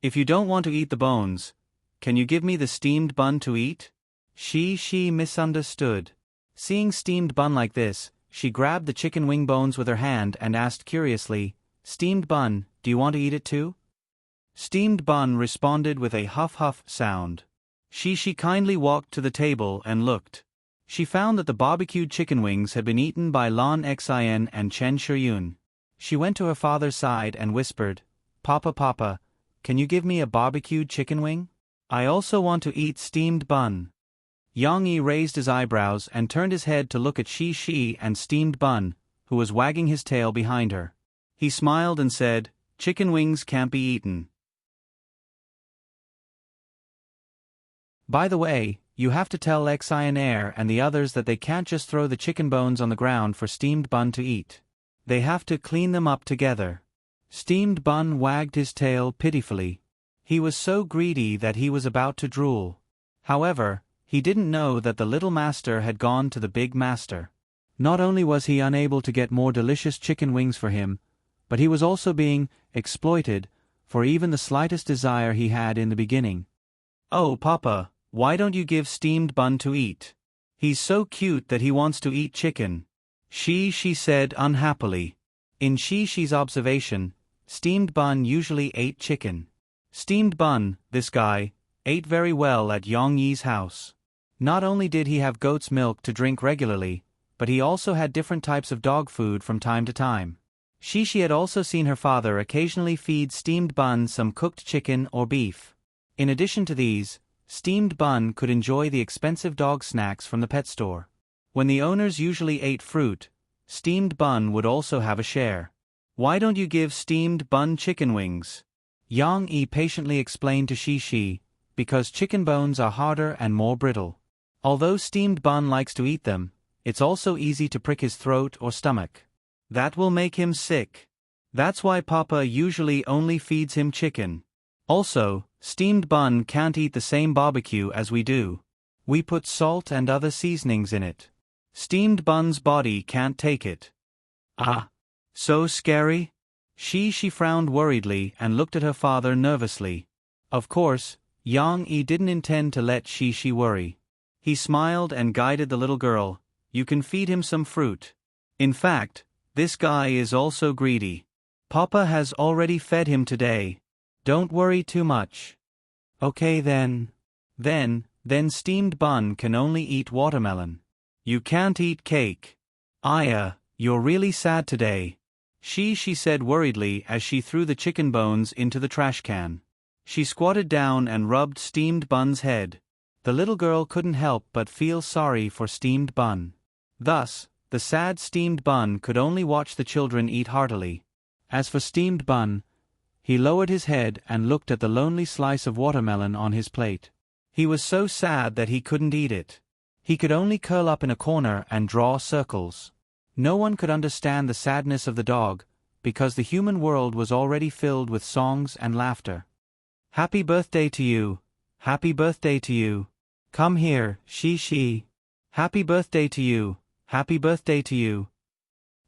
If you don't want to eat the bones, can you give me the steamed bun to eat?" She misunderstood. Seeing steamed bun like this, she grabbed the chicken wing bones with her hand and asked curiously, "Steamed bun, do you want to eat it too?" Steamed Bun responded with a huff-huff sound. She kindly walked to the table and looked. She found that the barbecued chicken wings had been eaten by Lon Xian and Chen Shiyun. She went to her father's side and whispered, Papa, can you give me a barbecued chicken wing? I also want to eat steamed bun." Yang Yi raised his eyebrows and turned his head to look at Shi and Steamed Bun, who was wagging his tail behind her. He smiled and said, "Chicken wings can't be eaten. By the way, you have to tell Xianair and the others that they can't just throw the chicken bones on the ground for Steamed Bun to eat. They have to clean them up together." Steamed Bun wagged his tail pitifully. He was so greedy that he was about to drool. However, he didn't know that the little master had gone to the big master. Not only was he unable to get more delicious chicken wings for him, but he was also being exploited for even the slightest desire he had in the beginning. "Oh, Papa, why don't you give Steamed Bun to eat? He's so cute that he wants to eat chicken," she said unhappily. In Shi's observation, Steamed Bun usually ate chicken. Steamed Bun, this guy, ate very well at Yang Yi's house. Not only did he have goat's milk to drink regularly, but he also had different types of dog food from time to time. She had also seen her father occasionally feed Steamed Bun some cooked chicken or beef. In addition to these, Steamed Bun could enjoy the expensive dog snacks from the pet store. When the owners usually ate fruit, Steamed Bun would also have a share. "Why don't you give Steamed Bun chicken wings?" Yang Yi patiently explained to Shi, "Because chicken bones are harder and more brittle. Although Steamed Bun likes to eat them, it's also easy to prick his throat or stomach. That will make him sick. That's why Papa usually only feeds him chicken. Also, steamed bun can't eat the same barbecue as we do. We put salt and other seasonings in it. Steamed bun's body can't take it. Ah. So scary? She frowned worriedly and looked at her father nervously. Of course, Yang Yi didn't intend to let Shi worry. He smiled and guided the little girl. You can feed him some fruit. In fact, this guy is also greedy. Papa has already fed him today. Don't worry too much. Okay then. Then steamed bun can only eat watermelon. You can't eat cake. Aya, you're really sad today. She said worriedly as she threw the chicken bones into the trash can. She squatted down and rubbed steamed bun's head. The little girl couldn't help but feel sorry for steamed bun. Thus, the sad steamed bun could only watch the children eat heartily. As for steamed bun, he lowered his head and looked at the lonely slice of watermelon on his plate. He was so sad that he couldn't eat it. He could only curl up in a corner and draw circles. No one could understand the sadness of the dog, because the human world was already filled with songs and laughter. Happy birthday to you. Happy birthday to you. Come here, Shi. Happy birthday to you. Happy birthday to you.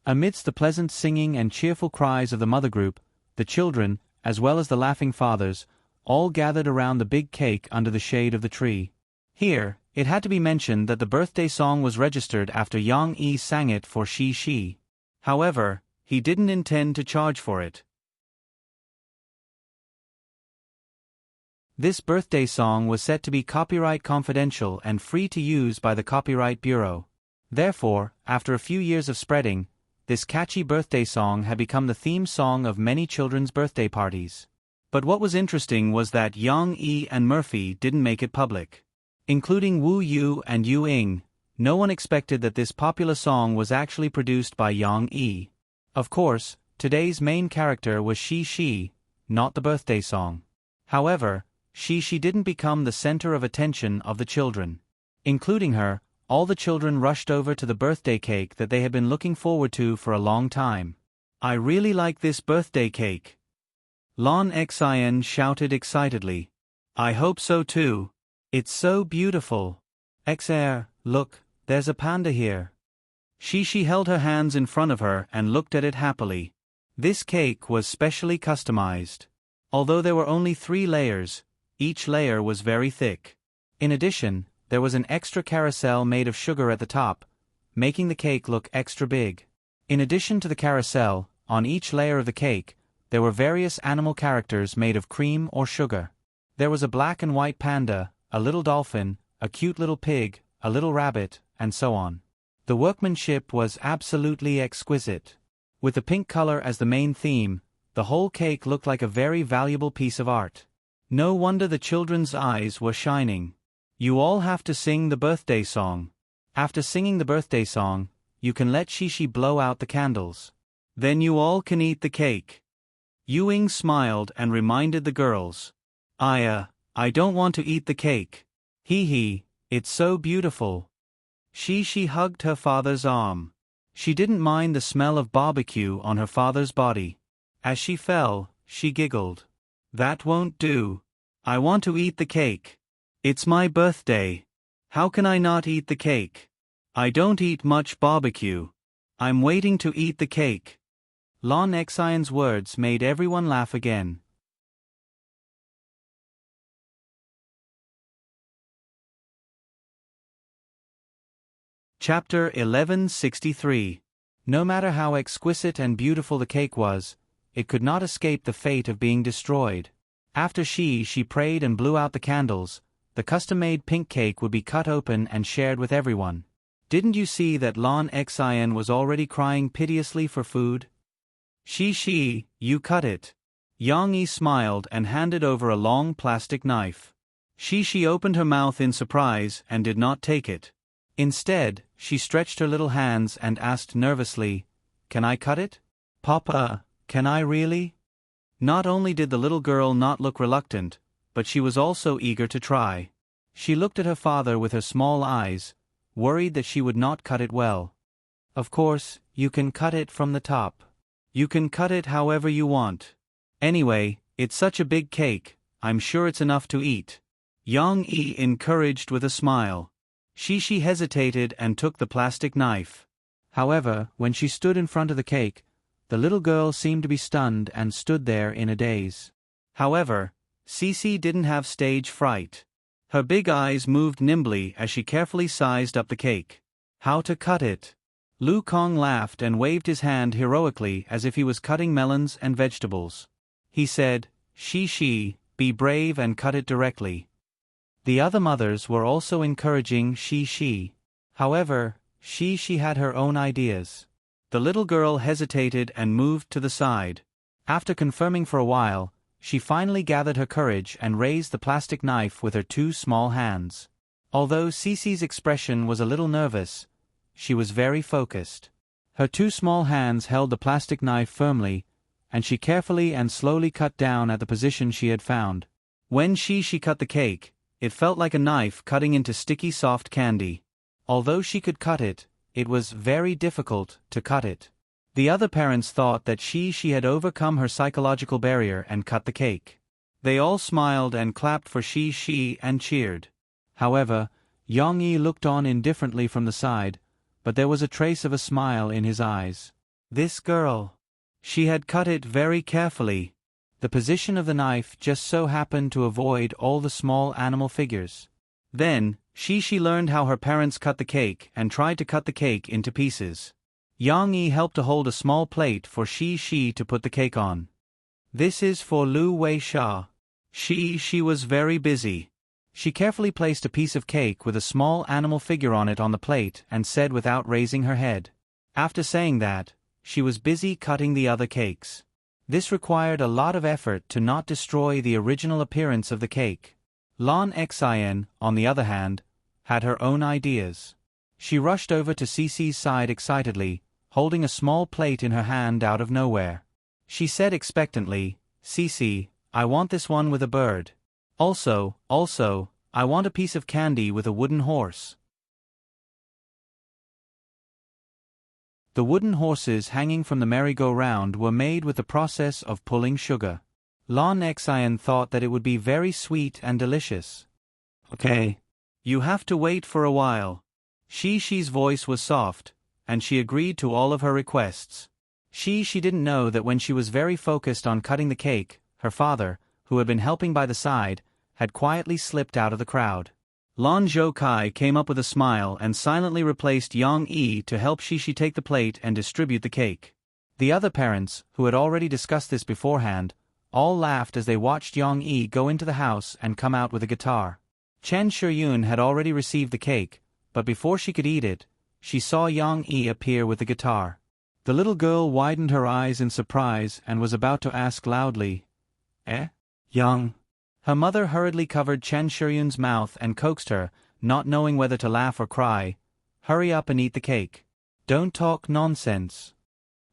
Amidst the pleasant singing and cheerful cries of the mother group, the children, as well as the laughing fathers, all gathered around the big cake under the shade of the tree. Here, it had to be mentioned that the birthday song was registered after Yang Yi sang it for Shi. However, he didn't intend to charge for it. This birthday song was set to be copyright confidential and free to use by the Copyright Bureau. Therefore, after a few years of spreading, this catchy birthday song had become the theme song of many children's birthday parties. But what was interesting was that Yang Yi and Murphy didn't make it public. Including Wu Yu and Yu Ying, no one expected that this popular song was actually produced by Yang Yi. Of course, today's main character was Shi, not the birthday song. However, Shi didn't become the center of attention of the children. Including her, all the children rushed over to the birthday cake that they had been looking forward to for a long time. I really like this birthday cake. Lon Xian shouted excitedly. I hope so too. It's so beautiful. Xer, look, there's a panda here. Shi held her hands in front of her and looked at it happily. This cake was specially customized. Although there were only 3 layers, each layer was very thick. In addition, there was an extra carousel made of sugar at the top, making the cake look extra big. In addition to the carousel, on each layer of the cake, there were various animal characters made of cream or sugar. There was a black and white panda, a little dolphin, a cute little pig, a little rabbit, and so on. The workmanship was absolutely exquisite. With the pink color as the main theme, the whole cake looked like a very valuable piece of art. No wonder the children's eyes were shining. You all have to sing the birthday song. After singing the birthday song, you can let Shi blow out the candles. Then you all can eat the cake. Yu Ying smiled and reminded the girls. I don't want to eat the cake. Hee, it's so beautiful. Shi hugged her father's arm. She didn't mind the smell of barbecue on her father's body. As she fell, she giggled. That won't do. I want to eat the cake. It's my birthday. How can I not eat the cake? I don't eat much barbecue. I'm waiting to eat the cake. Lon Xian's words made everyone laugh again. Chapter 1163. No matter how exquisite and beautiful the cake was, it could not escape the fate of being destroyed. After she prayed and blew out the candles, the custom-made pink cake would be cut open and shared with everyone. Didn't you see that Lon Xian was already crying piteously for food? Shi, you cut it. Yang Yi smiled and handed over a long plastic knife. Shi opened her mouth in surprise and did not take it. Instead, she stretched her little hands and asked nervously, Can I cut it? Papa, can I really? Not only did the little girl not look reluctant, but she was also eager to try. She looked at her father with her small eyes, worried that she would not cut it well. Of course, you can cut it from the top. You can cut it however you want. Anyway, it's such a big cake, I'm sure it's enough to eat. Yang-yi encouraged with a smile. Shi hesitated and took the plastic knife. However, when she stood in front of the cake, the little girl seemed to be stunned and stood there in a daze. However, Cici didn't have stage fright. Her big eyes moved nimbly as she carefully sized up the cake. How to cut it? Lu Kong laughed and waved his hand heroically as if he was cutting melons and vegetables. He said, Shi, be brave and cut it directly. The other mothers were also encouraging Shi. However, Shi had her own ideas. The little girl hesitated and moved to the side. After confirming for a while, she finally gathered her courage and raised the plastic knife with her two small hands. Although Cici's expression was a little nervous, she was very focused. Her two small hands held the plastic knife firmly, and she carefully and slowly cut down at the position she had found. When she cut the cake, it felt like a knife cutting into sticky soft candy. Although she could cut it, it was very difficult to cut it. The other parents thought that she had overcome her psychological barrier and cut the cake. They all smiled and clapped for she and cheered. However, Yang-yi looked on indifferently from the side, but there was a trace of a smile in his eyes. This girl. She had cut it very carefully. The position of the knife just so happened to avoid all the small animal figures. Then, she learned how her parents cut the cake and tried to cut the cake into pieces. Yang-yi helped to hold a small plate for she to put the cake on. This is for Lu Weisha. She was very busy. She carefully placed a piece of cake with a small animal figure on it on the plate and said without raising her head. After saying that, she was busy cutting the other cakes. This required a lot of effort to not destroy the original appearance of the cake. Lan Xin, on the other hand, had her own ideas. She rushed over to Cici's side excitedly, holding a small plate in her hand out of nowhere. She said expectantly, Cici, I want this one with a bird. Also, I want a piece of candy with a wooden horse. The wooden horses hanging from the merry-go-round were made with the process of pulling sugar. Lan Xin thought that it would be very sweet and delicious. Okay. You have to wait for a while. Shi's voice was soft, and she agreed to all of her requests. She didn't know that when she was very focused on cutting the cake, her father, who had been helping by the side, had quietly slipped out of the crowd. Lan Zhoukai came up with a smile and silently replaced Yang-yi to help Shi take the plate and distribute the cake. The other parents, who had already discussed this beforehand, all laughed as they watched Yang-yi go into the house and come out with a guitar. Chen Shiyun had already received the cake, but before she could eat it, she saw Yang-yi appear with the guitar. The little girl widened her eyes in surprise and was about to ask loudly, Yang? Her mother hurriedly covered Chen Shiyun's mouth and coaxed her, not knowing whether to laugh or cry, hurry up and eat the cake. Don't talk nonsense.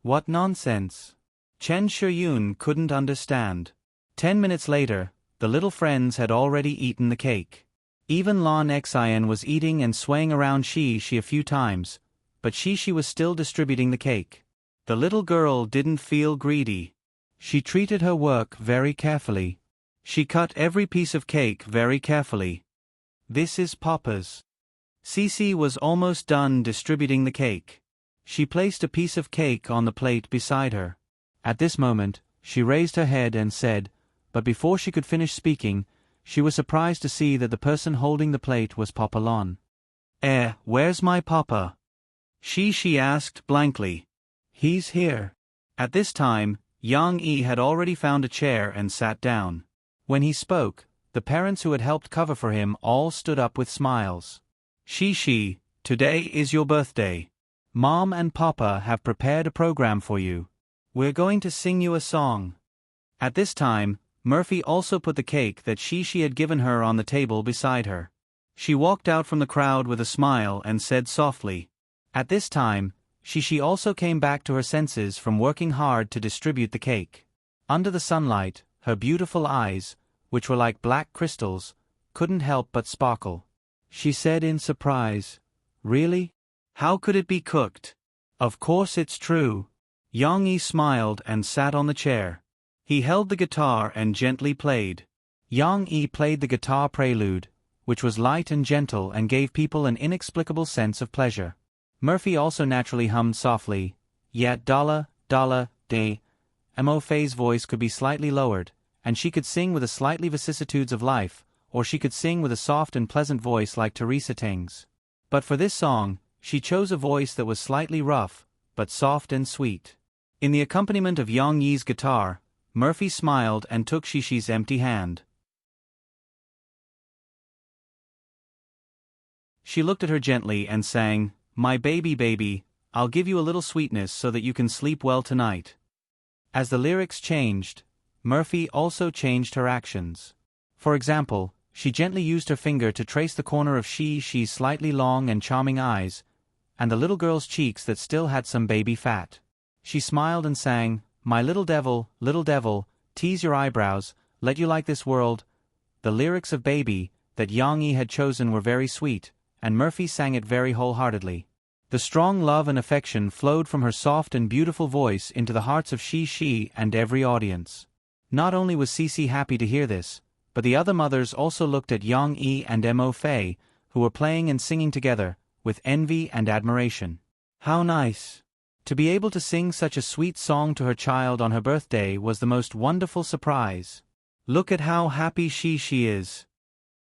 What nonsense? Chen Shiyun couldn't understand. 10 minutes later, the little friends had already eaten the cake. Even Lan Xin was eating and swaying around Shi a few times, but Shi was still distributing the cake. The little girl didn't feel greedy. She treated her work very carefully. She cut every piece of cake very carefully. This is Papa's. Cici was almost done distributing the cake. She placed a piece of cake on the plate beside her. At this moment, she raised her head and said, but before she could finish speaking, she was surprised to see that the person holding the plate was Papa Lon. Where's my papa? She asked blankly. He's here. At this time, Yang-yi had already found a chair and sat down. When he spoke, the parents who had helped cover for him all stood up with smiles. Shi, today is your birthday. Mom and Papa have prepared a program for you. We're going to sing you a song. At this time, Murphy also put the cake that Shi had given her on the table beside her. She walked out from the crowd with a smile and said softly. At this time, Shi also came back to her senses from working hard to distribute the cake. Under the sunlight, her beautiful eyes, which were like black crystals, couldn't help but sparkle. She said in surprise, Really? How could it be cooked? Of course it's true. Yang Yi smiled and sat on the chair. He held the guitar and gently played. Yang Yi played the guitar prelude, which was light and gentle and gave people an inexplicable sense of pleasure. Murphy also naturally hummed softly, yet dollar, day. Mo Fei's voice could be slightly lowered, and she could sing with a slightly vicissitudes of life, or she could sing with a soft and pleasant voice like Teresa Teng's. But for this song, she chose a voice that was slightly rough, but soft and sweet. In the accompaniment of Yang Yi's guitar, Murphy smiled and took Shishi's empty hand. She looked at her gently and sang, "My baby, I'll give you a little sweetness so that you can sleep well tonight." As the lyrics changed, Murphy also changed her actions. For example, she gently used her finger to trace the corner of Shishi's slightly long and charming eyes, and the little girl's cheeks that still had some baby fat. She smiled and sang, "My little devil, tease your eyebrows, let you like this world." The lyrics of Baby, that Yang Yi had chosen were very sweet, and Murphy sang it very wholeheartedly. The strong love and affection flowed from her soft and beautiful voice into the hearts of Shishi and every audience. Not only was Cici happy to hear this, but the other mothers also looked at Yang Yi and Mo Fei, who were playing and singing together, with envy and admiration. How nice! To be able to sing such a sweet song to her child on her birthday was the most wonderful surprise. Look at how happy Shishi is.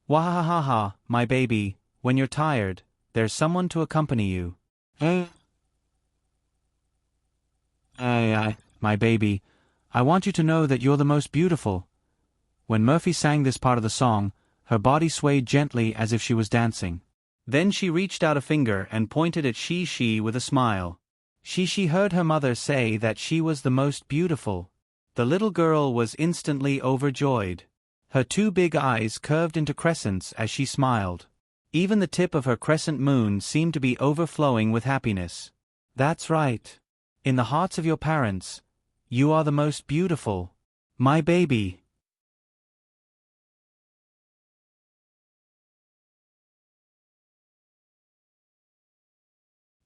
Wahahaha, my baby, when you're tired, there's someone to accompany you. My baby, I want you to know that you're the most beautiful. When Murphy sang this part of the song, her body swayed gently as if she was dancing. Then she reached out a finger and pointed at Shishi with a smile. Shishi heard her mother say that she was the most beautiful. The little girl was instantly overjoyed. Her two big eyes curved into crescents as she smiled. Even the tip of her crescent moon seemed to be overflowing with happiness. That's right. In the hearts of your parents, you are the most beautiful. My baby.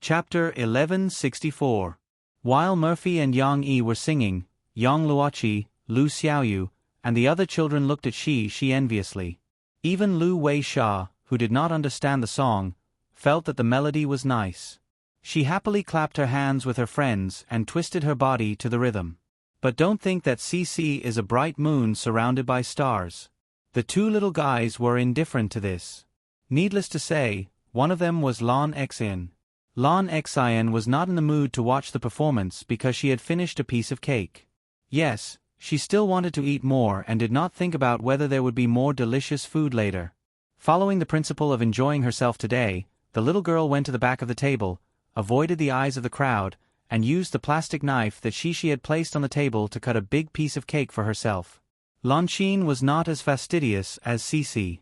Chapter 1164. While Murphy and Yang Yi were singing, Yang Luoqi, Lu Xiaoyu, and the other children looked at Shi enviously. Even Lu Weisha, who did not understand the song, felt that the melody was nice. She happily clapped her hands with her friends and twisted her body to the rhythm. But don't think that Cici is a bright moon surrounded by stars. The two little guys were indifferent to this. Needless to say, one of them was Lan Xian. Lan Xian was not in the mood to watch the performance because she had finished a piece of cake. Yes, she still wanted to eat more and did not think about whether there would be more delicious food later. Following the principle of enjoying herself today, the little girl went to the back of the table, avoided the eyes of the crowd, and used the plastic knife that Shishi had placed on the table to cut a big piece of cake for herself. Lanqin was not as fastidious as Cici.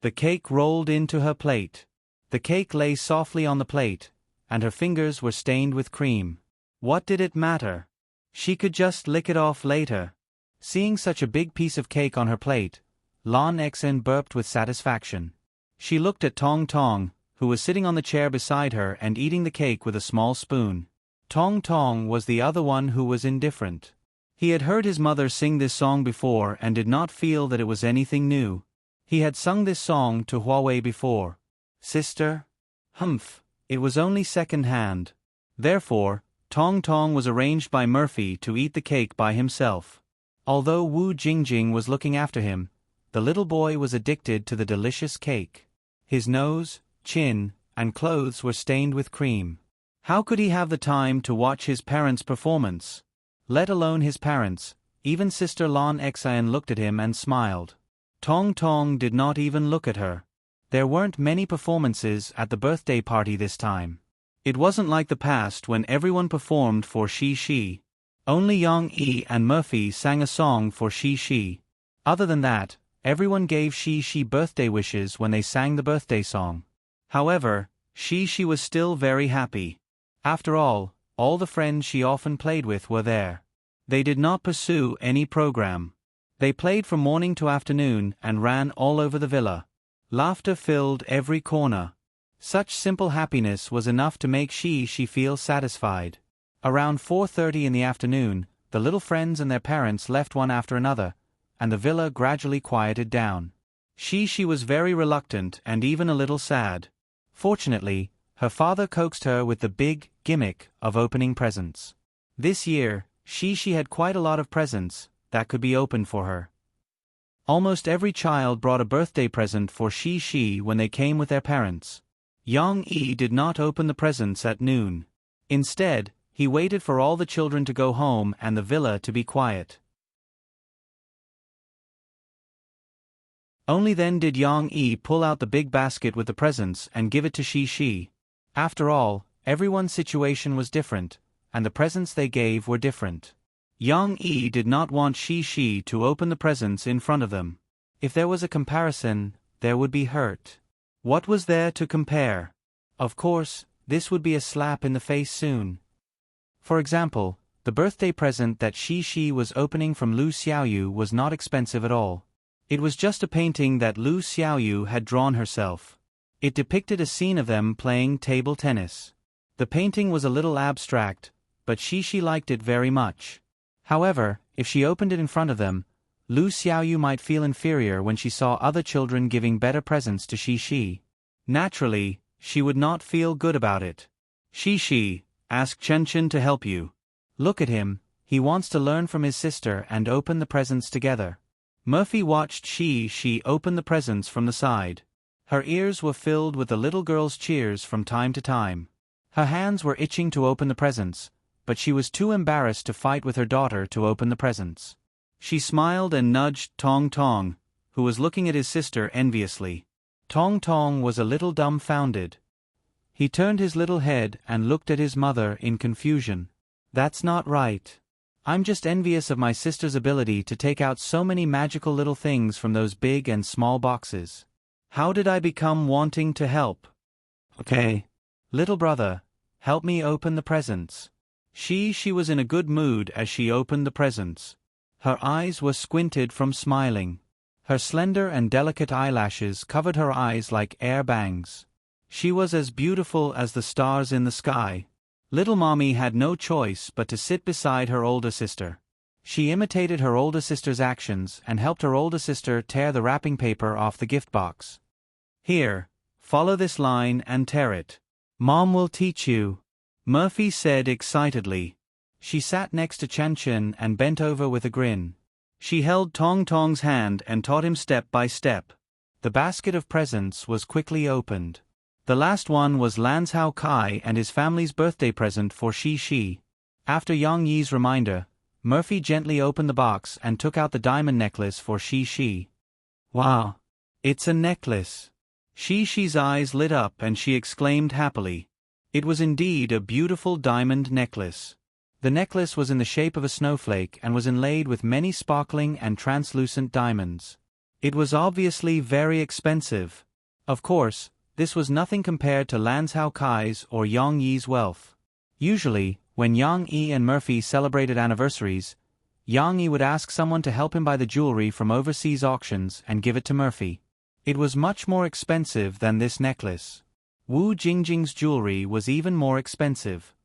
The cake rolled into her plate. The cake lay softly on the plate, and her fingers were stained with cream. What did it matter? She could just lick it off later. Seeing such a big piece of cake on her plate, Lan Xian burped with satisfaction. She looked at Tong Tong, who was sitting on the chair beside her and eating the cake with a small spoon. Tong Tong was the other one who was indifferent. He had heard his mother sing this song before and did not feel that it was anything new. He had sung this song to Huawei before. Sister? Humph, it was only second-hand. Therefore, Tong Tong was arranged by Murphy to eat the cake by himself. Although Wu Jingjing was looking after him, the little boy was addicted to the delicious cake. His nose, chin, and clothes were stained with cream. How could he have the time to watch his parents' performance? Let alone his parents, even Sister Lan Xian looked at him and smiled. Tong Tong did not even look at her. There weren't many performances at the birthday party this time. It wasn't like the past when everyone performed for Shi. Only Yang Yi and Murphy sang a song for Shi. Other than that, everyone gave Shi birthday wishes when they sang the birthday song. However, Shi was still very happy. After all the friends she often played with were there. They did not pursue any program. They played from morning to afternoon and ran all over the villa. Laughter filled every corner. Such simple happiness was enough to make she feel satisfied. Around 4:30 in the afternoon, the little friends and their parents left one after another, and the villa gradually quieted down. She was very reluctant and even a little sad. Fortunately, her father coaxed her with the big gimmick of opening presents. This year, she had quite a lot of presents that could be opened for her. Almost every child brought a birthday present for she when they came with their parents. Yang-yi did not open the presents at noon. Instead, he waited for all the children to go home and the villa to be quiet. Only then did Yang-yi pull out the big basket with the presents and give it to she. After all, everyone's situation was different, and the presents they gave were different. Yang-yi did not want she to open the presents in front of them. If there was a comparison, there would be hurt. What was there to compare? Of course, this would be a slap in the face soon. For example, the birthday present that she was opening from Lu Xiaoyu was not expensive at all. It was just a painting that Lu Xiaoyu had drawn herself. It depicted a scene of them playing table tennis. The painting was a little abstract, but she liked it very much. However, if she opened it in front of them, Lu Xiaoyu might feel inferior when she saw other children giving better presents to she. Naturally, she would not feel good about it. She, ask Chen to help you. Look at him, he wants to learn from his sister and open the presents together. Murphy watched she open the presents from the side. Her ears were filled with the little girl's cheers from time to time. Her hands were itching to open the presents, but she was too embarrassed to fight with her daughter to open the presents. She smiled and nudged Tong, who was looking at his sister enviously. Tong was a little dumbfounded. He turned his little head and looked at his mother in confusion. That's not right. I'm just envious of my sister's ability to take out so many magical little things from those big and small boxes. How did I become wanting to help? Okay. Little brother, help me open the presents. She was in a good mood as she opened the presents. Her eyes were squinted from smiling. Her slender and delicate eyelashes covered her eyes like air bangs. She was as beautiful as the stars in the sky. Little mommy had no choice but to sit beside her older sister. She imitated her older sister's actions and helped her older sister tear the wrapping paper off the gift box. Here, follow this line and tear it. Mom will teach you, Murphy said excitedly. She sat next to Chen and bent over with a grin. She held Tong's hand and taught him step by step. The basket of presents was quickly opened. The last one was Lanzhao Kai and his family's birthday present for she. After Yang Yi's reminder, Murphy gently opened the box and took out the diamond necklace for she. Wow! It's a necklace! She's eyes lit up and she exclaimed happily. It was indeed a beautiful diamond necklace. The necklace was in the shape of a snowflake and was inlaid with many sparkling and translucent diamonds. It was obviously very expensive. Of course, this was nothing compared to Lanzhao Kai's or Yang Yi's wealth. Usually, when Yang Yi and Murphy celebrated anniversaries, Yang Yi would ask someone to help him buy the jewelry from overseas auctions and give it to Murphy. It was much more expensive than this necklace. Wu Jingjing's jewelry was even more expensive.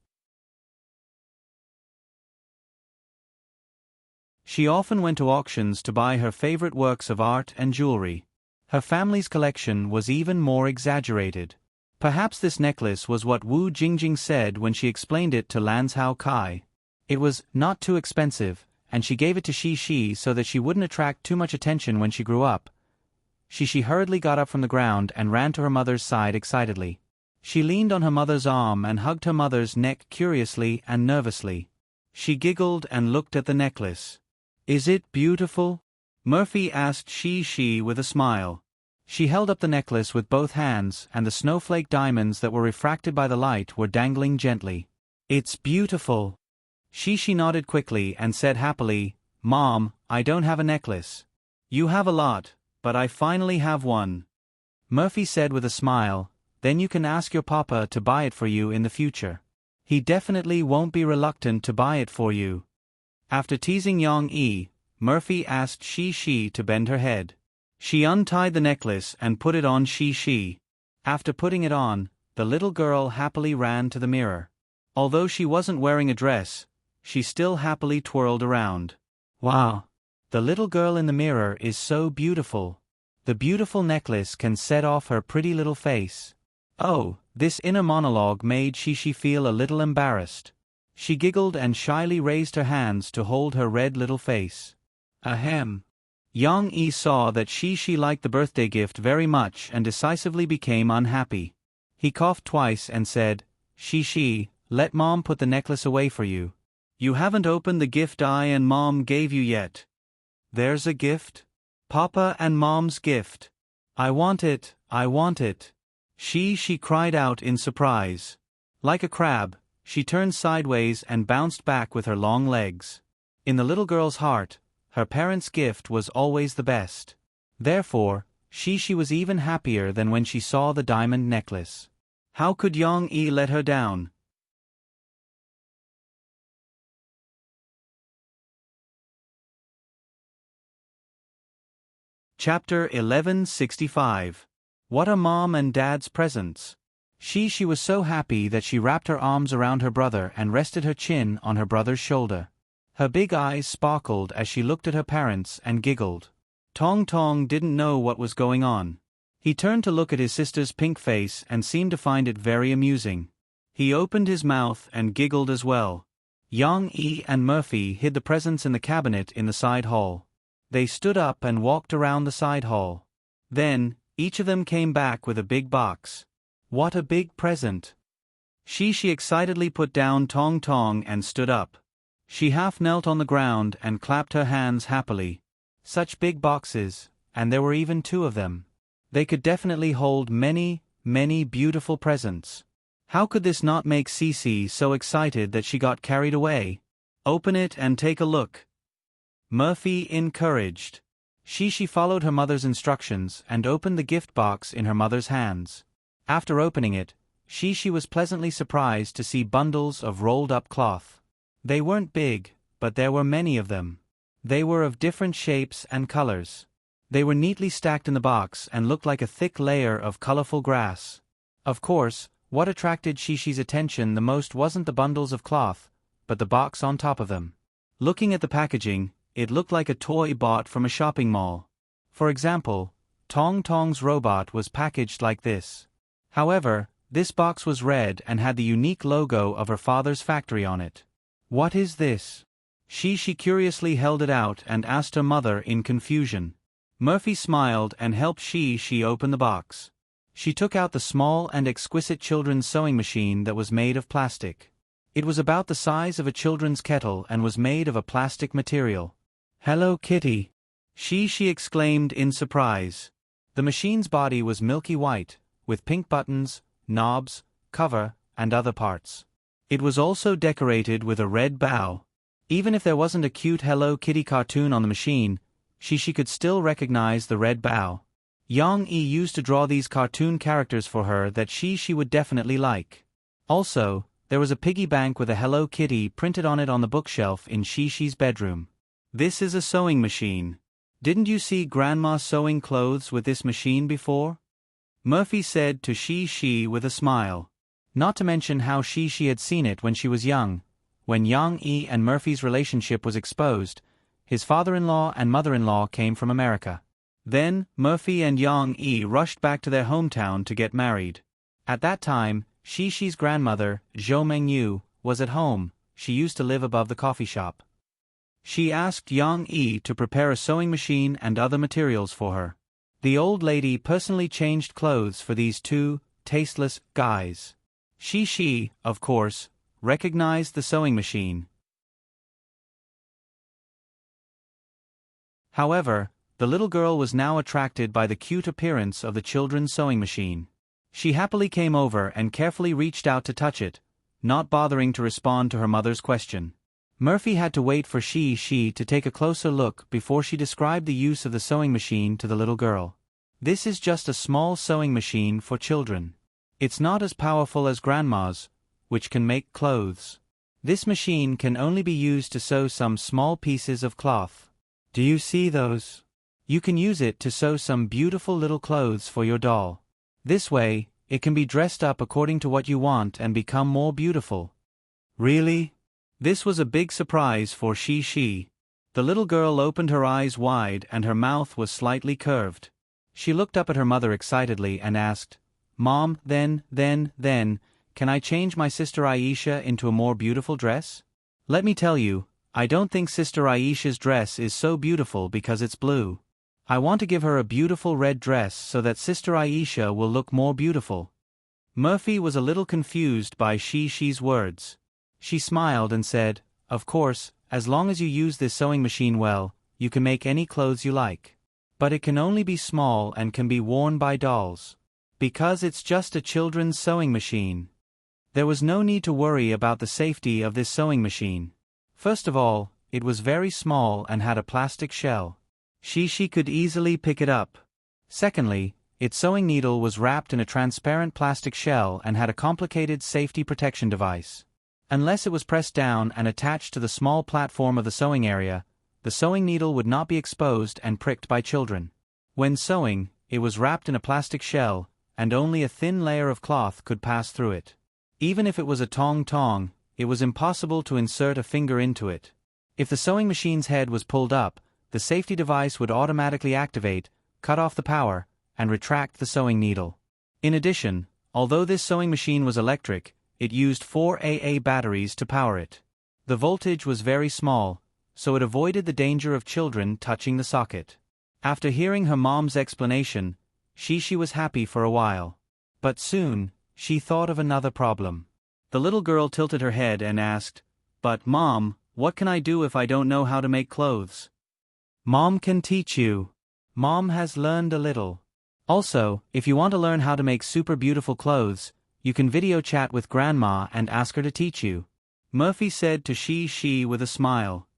She often went to auctions to buy her favorite works of art and jewelry. Her family's collection was even more exaggerated. Perhaps this necklace was what Wu Jingjing said when she explained it to Lanzhao Kai. It was not too expensive, and she gave it to she so that she wouldn't attract too much attention when she grew up. She hurriedly got up from the ground and ran to her mother's side excitedly. She leaned on her mother's arm and hugged her mother's neck curiously and nervously. She giggled and looked at the necklace. Is it beautiful? Murphy asked she with a smile. She held up the necklace with both hands and the snowflake diamonds that were refracted by the light were dangling gently. It's beautiful. She nodded quickly and said happily, Mom, I don't have a necklace. You have a lot, but I finally have one. Murphy said with a smile, then you can ask your papa to buy it for you in the future. He definitely won't be reluctant to buy it for you. After teasing Yang Yi, Murphy asked she to bend her head. She untied the necklace and put it on she. After putting it on, the little girl happily ran to the mirror. Although she wasn't wearing a dress, she still happily twirled around. Wow! The little girl in the mirror is so beautiful. The beautiful necklace can set off her pretty little face. Oh, this inner monologue made Shishi feel a little embarrassed. She giggled and shyly raised her hands to hold her red little face. Ahem. Yang Yi saw that Shishi liked the birthday gift very much and decisively became unhappy. He coughed twice and said, Shishi, let Mom put the necklace away for you. You haven't opened the gift I and Mom gave you yet. There's a gift? Papa and Mom's gift. I want it, I want it. She cried out in surprise. Like a crab, she turned sideways and bounced back with her long legs. In the little girl's heart, her parents' gift was always the best. Therefore, she was even happier than when she saw the diamond necklace. How could Yang Yi let her down? Chapter 1165. What are Mom and Dad's presents? She was so happy that she wrapped her arms around her brother and rested her chin on her brother's shoulder. Her big eyes sparkled as she looked at her parents and giggled. Tong Tong didn't know what was going on. He turned to look at his sister's pink face and seemed to find it very amusing. He opened his mouth and giggled as well. Yang Yi and Murphy hid the presents in the cabinet in the side hall. They stood up and walked around the side hall. Then, each of them came back with a big box. What a big present! She excitedly put down Tong Tong and stood up. She half knelt on the ground and clapped her hands happily. Such big boxes, and there were even two of them. They could definitely hold many, many beautiful presents. How could this not make Cece so excited that she got carried away? Open it and take a look. Murphy encouraged. She followed her mother's instructions and opened the gift box in her mother's hands. After opening it, she was pleasantly surprised to see bundles of rolled-up cloth. They weren't big, but there were many of them. They were of different shapes and colors. They were neatly stacked in the box and looked like a thick layer of colorful grass. Of course, what attracted Shishi's attention the most wasn't the bundles of cloth, but the box on top of them. Looking at the packaging, it looked like a toy bought from a shopping mall. For example, Tong Tong's robot was packaged like this. However, this box was red and had the unique logo of her father's factory on it. What is this? She curiously held it out and asked her mother in confusion. Murphy smiled and helped she open the box. She took out the small and exquisite children's sewing machine that was made of plastic. It was about the size of a children's kettle and was made of a plastic material. Hello Kitty! She exclaimed in surprise. The machine's body was milky white, with pink buttons, knobs, cover, and other parts. It was also decorated with a red bow. Even if there wasn't a cute Hello Kitty cartoon on the machine, she could still recognize the red bow. Yang Yi used to draw these cartoon characters for her that she would definitely like. Also, there was a piggy bank with a Hello Kitty printed on it on the bookshelf in Shishi's bedroom. This is a sewing machine. Didn't you see Grandma sewing clothes with this machine before? Murphy said to Shishi with a smile. Not to mention how Shishi had seen it when she was young. When Yang Yi and Murphy's relationship was exposed, his father-in-law and mother-in-law came from America. Then, Murphy and Yang Yi rushed back to their hometown to get married. At that time, Shishi's grandmother, Zhou Mengyu, was at home. She used to live above the coffee shop. She asked Yang Yi to prepare a sewing machine and other materials for her. The old lady personally changed clothes for these two tasteless guys. She, of course, recognized the sewing machine. However, the little girl was now attracted by the cute appearance of the children's sewing machine. She happily came over and carefully reached out to touch it, not bothering to respond to her mother's question. Murphy had to wait for she to take a closer look before she described the use of the sewing machine to the little girl. This is just a small sewing machine for children. It's not as powerful as Grandma's, which can make clothes. This machine can only be used to sew some small pieces of cloth. Do you see those? You can use it to sew some beautiful little clothes for your doll. This way, It can be dressed up according to what you want and become more beautiful. Really? This was a big surprise for Shi. The little girl opened her eyes wide and her mouth was slightly curved. She looked up at her mother excitedly and asked, "Mom, then, can I change my sister Aisha into a more beautiful dress?" Let me tell you, I don't think Sister Aisha's dress is so beautiful because it's blue. I want to give her a beautiful red dress so that Sister Aisha will look more beautiful. Murphy was a little confused by Shi's words. She smiled and said, "Of course, as long as you use this sewing machine well, you can make any clothes you like. But it can only be small and can be worn by dolls. Because it's just a children's sewing machine." There was no need to worry about the safety of this sewing machine. First of all, it was very small and had a plastic shell. She could easily pick it up. Secondly, its sewing needle was wrapped in a transparent plastic shell and had a complicated safety protection device. Unless it was pressed down and attached to the small platform of the sewing area, the sewing needle would not be exposed and pricked by children. When sewing, it was wrapped in a plastic shell, and only a thin layer of cloth could pass through it. Even if it was a tong, it was impossible to insert a finger into it. If the sewing machine's head was pulled up, the safety device would automatically activate, cut off the power, and retract the sewing needle. In addition, although this sewing machine was electric, it used 4 AA batteries to power it. The voltage was very small, so it avoided the danger of children touching the socket. After hearing her mom's explanation, Shi was happy for a while. But soon, she thought of another problem. The little girl tilted her head and asked, "But Mom, what can I do if I don't know how to make clothes?" "Mom can teach you. Mom has learned a little. Also, if you want to learn how to make super beautiful clothes, you can video chat with Grandma and ask her to teach you," Murphy said to Shi with a smile.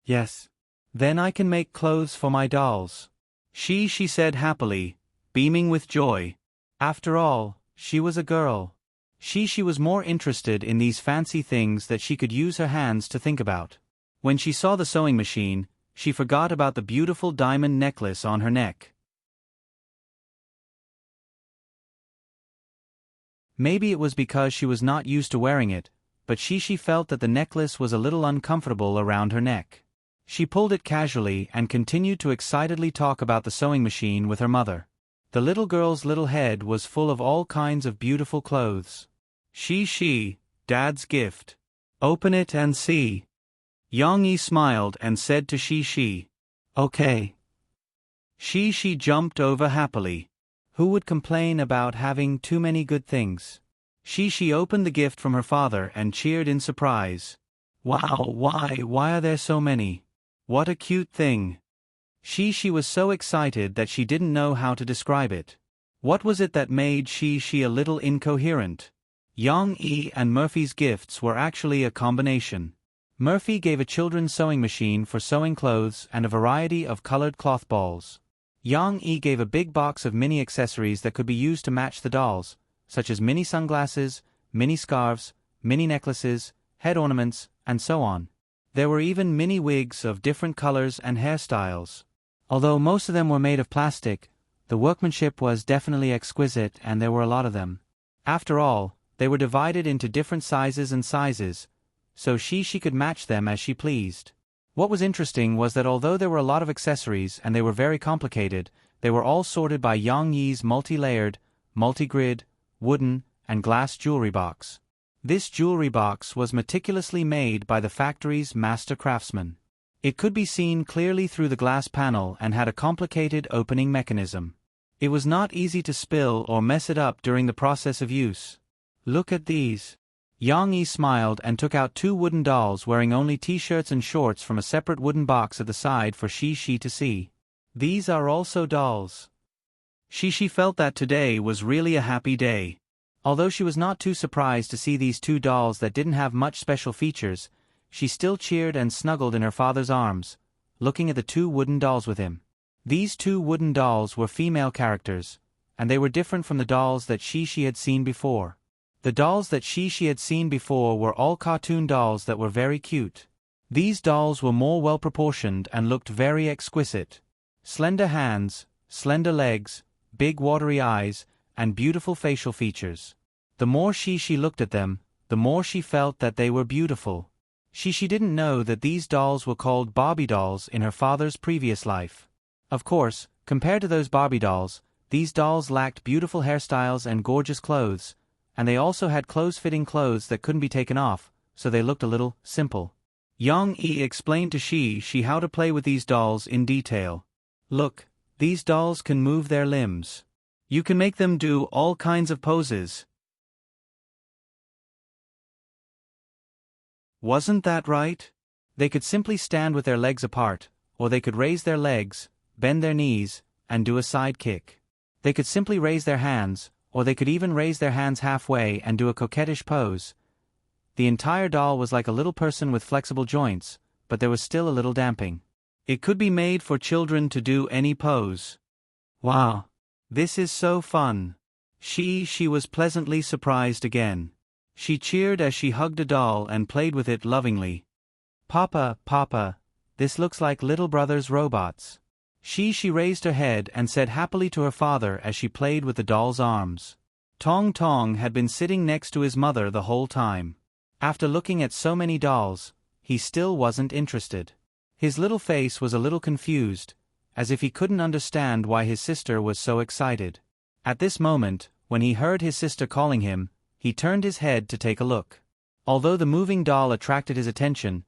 "Yes. Then I can make clothes for my dolls," she said happily, beaming with joy. After all, she was a girl. She was more interested in these fancy things that she could use her hands to think about. When she saw the sewing machine, she forgot about the beautiful diamond necklace on her neck. Maybe it was because she was not used to wearing it, but she felt that the necklace was a little uncomfortable around her neck. She pulled it casually and continued to excitedly talk about the sewing machine with her mother. The little girl's little head was full of all kinds of beautiful clothes. Shi, Dad's gift. Open it and see. Yang-yi smiled and said to Shi, "Okay." Shi jumped over happily. Who would complain about having too many good things? Shi opened the gift from her father and cheered in surprise. "Wow, why are there so many? What a cute thing." She was so excited that she didn't know how to describe it. What was it that made she a little incoherent? Yang-yi and Murphy's gifts were actually a combination. Murphy gave a children's sewing machine for sewing clothes and a variety of colored cloth balls. Yang-yi gave a big box of mini accessories that could be used to match the dolls, such as mini sunglasses, mini scarves, mini necklaces, head ornaments, and so on. There were even mini wigs of different colors and hairstyles. Although most of them were made of plastic, the workmanship was definitely exquisite and there were a lot of them. After all, they were divided into different sizes, so she could match them as she pleased. What was interesting was that although there were a lot of accessories and they were very complicated, they were all sorted by Yang-yi's multi-layered, multi-grid, wooden, and glass jewelry box. This jewelry box was meticulously made by the factory's master craftsman. It could be seen clearly through the glass panel and had a complicated opening mechanism. It was not easy to spill or mess it up during the process of use. "Look at these." Yang-yi smiled and took out 2 wooden dolls wearing only t-shirts and shorts from a separate wooden box at the side for Shi to see. "These are also dolls." Shi felt that today was really a happy day. Although she was not too surprised to see these 2 dolls that didn't have much special features, she still cheered and snuggled in her father's arms, looking at the 2 wooden dolls with him. These 2 wooden dolls were female characters, and they were different from the dolls that Shi had seen before. The dolls that Shi had seen before were all cartoon dolls that were very cute. These dolls were more well-proportioned and looked very exquisite. Slender hands, slender legs, big watery eyes, and beautiful facial features. The more she looked at them, the more she felt that they were beautiful. She didn't know that these dolls were called Barbie dolls in her father's previous life. Of course, compared to those Barbie dolls, these dolls lacked beautiful hairstyles and gorgeous clothes, and they also had clothes-fitting clothes that couldn't be taken off, so they looked a little simple. Yang Yi explained to she how to play with these dolls in detail. Look, these dolls can move their limbs. You can make them do all kinds of poses. Wasn't that right? They could simply stand with their legs apart, or they could raise their legs, bend their knees, and do a side kick. They could simply raise their hands, or they could even raise their hands halfway and do a coquettish pose. The entire doll was like a little person with flexible joints, but there was still a little damping. It could be made for children to do any pose. Wow! This is so fun! She was pleasantly surprised again. She cheered as she hugged a doll and played with it lovingly. Papa, Papa, this looks like little brother's robots. She raised her head and said happily to her father as she played with the doll's arms. Tong Tong had been sitting next to his mother the whole time. After looking at so many dolls, he still wasn't interested. His little face was a little confused, as if he couldn't understand why his sister was so excited. At this moment, when he heard his sister calling him, he turned his head to take a look. Although the moving doll attracted his attention,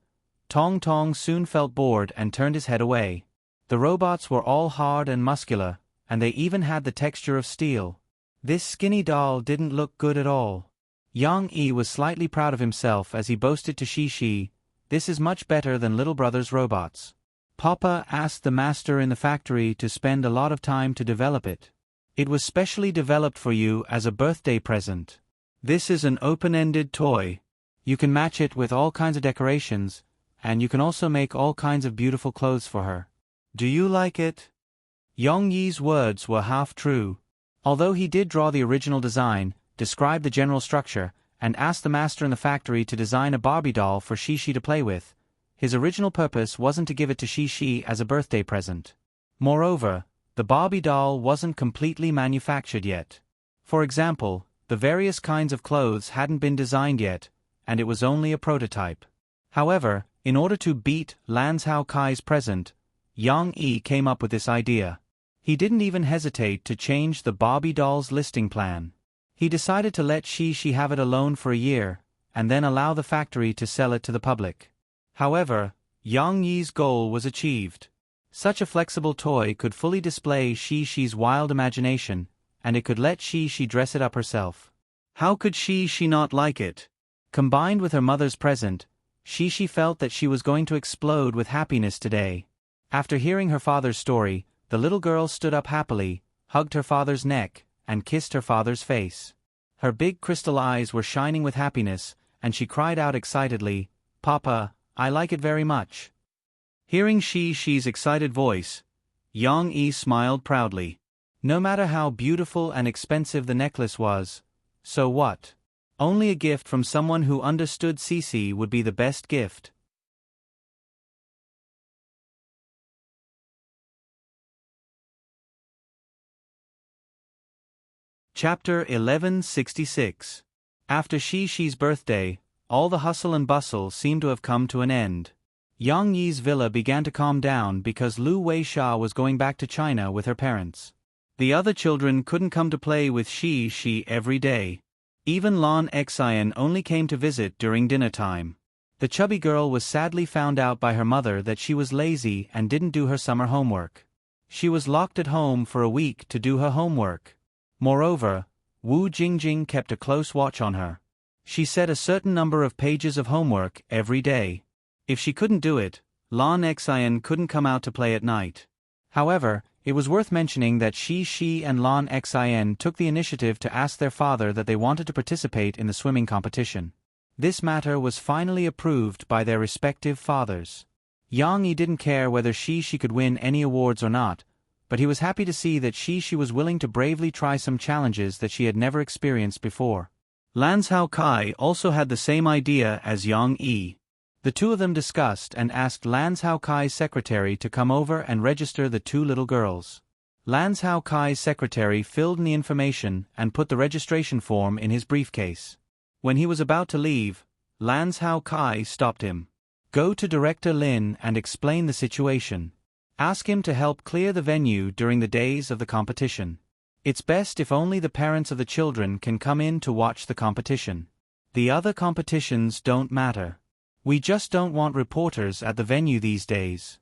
Tong Tong soon felt bored and turned his head away. The robots were all hard and muscular, and they even had the texture of steel. This skinny doll didn't look good at all. Yang Yi was slightly proud of himself as he boasted to she, "This is much better than little brother's robots. Papa asked the master in the factory to spend a lot of time to develop it. It was specially developed for you as a birthday present. This is an open-ended toy. You can match it with all kinds of decorations, and you can also make all kinds of beautiful clothes for her. Do you like it?" Yang Yi's words were half true. Although he did draw the original design, describe the general structure, and asked the master in the factory to design a Barbie doll for she to play with, his original purpose wasn't to give it to she as a birthday present. Moreover, the Barbie doll wasn't completely manufactured yet. For example, the various kinds of clothes hadn't been designed yet, and it was only a prototype. However, in order to beat Lan Zhao Kai's present, Yang Yi came up with this idea. He didn't even hesitate to change the Barbie doll's listing plan. He decided to let she have it alone for a year, and then allow the factory to sell it to the public. However, Yang Yi's goal was achieved. Such a flexible toy could fully display she's wild imagination, and it could let she dress it up herself. How could she not like it? Combined with her mother's present, she felt that she was going to explode with happiness today. After hearing her father's story, the little girl stood up happily, hugged her father's neck, and kissed her father's face. Her big crystal eyes were shining with happiness, and she cried out excitedly, "Papa, I like it very much." Hearing she's excited voice, Yang Yi smiled proudly. No matter how beautiful and expensive the necklace was, so what? Only a gift from someone who understood Cici would be the best gift. Chapter 1166. After she's birthday, all the hustle and bustle seemed to have come to an end. Yang Yi's villa began to calm down because Lu Weisha was going back to China with her parents. The other children couldn't come to play with she every day. Even Lan Xian only came to visit during dinner time. The chubby girl was sadly found out by her mother that she was lazy and didn't do her summer homework. She was locked at home for a week to do her homework. Moreover, Wu Jingjing kept a close watch on her. She set a certain number of pages of homework every day. If she couldn't do it, Lan Xian couldn't come out to play at night. However, it was worth mentioning that she and Lan Xian took the initiative to ask their father that they wanted to participate in the swimming competition. This matter was finally approved by their respective fathers. Yang Yi didn't care whether she could win any awards or not, but he was happy to see that she was willing to bravely try some challenges that she had never experienced before. Lan Zhao Kai also had the same idea as Yang Yi. The two of them discussed and asked Lan Zhao Kai's secretary to come over and register the two little girls. Lan Hao Kai's secretary filled in the information and put the registration form in his briefcase. When he was about to leave, Lan Hao Kai stopped him. Go to Director Lin and explain the situation. Ask him to help clear the venue during the days of the competition. It's best if only the parents of the children can come in to watch the competition. The other competitions don't matter. We just don't want reporters at the venue these days.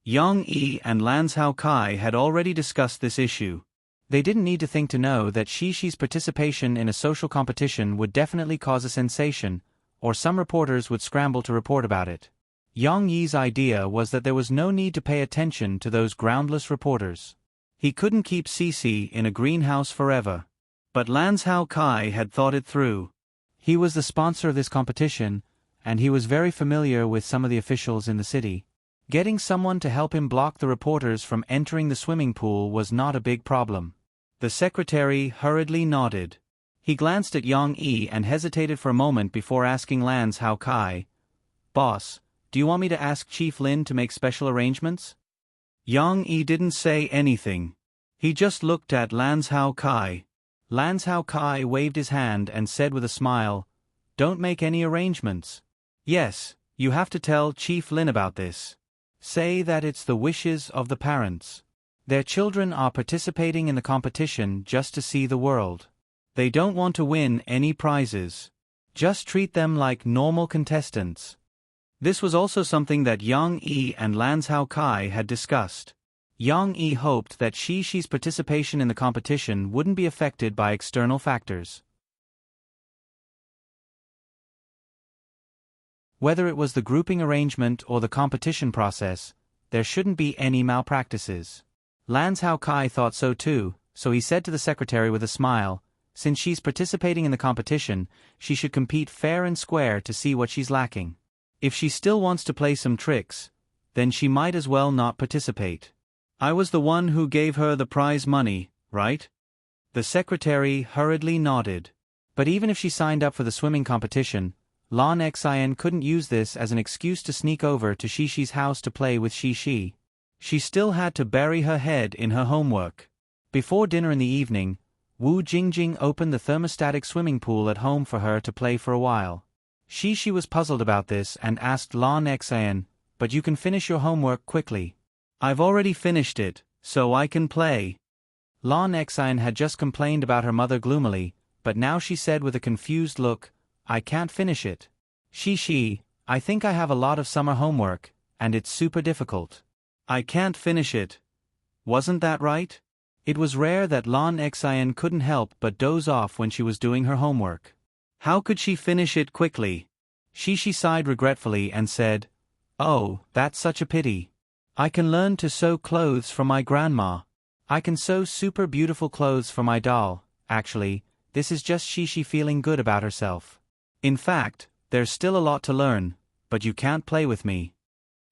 Yang Yi and Lan Hao Kai had already discussed this issue. They didn't need to think to know that Xishi's participation in a social competition would definitely cause a sensation, or some reporters would scramble to report about it. Yang Yi's idea was that there was no need to pay attention to those groundless reporters. He couldn't keep Cici in a greenhouse forever. But Lan Hao Kai had thought it through. He was the sponsor of this competition, and he was very familiar with some of the officials in the city. Getting someone to help him block the reporters from entering the swimming pool was not a big problem. The secretary hurriedly nodded. He glanced at Yang Yi and hesitated for a moment before asking Lan Hao Kai, "Boss, do you want me to ask Chief Lin to make special arrangements?" Yang Yi didn't say anything. He just looked at Lan Hao Kai. Lan Hao Kai waved his hand and said with a smile, "Don't make any arrangements. Yes, you have to tell Chief Lin about this. Say that it's the wishes of the parents. Their children are participating in the competition just to see the world. They don't want to win any prizes. Just treat them like normal contestants." This was also something that Yang Yi and Lan Hao Kai had discussed. Yang Yi hoped that Xishi's participation in the competition wouldn't be affected by external factors. Whether it was the grouping arrangement or the competition process, there shouldn't be any malpractices. Lan Hao Kai thought so too, so he said to the secretary with a smile, "Since she's participating in the competition, she should compete fair and square to see what she's lacking. If she still wants to play some tricks, then she might as well not participate. I was the one who gave her the prize money, right?" The secretary hurriedly nodded. But even if she signed up for the swimming competition, Lan Xian couldn't use this as an excuse to sneak over to Xishi's house to play with Xishi. She still had to bury her head in her homework. Before dinner in the evening, Wu Jingjing opened the thermostatic swimming pool at home for her to play for a while. Xishi was puzzled about this and asked Lan Xian, "But you can finish your homework quickly." "I've already finished it, so I can play." Lan Xian had just complained about her mother gloomily, but now she said with a confused look, "I can't finish it. Xishi, I think I have a lot of summer homework, and it's super difficult. I can't finish it. Wasn't that right?" It was rare that Lan Xian couldn't help but doze off when she was doing her homework. How could she finish it quickly? Xishi sighed regretfully and said, "Oh, that's such a pity. I can learn to sew clothes for my grandma. I can sew super beautiful clothes for my doll." Actually, this is just Xishi feeling good about herself. "In fact, there's still a lot to learn, but you can't play with me."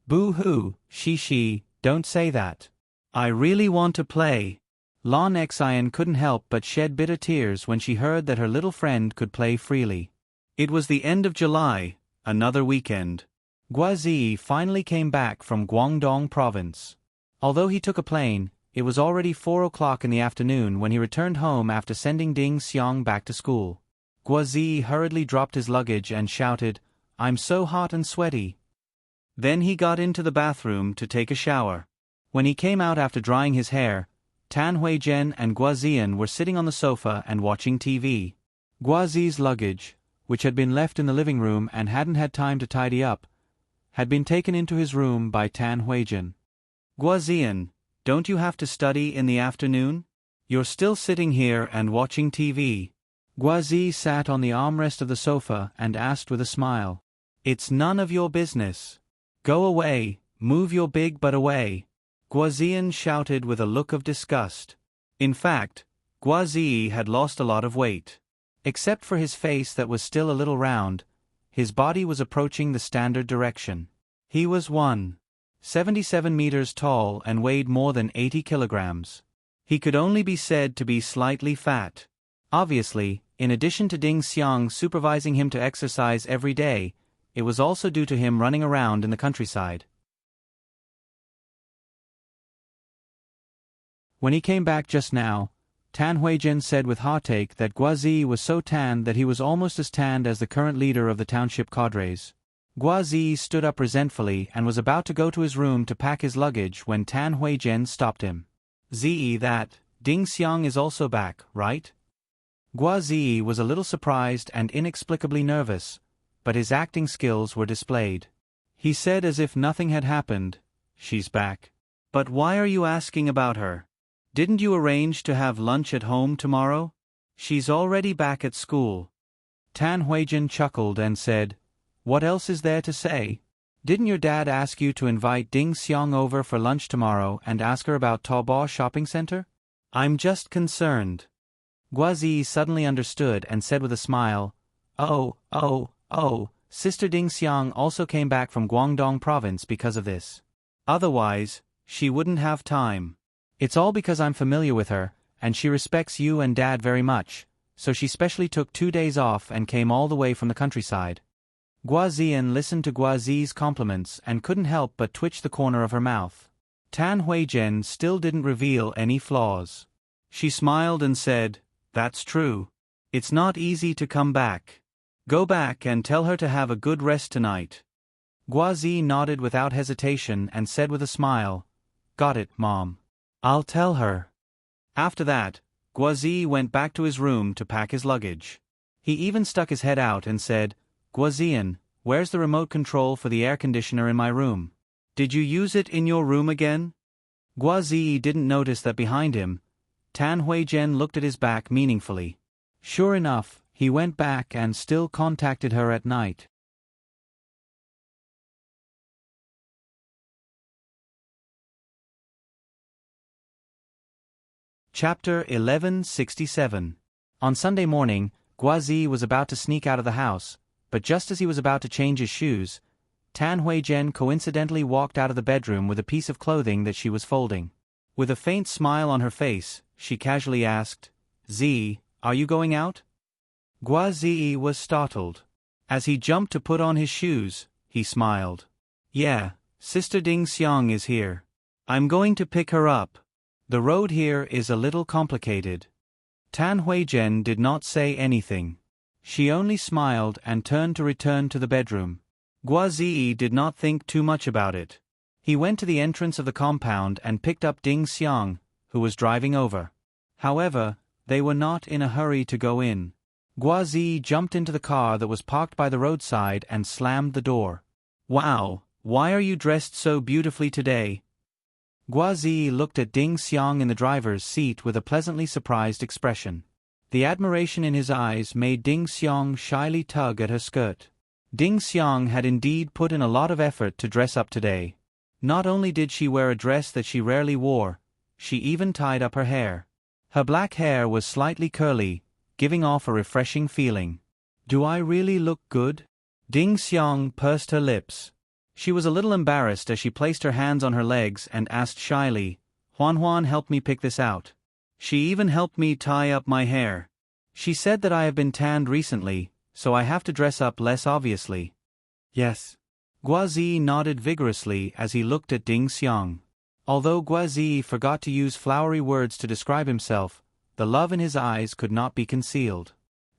"Boo-hoo, Xishi, don't say that. I really want to play." Lan Xian couldn't help but shed bitter tears when she heard that her little friend could play freely. It was the end of July, another weekend. Guazi finally came back from Guangdong province. Although he took a plane, it was already 4 o'clock in the afternoon when he returned home after sending Ding Xiang back to school. Guazi hurriedly dropped his luggage and shouted, "I'm so hot and sweaty." Then he got into the bathroom to take a shower. When he came out after drying his hair, Tan Huizhen and Guazian were sitting on the sofa and watching TV. Guazi's luggage, which had been left in the living room and hadn't had time to tidy up, had been taken into his room by Tan Huizhen. "Guazian, don't you have to study in the afternoon? You're still sitting here and watching TV." Guazi sat on the armrest of the sofa and asked with a smile, "It's none of your business. Go away, move your big butt away." Guazian shouted with a look of disgust. In fact, Guazi had lost a lot of weight. Except for his face that was still a little round, his body was approaching the standard direction. He was 177 meters tall and weighed more than 80 kilograms. He could only be said to be slightly fat. Obviously, in addition to Ding Xiang supervising him to exercise every day, it was also due to him running around in the countryside. When he came back just now, Tan Huijin said with heartache that Guazi was so tanned that he was almost as tanned as the current leader of the township cadres. Guazi stood up resentfully and was about to go to his room to pack his luggage when Tan Huijin stopped him. Zi, that Ding Xiang is also back, right? Guazi was a little surprised and inexplicably nervous, but his acting skills were displayed. He said as if nothing had happened, "She's back. But why are you asking about her? Didn't you arrange to have lunch at home tomorrow? She's already back at school." Tan Huijin chuckled and said, "What else is there to say? Didn't your dad ask you to invite Ding Xiang over for lunch tomorrow and ask her about Taobao shopping center? I'm just concerned." Guazi suddenly understood and said with a smile, Oh, Sister Ding Xiang also came back from Guangdong province because of this. Otherwise, she wouldn't have time. It's all because I'm familiar with her, and she respects you and Dad very much, so she specially took 2 days off and came all the way from the countryside. Guazian listened to Guazi's compliments and couldn't help but twitch the corner of her mouth. Tan Huijin still didn't reveal any flaws. She smiled and said, "That's true. It's not easy to come back. Go back and tell her to have a good rest tonight." Guazi nodded without hesitation and said with a smile, "Got it, Mom. I'll tell her." After that, Guazi went back to his room to pack his luggage. He even stuck his head out and said, "Guazian, where's the remote control for the air conditioner in my room? Did you use it in your room again?" Guazi didn't notice that behind him, Tan Huijin looked at his back meaningfully. Sure enough, he went back and still contacted her at night. Chapter 1167. On Sunday morning, Guazi was about to sneak out of the house, but just as he was about to change his shoes, Tan Huijin coincidentally walked out of the bedroom with a piece of clothing that she was folding. With a faint smile on her face, she casually asked, "Zi, are you going out?" Guazi was startled. As he jumped to put on his shoes, he smiled. "Yeah, Sister Ding Xiang is here. I'm going to pick her up. The road here is a little complicated." Tan Huijin did not say anything. She only smiled and turned to return to the bedroom. Guazi did not think too much about it. He went to the entrance of the compound and picked up Ding Xiang, who was driving over. However, they were not in a hurry to go in. Guazi jumped into the car that was parked by the roadside and slammed the door. "Wow, why are you dressed so beautifully today?" Guazi looked at Ding Xiang in the driver's seat with a pleasantly surprised expression. The admiration in his eyes made Ding Xiang shyly tug at her skirt. Ding Xiang had indeed put in a lot of effort to dress up today. Not only did she wear a dress that she rarely wore, she even tied up her hair. Her black hair was slightly curly, giving off a refreshing feeling. "Do I really look good?" Ding Xiang pursed her lips. She was a little embarrassed as she placed her hands on her legs and asked shyly, "Huan helped me pick this out. She even helped me tie up my hair. She said that I have been tanned recently, so I have to dress up less obviously." "Yes." Guazi nodded vigorously as he looked at Ding Xiang. Although Guazi forgot to use flowery words to describe himself, the love in his eyes could not be concealed.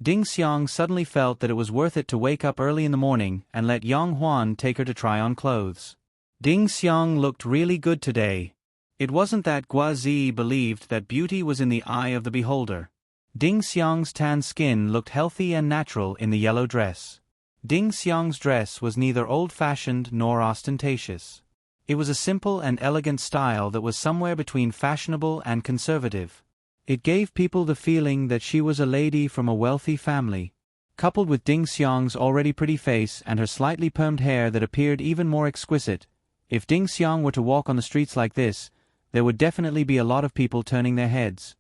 Ding Xiang suddenly felt that it was worth it to wake up early in the morning and let Yang Huan take her to try on clothes. Ding Xiang looked really good today. It wasn't that Guazi believed that beauty was in the eye of the beholder. Ding Xiang's tan skin looked healthy and natural in the yellow dress. Ding Xiang's dress was neither old-fashioned nor ostentatious. It was a simple and elegant style that was somewhere between fashionable and conservative. It gave people the feeling that she was a lady from a wealthy family. Coupled with Ding Xiang's already pretty face and her slightly permed hair that appeared even more exquisite, if Ding Xiang were to walk on the streets like this, there would definitely be a lot of people turning their heads.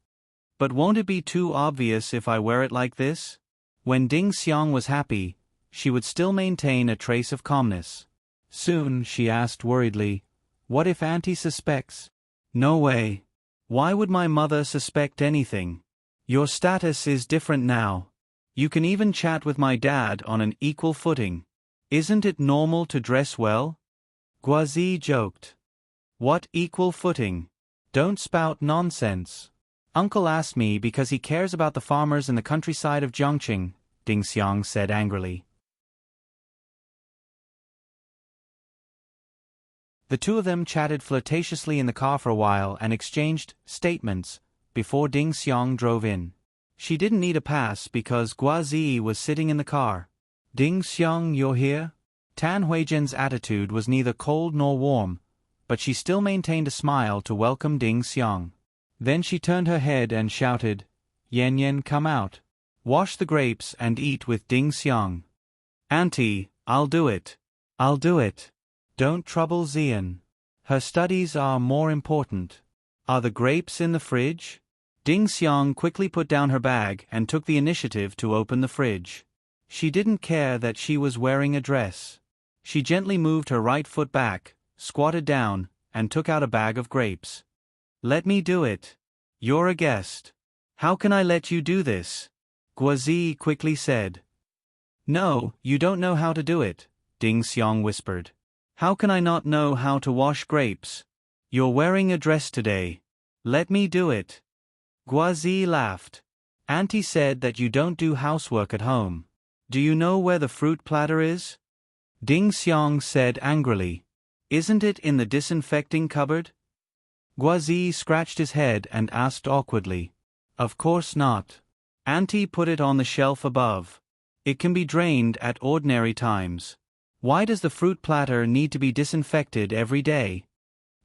"But won't it be too obvious if I wear it like this?" When Ding Xiang was happy, she would still maintain a trace of calmness. Soon, she asked worriedly, "What if Auntie suspects?" "No way. Why would my mother suspect anything? Your status is different now. You can even chat with my dad on an equal footing. Isn't it normal to dress well?" Guazi joked. "What equal footing? Don't spout nonsense. Uncle asked me because he cares about the farmers in the countryside of Jiangqing, Ding Xiang said angrily. The two of them chatted flirtatiously in the car for a while and exchanged statements before Ding Xiang drove in. She didn't need a pass because Guazi was sitting in the car. Ding Xiang, you're here? Tan Huijian's attitude was neither cold nor warm, but she still maintained a smile to welcome Ding Xiang. Then she turned her head and shouted, Yan Yan, come out. Wash the grapes and eat with Ding Xiang. Auntie, I'll do it. I'll do it. Don't trouble Xian. Her studies are more important. Are the grapes in the fridge? Ding Xiang quickly put down her bag and took the initiative to open the fridge. She didn't care that she was wearing a dress. She gently moved her right foot back, squatted down, and took out a bag of grapes. Let me do it. You're a guest. How can I let you do this? Guazi quickly said. No, you don't know how to do it, Ding Xiang whispered. How can I not know how to wash grapes? You're wearing a dress today. Let me do it. Guazi laughed. Auntie said that you don't do housework at home. Do you know where the fruit platter is? Ding Xiang said angrily. Isn't it in the disinfecting cupboard? Guazi scratched his head and asked awkwardly. Of course not. Auntie put it on the shelf above. It can be drained at ordinary times. Why does the fruit platter need to be disinfected every day?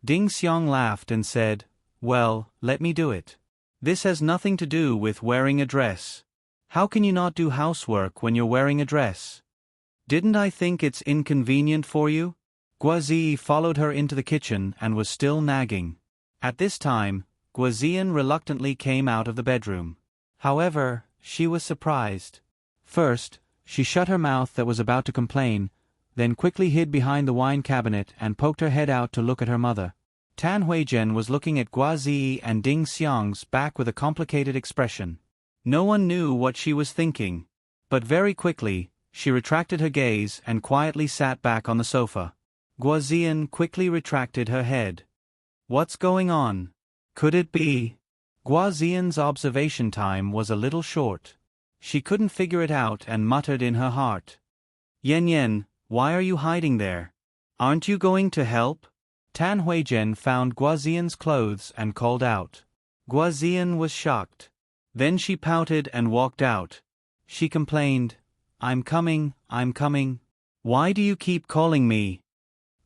Ding Xiang laughed and said, Well, let me do it. This has nothing to do with wearing a dress. How can you not do housework when you're wearing a dress? Didn't I think it's inconvenient for you? Guazi followed her into the kitchen and was still nagging. At this time, Guazian reluctantly came out of the bedroom. However, she was surprised. First, she shut her mouth that was about to complain, then quickly hid behind the wine cabinet and poked her head out to look at her mother. Tan Huijian was looking at Guazi and Ding Xiang's back with a complicated expression. No one knew what she was thinking, but very quickly, she retracted her gaze and quietly sat back on the sofa. Guazian quickly retracted her head. What's going on? Could it be? Guazian's observation time was a little short. She couldn't figure it out and muttered in her heart. Yan Yan, why are you hiding there? Aren't you going to help? Tan Huijian found Guazian's clothes and called out. Guazian was shocked. Then she pouted and walked out. She complained, I'm coming, I'm coming. Why do you keep calling me?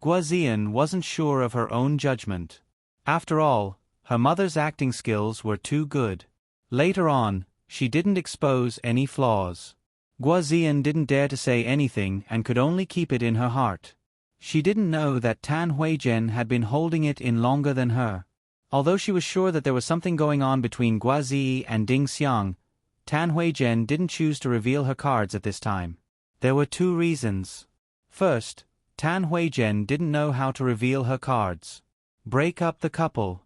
Guazian wasn't sure of her own judgment. After all, her mother's acting skills were too good. Later on, she didn't expose any flaws. Guazian didn't dare to say anything and could only keep it in her heart. She didn't know that Tan Huijian had been holding it in longer than her. Although she was sure that there was something going on between Guazi and Ding Xiang, Tan Huijian didn't choose to reveal her cards at this time. There were two reasons. First, Tan Huijian didn't know how to reveal her cards. Break up the couple.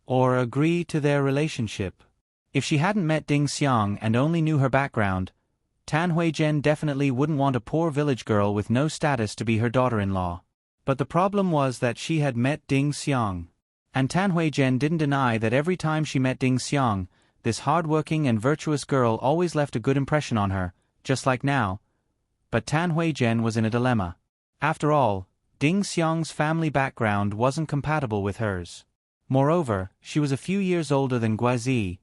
Or agree to their relationship. If she hadn't met Ding Xiang and only knew her background, Tan Huijian definitely wouldn't want a poor village girl with no status to be her daughter-in-law. But the problem was that she had met Ding Xiang. And Tan Huijian didn't deny that every time she met Ding Xiang, this hard-working and virtuous girl always left a good impression on her, just like now. But Tan Huijian was in a dilemma. After all, Ding Xiang's family background wasn't compatible with hers. Moreover, she was a few years older than Guazi.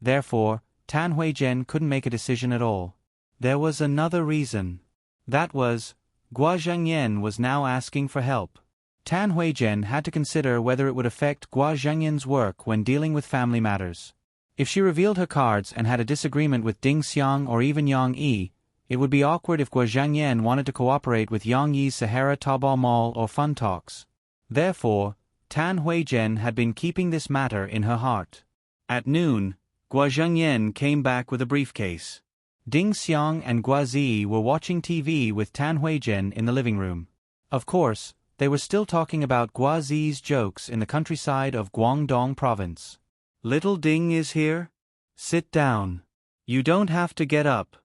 Therefore, Tan Huijian couldn't make a decision at all. There was another reason. That was, Gua Zhengyan was now asking for help. Tan Huijian had to consider whether it would affect Gua Zhengyan's work when dealing with family matters. If she revealed her cards and had a disagreement with Ding Xiang or even Yang Yi, it would be awkward if Gua Zhengyan wanted to cooperate with Yang Yi's Sahara Taobao Mall or Fun Talks. Therefore, Tan Huijian had been keeping this matter in her heart. At noon, Gua Zhengyan came back with a briefcase. Ding Xiang and Guazi were watching TV with Tan Huijian in the living room. Of course, they were still talking about Guazi's jokes in the countryside of Guangdong province. Little Ding is here? Sit down. You don't have to get up.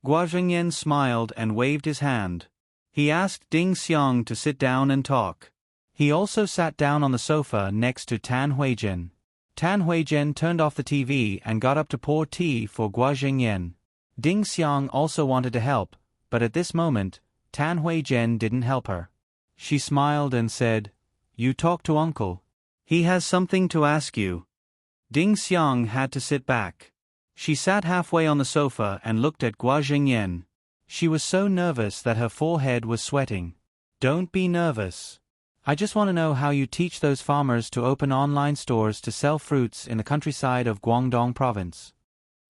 Gua Zhengyan smiled and waved his hand. He asked Ding Xiang to sit down and talk. He also sat down on the sofa next to Tan Huizhen. Tan Huizhen turned off the TV and got up to pour tea for Gua Zhengyan. Ding Xiang also wanted to help, but at this moment, Tan Huizhen didn't help her. She smiled and said, "You talk to uncle. He has something to ask you." Ding Xiang had to sit back. She sat halfway on the sofa and looked at Gua Zhengyan. She was so nervous that her forehead was sweating. "Don't be nervous. I just want to know how you teach those farmers to open online stores to sell fruits in the countryside of Guangdong province."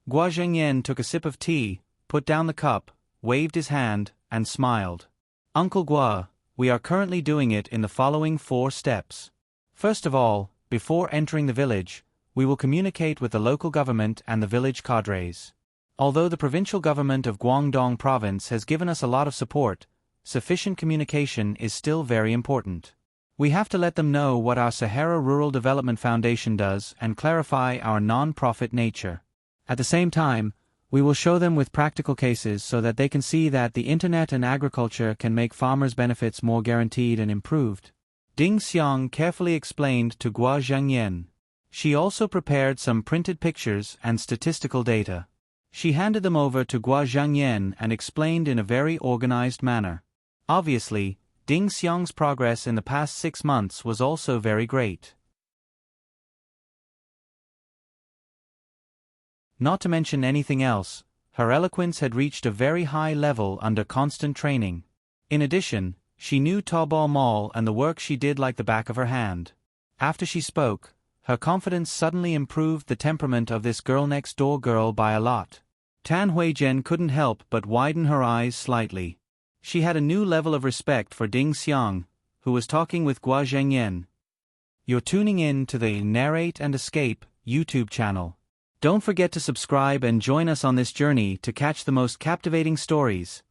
Gua Zhengyan took a sip of tea, put down the cup, waved his hand, and smiled. "Uncle Gua, we are currently doing it in the following 4 steps. First of all, before entering the village, we will communicate with the local government and the village cadres. Although the provincial government of Guangdong province has given us a lot of support, sufficient communication is still very important. We have to let them know what our Sahara Rural Development Foundation does and clarify our non-profit nature. At the same time, we will show them with practical cases so that they can see that the internet and agriculture can make farmers' benefits more guaranteed and improved." Ding Xiang carefully explained to Gua Zhengyan. She also prepared some printed pictures and statistical data. She handed them over to Gua Zhengyan and explained in a very organized manner. Obviously, Ding Xiang's progress in the past 6 months was also very great. Not to mention anything else, her eloquence had reached a very high level under constant training. In addition, she knew Taobao Mall and the work she did like the back of her hand. After she spoke, her confidence suddenly improved the temperament of this girl-next-door girl by a lot. Tan Huizhen couldn't help but widen her eyes slightly. She had a new level of respect for Ding Xiang, who was talking with Gua Zhengyan. You're tuning in to the Narrate and Escape YouTube channel. Don't forget to subscribe and join us on this journey to catch the most captivating stories.